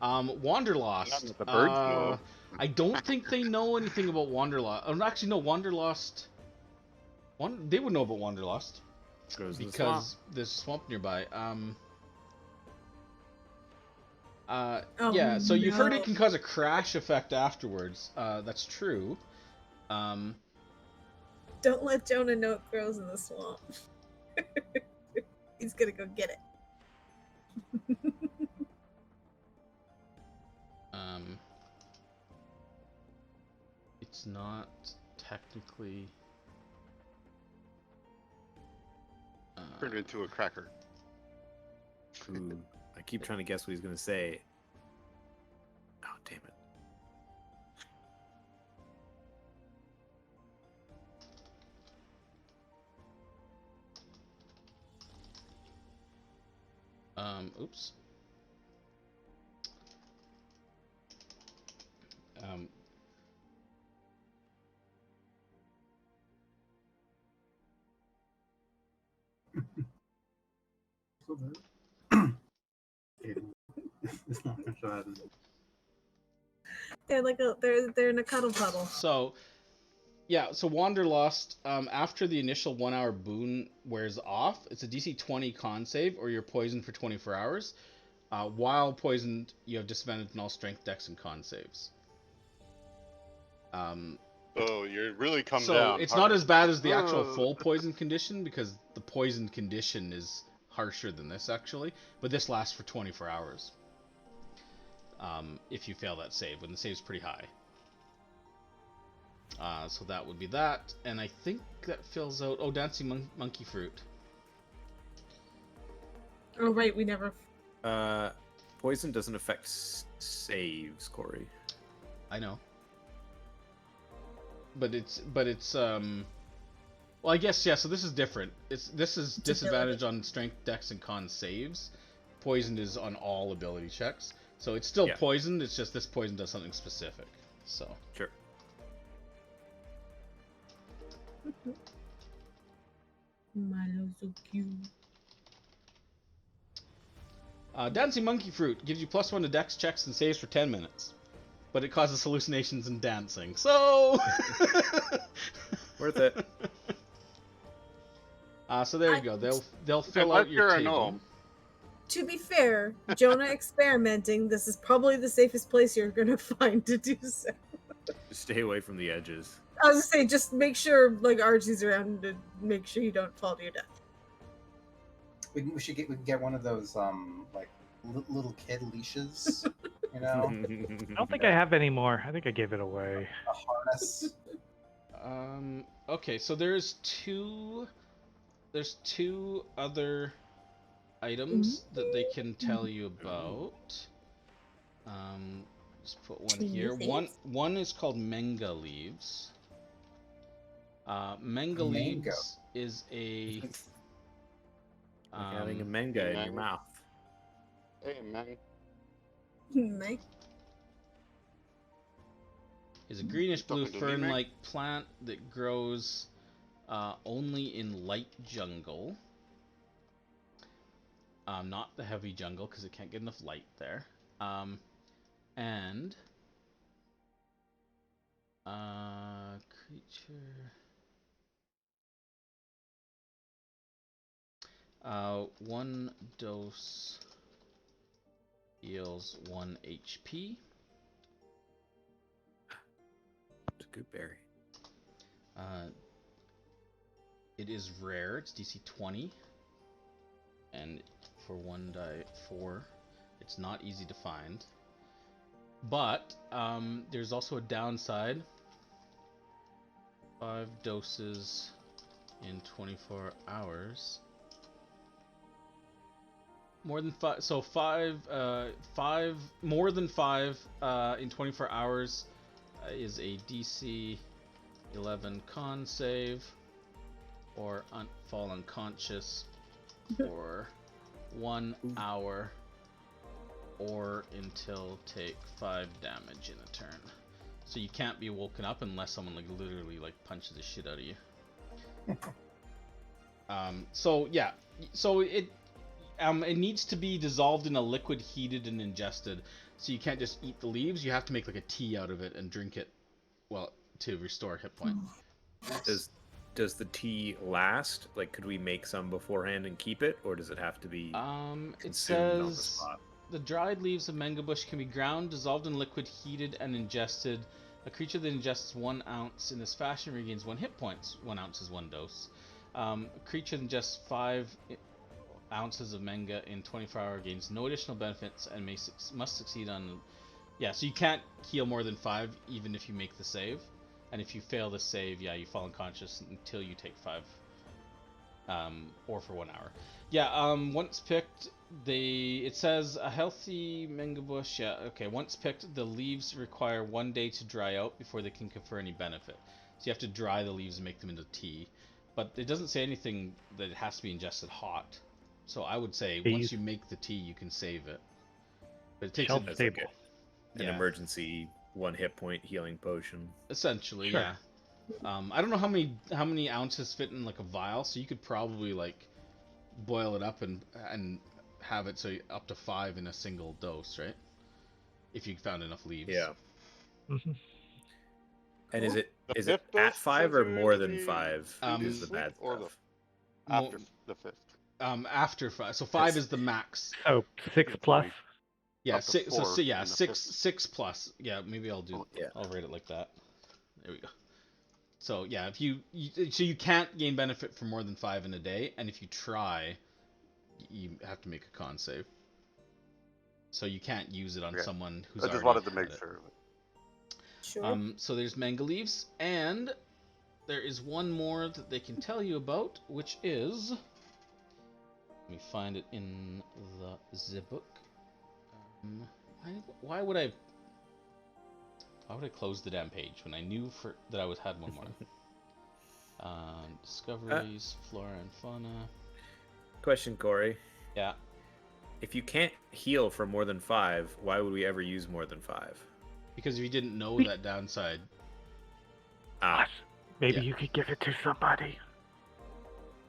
Wanderlost. The birds know. I don't think they know anything about Wanderlost. Actually, no, Wanderlost. They would know about Wanderlost because there's a swamp nearby. Yeah, so you've heard it can cause a crash effect afterwards. That's true. Don't let Jonah know it grows in the swamp. He's gonna go get it. It's not technically. Turn it into a cracker. Ooh, I keep trying to guess what he's gonna say. Oh, damn it. Oops. It's not gonna show that. They're in a cuddle puddle. So, yeah. So Wanderlust. After the initial 1 hour boon wears off, it's a DC 20 con save, or you're poisoned for 24 hours. While poisoned, you have disadvantage on all strength, dex, and con saves. Oh, you really come so down. It's hard. not as bad as the actual full poison condition, because the poison condition is harsher than this actually. But this lasts for 24 hours. If you fail that save, when the save's pretty high. So that would be that, and I think that fills out. Oh, dancing monkey fruit. Oh right, we never. Poison doesn't affect saves, Corey. I know. But it's well, I guess yeah. So this is different. This is disadvantage on strength, dex, and con saves. Poison is on all ability checks. So it's still poisoned. It's just this poison does something specific. So sure. Milo's so cute. Dancing monkey fruit gives you +1 to dex checks and saves for 10 minutes. But it causes hallucinations and dancing, so worth it. So there you go. They'll fill out your table. To be fair, Jonah experimenting. This is probably the safest place you're gonna find to do so. Just stay away from the edges. I was gonna say, just make sure like Archie's around to make sure you don't fall to your death. We can get one of those like little kid leashes. You know? I don't think I have any more. I think I gave it away. A harness. Okay, so there's two other items that they can tell you about. Let's put one here. One is called manga leaves. Manga leaves is a like having a manga in your mouth. Hey, man. Is a greenish blue fern-like plant that grows only in light jungle. Not the heavy jungle, because it can't get enough light there. And creature. 1 dose heals 1 HP. It's a good berry. It is rare. It's DC 20. And for 1d4, it's not easy to find. But there's also a downside. 5 doses in 24 hours. More than 5, so 5 more than 5 in 24 hours is a DC 11 con save, or fall unconscious for 1 hour, or until take 5 damage in a turn. So you can't be woken up unless someone literally punches the shit out of you. So yeah, so it needs to be dissolved in a liquid, heated, and ingested. So you can't just eat the leaves. You have to make a tea out of it and drink it, well, to restore hit point. Does the tea last? Like, could we make some beforehand and keep it, or does it have to be it consumed on the says spot? the dried leaves of manga bush can be ground, dissolved in liquid, heated, and ingested, A creature that ingests 1 ounce in this fashion regains 1 hit points. 1 ounce is 1 dose. A creature that ingests 5 ounces of manga in 24 hours gains no additional benefits and must succeed on... Yeah, so you can't heal more than 5 even if you make the save. And if you fail the save, yeah, you fall unconscious until you take 5. Or for 1 hour. Yeah, once picked, it says a healthy manga bush. Yeah, okay. Once picked, the leaves require 1 day to dry out before they can confer any benefit. So you have to dry the leaves and make them into tea. But it doesn't say anything that it has to be ingested hot. So I would say once you make the tea, you can save it. But it takes Shelf stable. An emergency 1 hit point healing potion. Essentially, Sure. yeah. I don't know how many ounces fit in like a vial, so you could probably like boil it up and have it so up to 5 in a single dose, right? If you found enough leaves. Yeah. Mm-hmm. And is it The fifth at dose 5 or says more to than be 5 is the sleep bad or stuff? after the 5th. After 5. So 5 is the max. So 6 plus. Yeah, Up to 6. So 4 yeah, in the 6 fifth. plus. Yeah, maybe I'll do. Yeah. I'll rate it like that. There we go. So yeah, if you can't gain benefit for more than 5 in a day, and if you try, you have to make a con save. So you can't use it on someone who's I just already wanted to make had it. sure. Sure. So there's manga leaves, and there is one more that they can tell you about, which is... Let me find it in the book. Why would I close the damn page when I knew that I had one more? Discoveries, flora and fauna. Question, Corey. Yeah. If you can't heal for more than 5, why would we ever use more than 5? Because if you didn't know that downside. Maybe you could give it to somebody.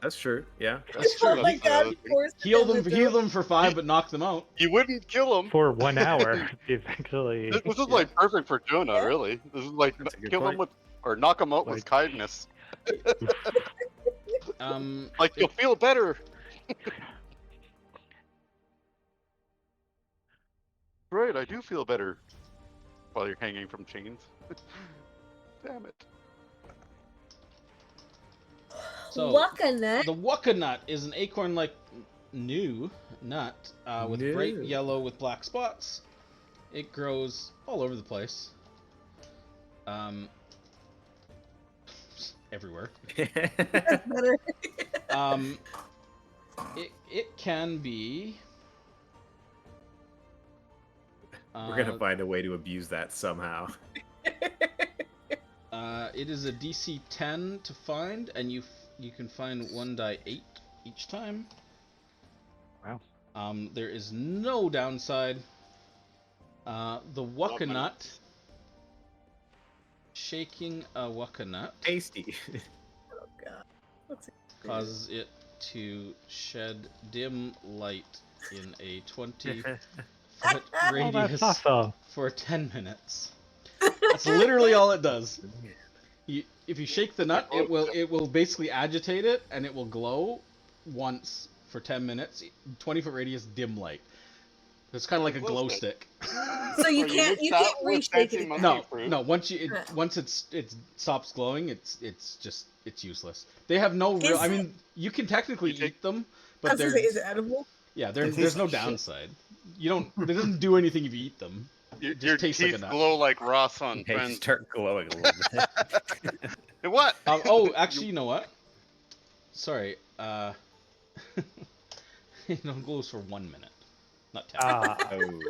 That's true. Yeah. That's true. Oh my god, Heal them for 5, but knock them out. You wouldn't kill them For 1 hour, eventually. This is like perfect for Jonah, really. This is like kill them with or knock them out with kindness. Like you'll feel better. Right, I do feel better while you're hanging from chains. Damn it. So, Waka nut. the waka nut is an acorn-like new nut with bright yellow with black spots. It grows all over the place. Everywhere. That's better. It can be... We're gonna find a way to abuse that somehow. It is a DC 10 to find, and you can find 1 die 8 each time. Wow. There is no downside. The waka nut. Shaking a waka nut Tasty. Oh god. What's it? causes it to shed dim light in a 20-foot radius for 10 minutes. That's literally all it does. If you shake the nut, it will basically agitate it, and it will glow once for 10 minutes. 20-foot radius, dim light. It's kind of like a glow stick. So you can't reshake it. No. Once it stops glowing, it's useless. They have no real. I mean, you can technically eat them, but is it edible? Yeah, there's no downside. You don't. It doesn't do anything if you eat them. Your teeth glow like Ross on Friends. Start glowing a little bit. What? Actually, you know what? Sorry. It glows for 1 minute, not 10. Oh,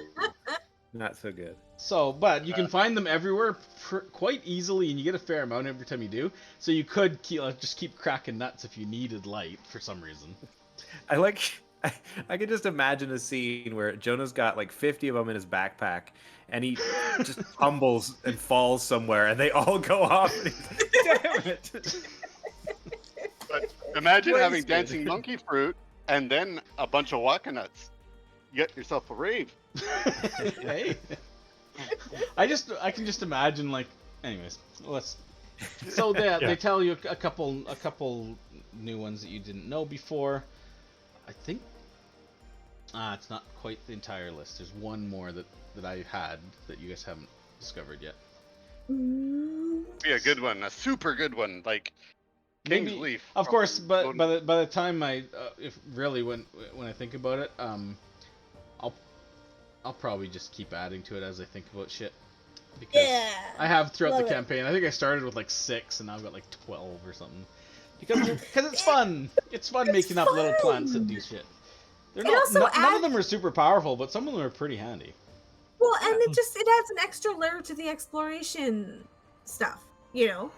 not so good. So, but you can find them everywhere quite easily, and you get a fair amount every time you do. So you could just keep cracking nuts if you needed light for some reason. I can just imagine a scene where Jonah's got like 50 of them in his backpack, and he just tumbles and falls somewhere, and they all go off. And damn it! But imagine having dancing monkey fruit and then a bunch of waka nuts. You get yourself a rave. Hey. I can just imagine, like, anyways, so they tell you a couple new ones that you didn't know before. I think it's not quite the entire list. There's one more that I had that you guys haven't discovered yet. Be a good one, a super good one, like King's Maybe, Leaf. of course, but Golden- by the time if really when I think about it, I'll probably just keep adding to it as I think about shit. Because I have throughout the campaign. I think I started with like 6 and now I've got like 12 or something. Because it's fun. It's fun making up little plants that do shit. They're none of them are super powerful, but some of them are pretty handy. Well, and it adds an extra layer to the exploration stuff, you know.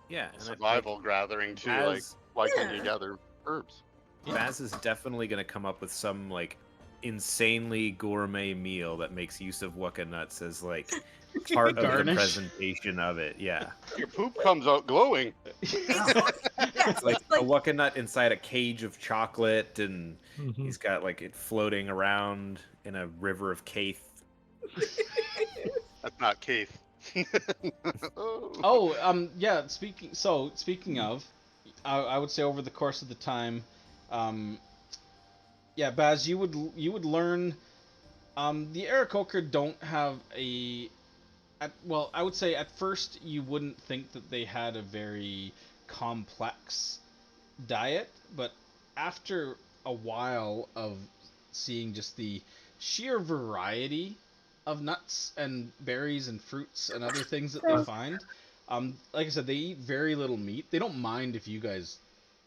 Yeah, and survival gathering too. Like, why can't you gather herbs? Baz is definitely going to come up with some like insanely gourmet meal that makes use of waka nuts as like part of the presentation of it. Yeah, your poop comes out glowing. It's like a waka nut inside a cage of chocolate, and he's got like it floating around in a river of Keith. That's not Keith. Yeah. Speaking of, I would say over the course of the time, yeah, Baz, you would learn. The Aarakokra don't have I would say at first you wouldn't think that they had a very complex diet, but after a while of seeing just the sheer variety of nuts and berries and fruits and other things that they find, like I said, they eat very little meat. They don't mind if you guys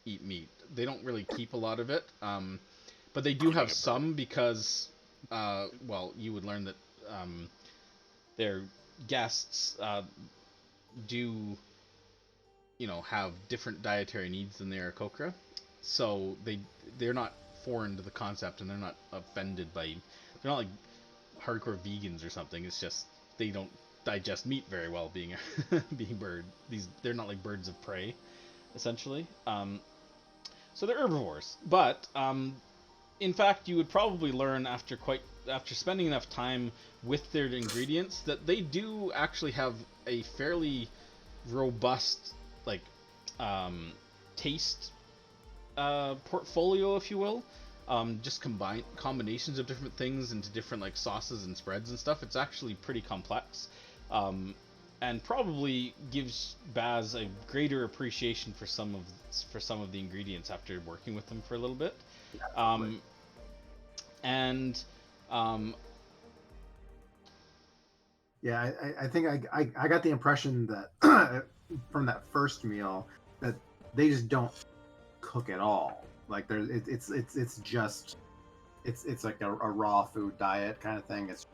eat meat. They don't really keep a lot of it, but they do have some because, you would learn that their guests do, have different dietary needs than the Aarakokra, so they're not foreign to the concept, and they're not offended by. They're not like hardcore vegans or something. It's just they don't digest meat very well, being bird. They're not like birds of prey, essentially. So they're herbivores, but in fact, you would probably learn after spending enough time with their ingredients that they do actually have a fairly robust taste portfolio, if you will. Just combinations of different things into different like sauces and spreads and stuff. It's actually pretty complex, and probably gives Baz a greater appreciation for some of the ingredients after working with them for a little bit. Yeah, I think I got the impression that from that first meal that they just don't cook at all. Like it's like a raw food diet kind of thing. It's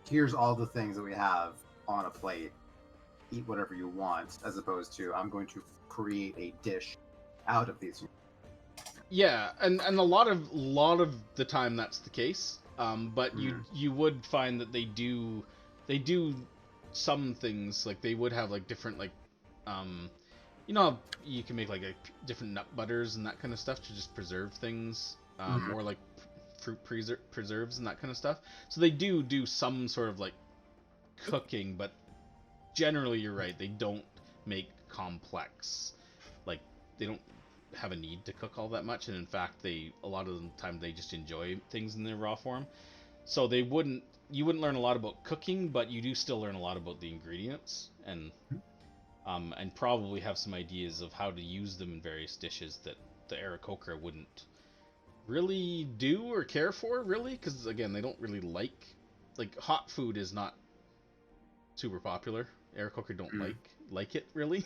here's all the things that we have on a plate. Eat whatever you want, as opposed to I'm going to create a dish out of these. Yeah, and a lot of the time that's the case. But you would find that they do some things, like they would have like different like you can make like different nut butters and that kind of stuff to just preserve things, or like fruit preserves and that kind of stuff. So they do some sort of like cooking, but generally you're right, they don't make complex, like they don't have a need to cook all that much, and in fact a lot of the time they just enjoy things in their raw form. So you wouldn't learn a lot about cooking, but you do still learn a lot about the ingredients, and probably have some ideas of how to use them in various dishes that the Aarakokra wouldn't really do or care for, really, because again, they don't really like hot food is not super popular. Aarakokra don't like it really.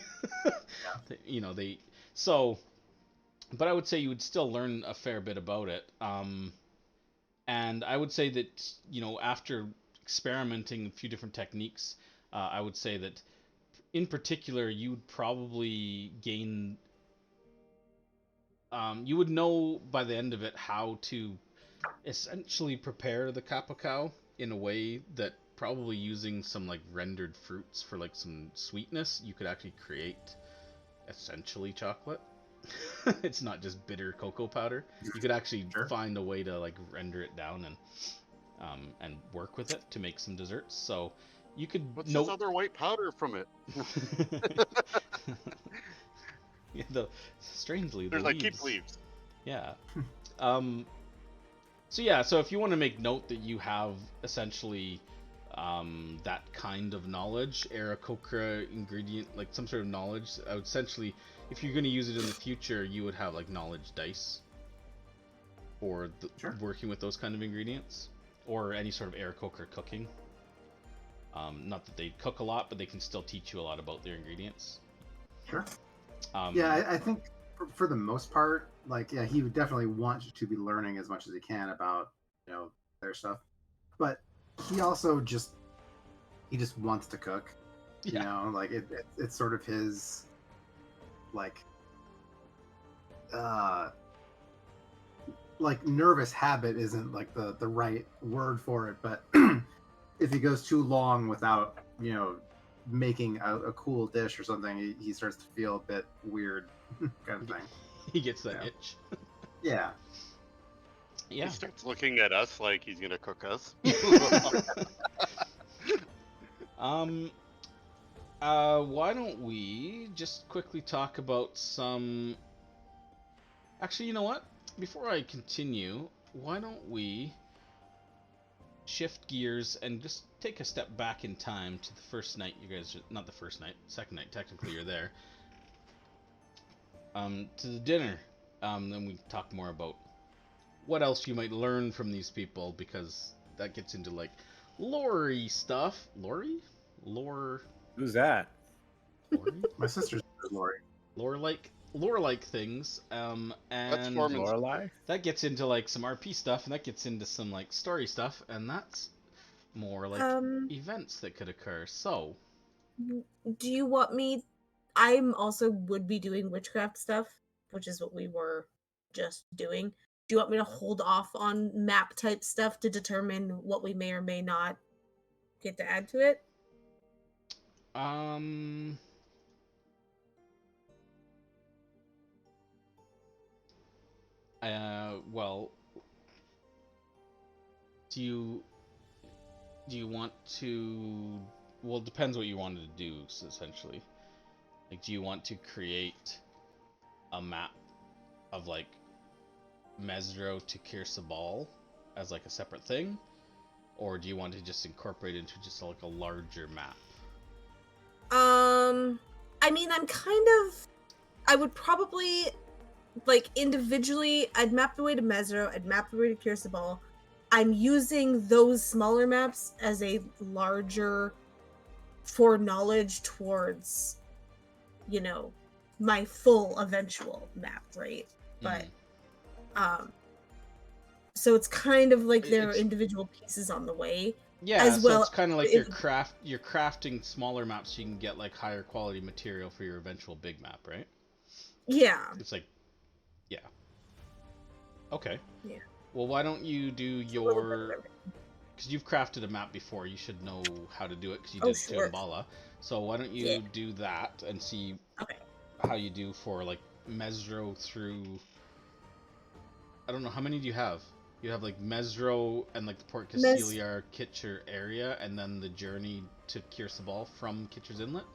But I would say you would still learn a fair bit about it. And I would say that, after experimenting a few different techniques, I would say that in particular, you would probably gain, you would know by the end of it how to essentially prepare the kapokau in a way that probably using some like rendered fruits for like some sweetness, you could actually create essentially chocolate. It's not just bitter cocoa powder. You could actually find a way to like render it down and work with it to make some desserts. So you could. What's this other white powder from it? Yeah, strangely, there's the like leaves. keep leaves. Yeah. So if you want to make note that you have essentially that kind of knowledge, Aarakokra ingredient, like some sort of knowledge. Essentially, if you're going to use it in the future, you would have like knowledge dice for working with those kind of ingredients, or any sort of Aarakokra cooking. Not that they cook a lot, but they can still teach you a lot about their ingredients. Sure. Yeah, I think for the most part, like, yeah, he would definitely want to be learning as much as he can about, their stuff. But he also just wants to cook. Yeah. Like it's sort of his, like nervous habit isn't like the right word for it, but if he goes too long without, making a cool dish or something, he starts to feel a bit weird, kind of thing. He gets that itch. Yeah. Yeah. He starts looking at us like he's gonna cook us. Why don't we just quickly talk about some... Actually, you know what? Before I continue, why don't we shift gears and just take a step back in time to the first night you guys... Not the first night, second night, technically you're there. To the dinner. Then we can talk more about what else you might learn from these people, because that gets into, like, lore-y stuff. Lore-y? Lore... Who's that? Lore-y? My sister's Lori. Lore-like things, and Lorelei? that gets into, like, some RP stuff, and that gets into some, like, story stuff, and that's more like events that could occur. So, do you want me? I'm also would be doing witchcraft stuff, which is what we were just doing. Do you want me to hold off on map type stuff to determine what we may or may not get to add to it? Well, do you want to... Well, it depends what you wanted to do, essentially. Like, do you want to create a map of, like, Mesro to Kir Sabal as, like, a separate thing? Or do you want to just incorporate it into just, like, a larger map? I mean, I would probably, like, individually, I'd map the way to Mesro, I'd map the way to Kir Sabal. I'm using those smaller maps as a larger foreknowledge towards, my full eventual map, right? But, so it's kind of like there are individual pieces on the way. Yeah, as so well, it's kind of like you're crafting smaller maps so you can get, like, higher quality material for your eventual big map, right? Yeah. It's like, yeah. Okay. Yeah. Well, why don't you do your... Because you've crafted a map before, you should know how to do it, because you did it to Umbala. So why don't you do that and see how you do for, like, Mesro through... I don't know, how many do you have? You have, like, Mesro and, like, the Port Castellar Kitcher area, and then the journey to Kir Sabal from Kitcher's Inlet?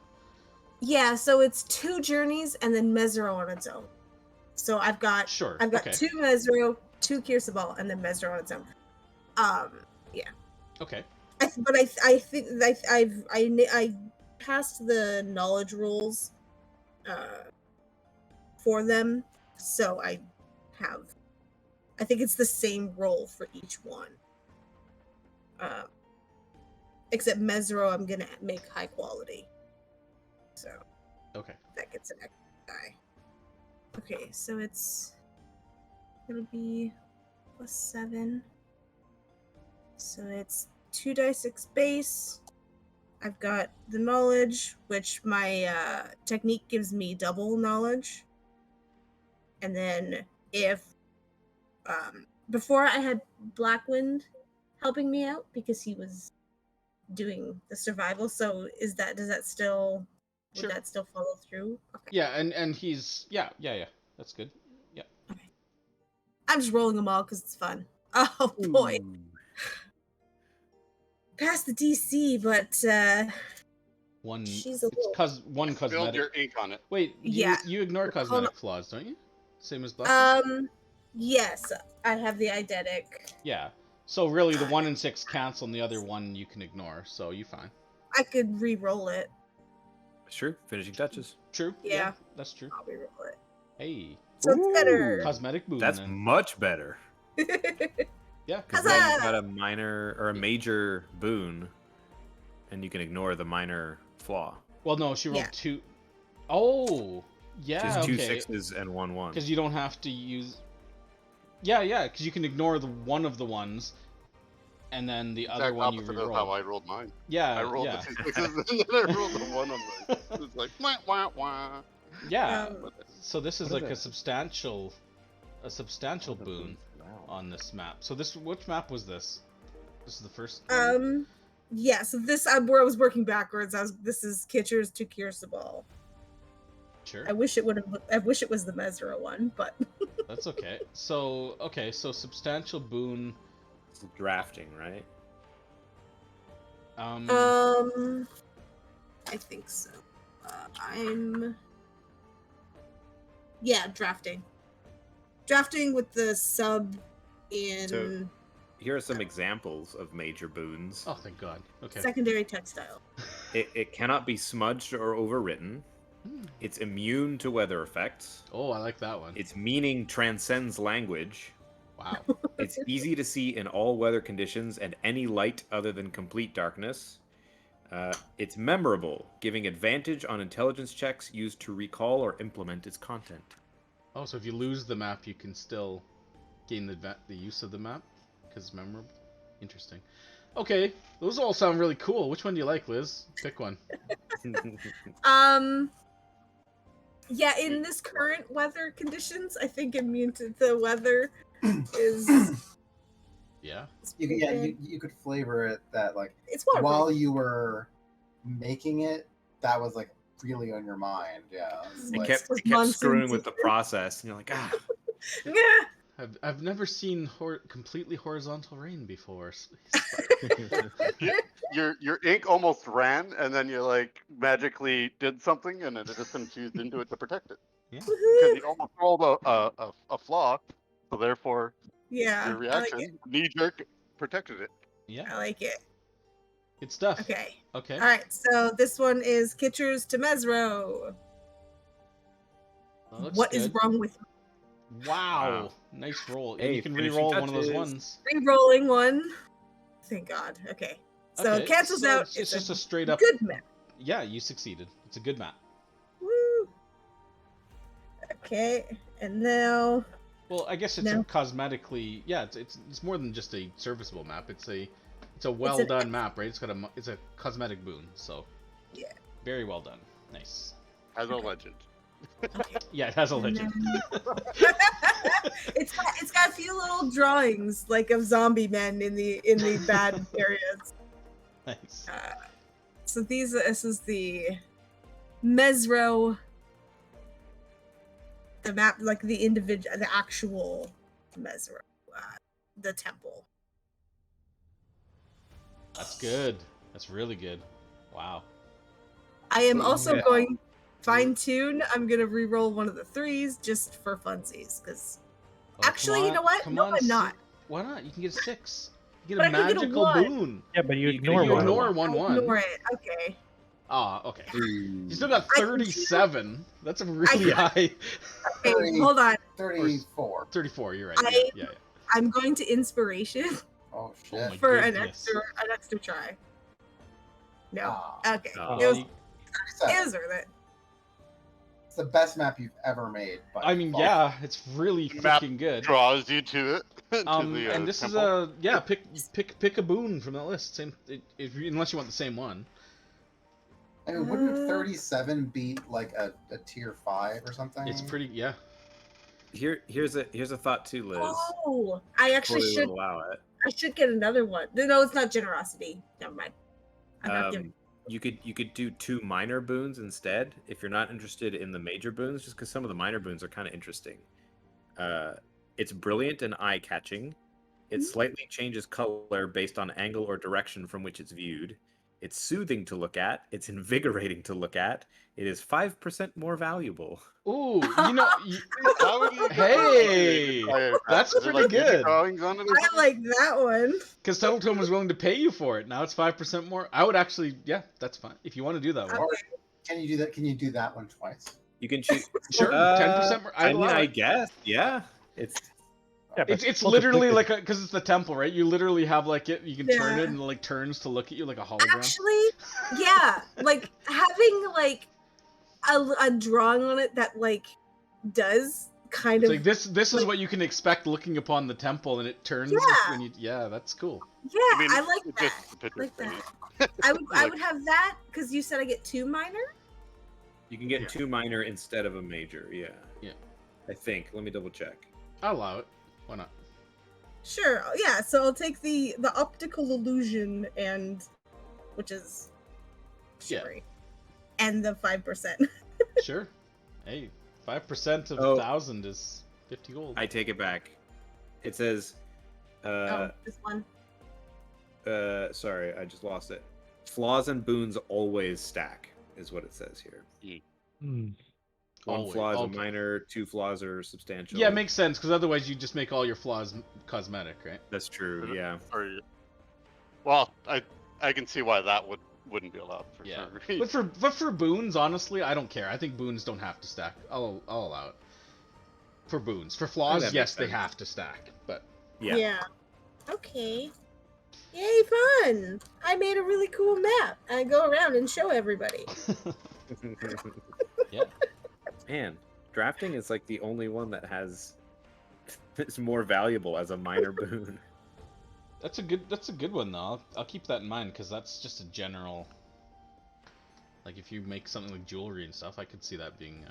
Yeah, so it's 2 journeys and then Mesro on its own. So I've got 2 Mesro, 2 Kir Sabal, and then Mesro on its own. Yeah. Okay. I think I passed the knowledge rules for them, so I think it's the same roll for each one. Except Mesro, I'm gonna make high quality. So. Okay. That gets an extra die. Okay, so it'll be +7. So it's 2d6 base. I've got the knowledge, which my technique gives me double knowledge. And then if before I had Blackwind helping me out because he was doing the survival. So does that still would that still follow through? Okay. Yeah, and he's yeah. That's good. Yeah. Okay. I'm just rolling them all because it's fun. Oh boy. Past the DC, but she's a little... It's one cosmetic. Spilled your ink on it. Wait, you ignore cosmetic flaws, don't you? Same as Black. Yes, I have the eidetic. Yeah. So really, the 1 and 6 cancel, and the other one you can ignore. So you fine. I could re-roll it. Sure, finishing touches. True. Yeah. That's true. I'll re-roll it. Hey. So it's better. Cosmetic boon. That's then. much better. Yeah. Because then you've got a minor or a major boon, and you can ignore the minor flaw. Well, no, she rolled 2. Oh, yeah. Just 2 okay. 6s and 1 1. Because you don't have to use. Yeah. Because you can ignore the one of the ones, and then the other one you reroll. How I rolled mine. Yeah. I rolled the 2 6s, and then I rolled the 1 on mine. It's like wah wah wah. Yeah. So this is like a substantial boon on this map. So which map was this? This is the first one? Yeah, so this where I was working backwards. This is Kitcher's to Kir Sabal. Sure. I wish it was the Mesra one, but that's okay. So substantial boon. It's drafting, right? I think so. Drafting with the sub in. So, here are some examples of major boons. Oh, thank God. Okay. Secondary textile. It cannot be smudged or overwritten. It's immune to weather effects. Oh, I like that one. Its meaning transcends language. Wow. It's easy to see in all weather conditions and any light other than complete darkness. It's memorable, giving advantage on intelligence checks used to recall or implement its content. Oh, so if you lose the map, you can still gain the use of the map? Because it's memorable? Interesting. Okay, those all sound really cool. Which one do you like, Liz? Pick one. Yeah, in this current weather conditions, I think immune to the weather is... Yeah? You could flavor it that, like, it's while you were making it, that was, like, really on your mind, yeah. It kept screwing with the process, and you're like, ah. Yeah. I've never seen completely horizontal rain before. Your ink almost ran, and then you like magically did something, and it just infused into it to protect it. Yeah. Because you almost rolled a flaw, so therefore your reaction, knee jerk, protected it. Yeah. I like it. Good stuff. Okay. All right, so this one is Kitcher's to Mesro. What is wrong with me? Wow. Nice roll. Hey, you can re-roll one of those ones. Re-rolling one. Thank God. Okay. So it cancels out. It's just a straight up good map. Yeah, you succeeded. It's a good map. Woo. Okay, and now. Well, I guess it's a cosmetically. Yeah, it's more than just a serviceable map. It's a well done map, right? It's a cosmetic boon. So. Yeah. Very well done. Nice. Has a legend. Okay. Yeah, it has a legend. It's got a few little drawings like of zombie men in the bad areas. Nice. So this is the Mesro, the map, like the actual Mesro, the temple. That's good. That's really good. Wow. I am also going fine tune. I'm gonna re-roll one of the 3s just for funsies, because actually, you know what? I'm not. Why not? You can get a 6. You get a magical boon. Yeah, but you ignore one. Ignore 1. Ignore it. Okay. Okay. You still got 37. That's a really high. Okay, hold on. 34. 34. You're right. Yeah. I'm going to inspiration. Oh shit! For an extra try. No. Okay. It was worth it. It's the best map you've ever made. I mean, yeah, it's really freaking good. Draws you to it. And this temple. Is pick a boon from that list. Same, unless you want the same one. I mean, wouldn't 37 beat like a tier 5 or something? It's pretty, yeah. Here's a thought too, Liz. Oh, I actually should allow it. I should get another one. No, it's not generosity. Never mind. I'm not giving. You could do 2 minor boons instead if you're not interested in the major boons, just because some of the minor boons are kind of interesting. It's brilliant and eye-catching. It slightly changes color based on angle or direction from which it's viewed. It's soothing to look at. It's invigorating to look at. It is 5% more valuable. Ooh, you know, How would you get hey, that? that's Is there, pretty like, beauty good. drawings on it or I something? like that one. Because Tuttletome was willing to pay you for it. Now it's 5% more. I would actually, yeah, that's fine. If you want to do that one. Or can you do that? Can you do that one twice? You can choose. Sure, 10% more. I mean, allow I it. guess, yeah. It's Yeah, but It's also literally click like because it's the temple, right? You literally have like it. You can turn Yeah. it and it like turns to look at you like a hologram. Actually, yeah, like having like a drawing on it that like does kind It's of like this is like- what you can expect looking upon the temple, and it turns Yeah. when you. Yeah, that's cool. yeah, I mean, I like it's that. just a picture I like frame. that. I Like- would have that because you said I get 2 minor. you can get Yeah. 2 minor instead of a major. Yeah. Yeah. I think. Let me double check. I'll allow it. Why not? Sure, yeah. So I'll take the optical illusion and which is Yeah. shivery, and the 5%. Sure. Hey, 5% of Oh. 1,000 is 50 gold. I take it back. It says. This one. Sorry, I just lost it. Flaws and boons always stack, is what it says here. Hmm. 1 Always, flaw is okay. a minor, 2 flaws are substantial. Yeah, it makes sense because otherwise you just make all your flaws cosmetic, right? That's true. Yeah. Or, well, I can see why that wouldn't be allowed for Yeah. sure. But for boons, honestly, I don't care. I think boons don't have to stack. I'll allow it. For boons, for flaws, that yes, makes they sense. have to stack. But Yeah. Okay. Yay, fun! I made a really cool map. I go around and show everybody. yeah, Man, drafting is like the only one that has it's more valuable as a minor boon. that's a good one though. I'll keep that in mind because that's just a general. Like if you make something like jewelry and stuff, I could see that being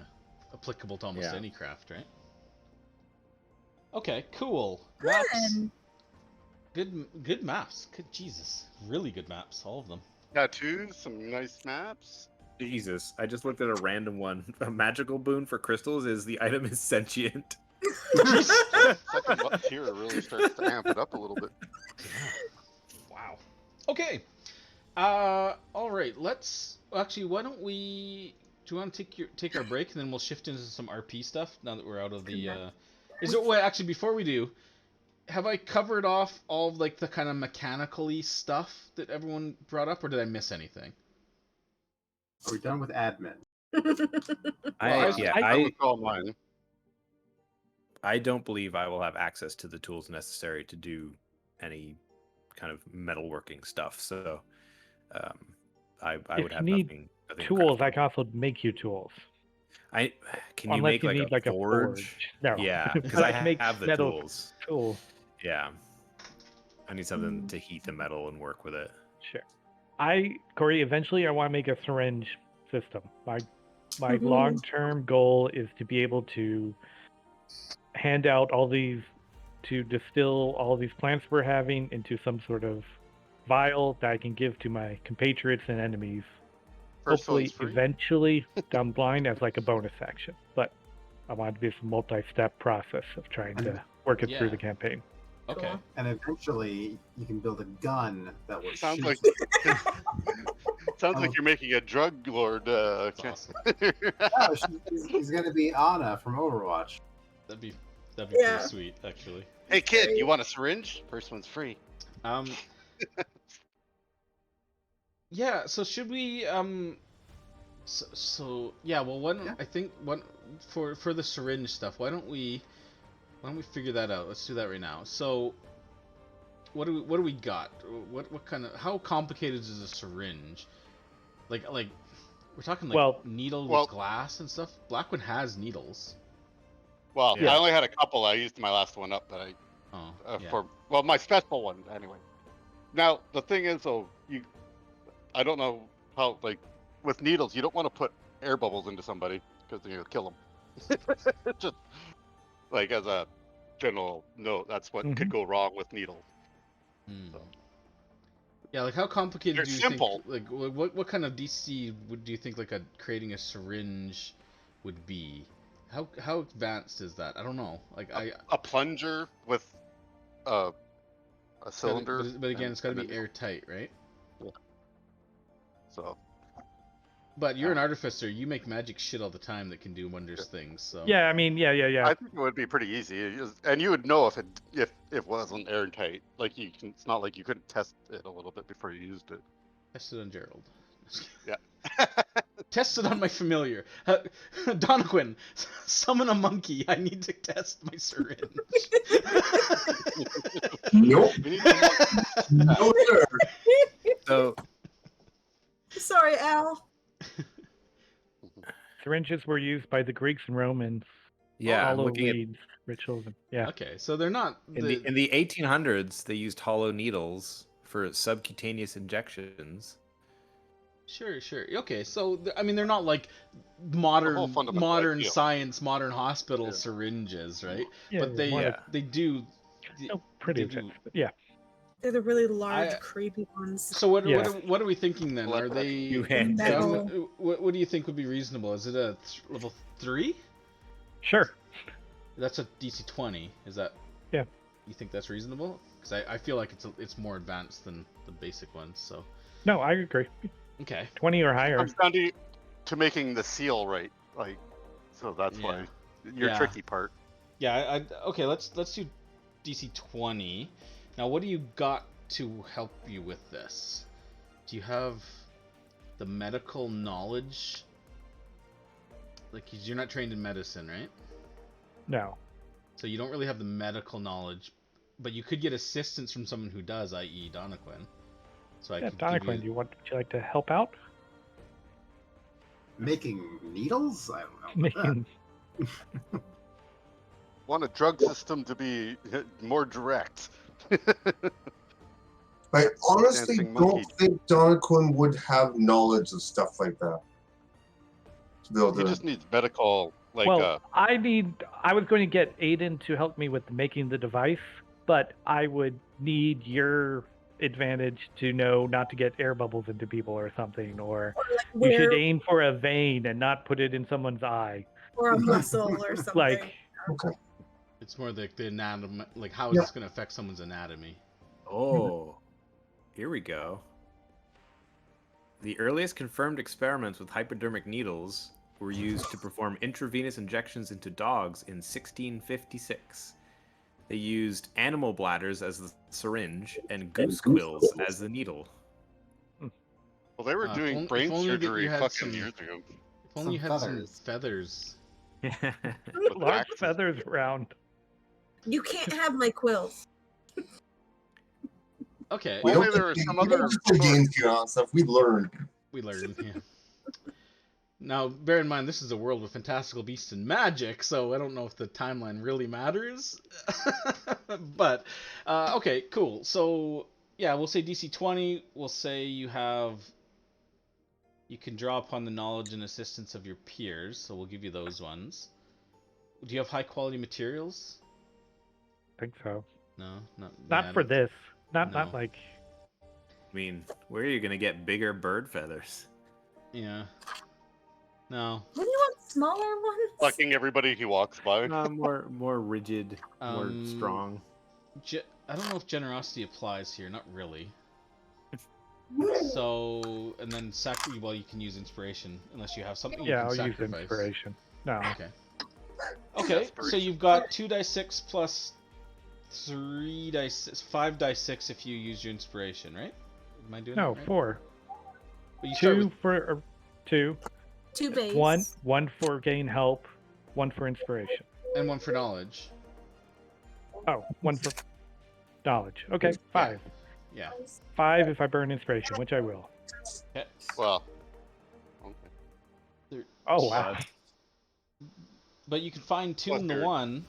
applicable to almost Yeah. any craft, right? Okay, cool. Good. Maps. Good maps. Good Jesus, really good maps, all of them. Tattoos, some nice maps. Jesus, I just looked at a random one. A magical boon for crystals is the item is sentient. Second tier really starts to amp it up a little bit. Wow. Okay. All right. Let's actually. Why don't we? Do you want to take our break and then we'll shift into some RP stuff now that we're out of the. Is it? Wait, actually, before we do, have I covered off all of, like the kind of mechanically stuff that everyone brought up, or did I miss anything? Are we done with admin? I would call mine. I don't believe I will have access to the tools necessary to do any kind of metalworking stuff. So, I If would you have need nothing Tools, I craftable. can also make you tools. Can you Unless make you like need a like forge? No. Yeah, But because I can make have the metal tools. Tools. Yeah, I need something to heat the metal and work with it. Sure. Corey, eventually I want to make a syringe system. My Mhm. long-term goal is to be able to hand out to distill all these plants we're having into some sort of vial that I can give to my compatriots and enemies. First Hopefully, one's free. eventually down the line as like a bonus action. But I want it to be a multi-step process of trying to work it through Yeah. the campaign. Okay. Cool. And eventually, you can build a gun that will Sounds shoot. like sounds like you're making a drug lord. That's awesome. Oh, he's going to be Anna from Overwatch. That'd be Yeah. pretty sweet, actually. Hey kid, you want a syringe? First one's free. Yeah. So should we So yeah. Well, I think for the syringe stuff. Why don't we figure that out? Let's do that right now. So what do we got? What kind of how complicated is a syringe? Like we're talking like needle with glass and stuff. Blackwood has needles. Well, Yeah. I only had a couple. I used my last one up, but for my special one anyway. Now the thing is, though, I don't know how with needles, you don't want to put air bubbles into somebody because then you'll kill them. Just like as a general note, that's what could go wrong with needles. So. Yeah, like how complicated do you simple. think? Like, what kind of DC do you think creating a syringe would be? How advanced is that? I don't know. Like a plunger with a cylinder. But again, it's got to be airtight, right? So. But you're an artificer. You make magic shit all the time that can do wondrous things. So. Yeah, I mean, yeah. I think it would be pretty easy, and you would know if it wasn't airtight. Like it's not like you couldn't test it a little bit before you used it. Test it on Gerald. Yeah. Test it on my familiar. Donaquin, summon a monkey. I need to test my syringe. Nope. No, sir. So Sorry, Al. Syringes were used by the Greeks and Romans. yeah, I'm Hollow looking at reeds, rituals. Yeah. Okay, so they're not in the 1800s they used hollow needles for subcutaneous injections. Sure. Okay, so I mean, they're not like modern idea. science, modern hospital syringes, right? Yeah, But they do. Pretty they do. intense. Yeah. They're the really large, creepy ones. So what are we thinking then? Are they? Metal. What do you think would be reasonable? Is it a level 3? Sure. That's a DC 20. Is that? Yeah. You think that's reasonable? Because I feel like it's more advanced than the basic ones. So. No, I agree. Okay. 20 or higher. Comes down to making the seal right, like, so that's why your tricky part. Yeah. Okay. Let's do DC 20. Now, what do you got to help you with this? Do you have the medical knowledge? Like, you're not trained in medicine, right? No. So you don't really have the medical knowledge, but you could get assistance from someone who does, i.e. Donaquin. So I could Donaquin, would you like to help out? Making needles? I don't know. Making... Want a drug system to be more direct. I honestly don't think Donaquin would have knowledge of stuff like that. He just needs medical, like. Well, I was going to get Aiden to help me with making the device, but I would need your advantage to know not to get air bubbles into people or something, or you should aim for a vein and not put it in someone's eye. Or a muscle or something. Like, okay. It's more like the anatomy, like how is this going to affect someone's anatomy? Oh, here we go. The earliest confirmed experiments with hypodermic needles were used to perform intravenous injections into dogs in 1656. They used animal bladders as the syringe and goose quills as the needle. Well, they were doing brain surgery fucking years ago. If only you had some feathers. Large feathers around. You can't have my quills. Okay. Well, only there are some other games here on stuff. We learned. Yeah. Now, bear in mind, this is a world with fantastical beasts and magic, so I don't know if the timeline really matters. But, okay, cool. So, yeah, we'll say DC 20. We'll say you can draw upon the knowledge and assistance of your peers, so we'll give you those ones. Do you have high-quality materials? I think so. No? Not for this. Not like... I mean, where are you going to get bigger bird feathers? Yeah. No. What do you want, smaller ones? Fucking everybody who walks by. More rigid, more strong. I don't know if generosity applies here. Not really. So, and then you can use inspiration unless you have something you can sacrifice. I'll use inspiration. No. Okay, so you've got 2d6 plus 5d6 if you use your inspiration, right? Am I doing that right? 4. But you 2 for 2. 2 base. One for gain help, 1 for inspiration. And 1 for knowledge. Oh, 1 for knowledge. Okay, 5. Yeah. 5 if I burn inspiration, which I will. Okay. Well. Okay. Oh wow. But you can fine tune the 1.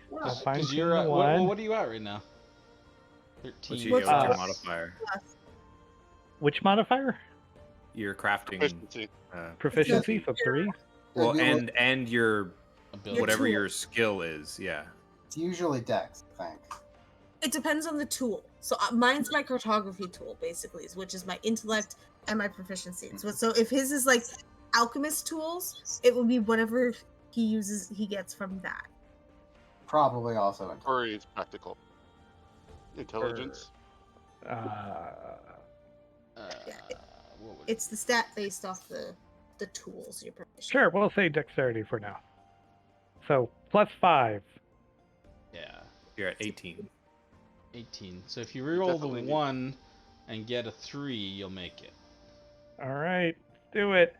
Because you're at what are you at right now? 13. What's your modifier? Which modifier? Your crafting proficiency, so 3. Well, and your ability. Whatever your skill is, yeah. It's usually Dex, I think. It depends on the tool. So mine's my cartography tool, basically, which is my intellect and my proficiency. So if his is like alchemist tools, it will be whatever he gets from that. Probably also or it's practical intelligence. it's the stat based off the tools you're proficient. Sure, we'll say dexterity for now. So +5. Yeah. You're at 18. 18. So if you reroll the 1 and get a 3, you'll make it. All right, do it.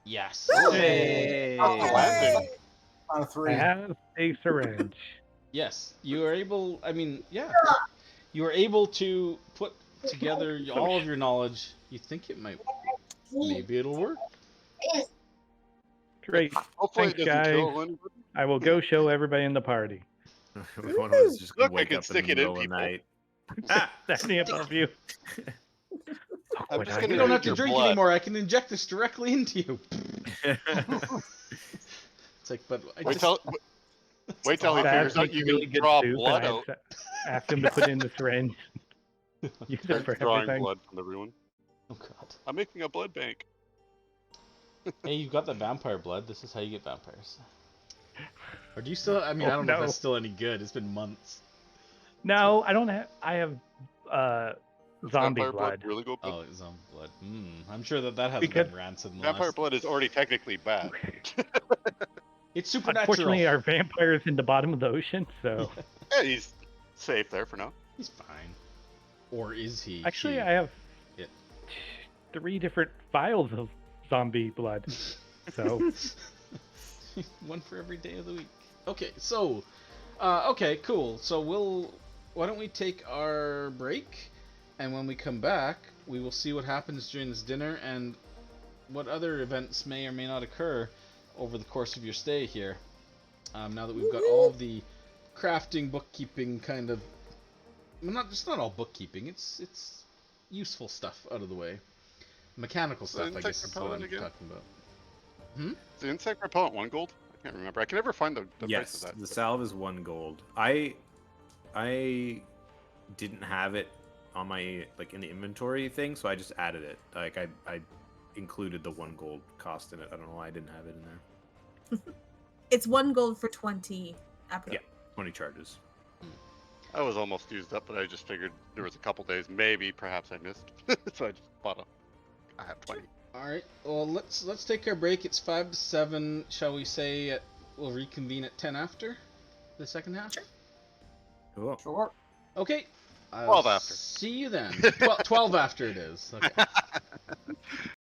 Yes. Hey! On a 3. I have a syringe. Yes, you are able. I mean, yeah, you are able to put together all of your knowledge. You think it might? Maybe it'll work. Great. Hopefully Thanks, it doesn't guys. kill anybody. I will go show everybody in the party. One of us is just gonna Look, I wake can up in stick the it in middle of the people. night. Standing above you. I'm just You gonna don't drink have to your drink blood. anymore. I can inject this directly into you. It's like, but I Wait just. till he Baz figures out makes you really can good draw soup, blood and out. I asked him to put in the syringe. Use it Starts for drawing everything. blood from everyone. Oh god. I'm making a blood bank. Hey, you got the vampire blood. This is how you get vampires. Or do you still? I mean, Oh, I don't know if no. that's still any good. It's been months. No, I don't have. I have zombie Vampire blood. really good. Oh, zombie blood. I'm sure that hasn't Because- been rancid in the Vampire last. blood is already technically bad. It's supernatural. Unfortunately, our vampire is in the bottom of the ocean, so. Yeah, he's safe there for now. He's fine. Or is he? Actually, she? I have It. 3 different vials of zombie blood. So, One for every day of the week. Okay, so, okay, cool. So why don't we take our break, and when we come back, we will see what happens during this dinner and what other events may or may not occur over the course of your stay here. Now that we've got all of the crafting, bookkeeping kind of, well, not all bookkeeping. It's useful stuff out of the way. Mechanical stuff, I insect guess, is what I'm repellent again? talking about. Is the insect repellent 1 gold? I can't remember. I can never find the price Yes, of that. the salve is 1 gold. I didn't have it on my in the inventory thing, so I just added it. Like I included the 1 gold cost in it. I don't know why I didn't have it in there. It's 1 gold for 20 apples. Yeah, 20 charges. I was almost used up, but I just figured there was a couple days, perhaps I missed, so I just bought I have 20. All right. Well, let's take our break. It's 5 to 7. Shall we say we'll reconvene at 10 after the second half? Sure. Cool. Sure. Okay. 12 after. See you then. 12 after it is. Okay.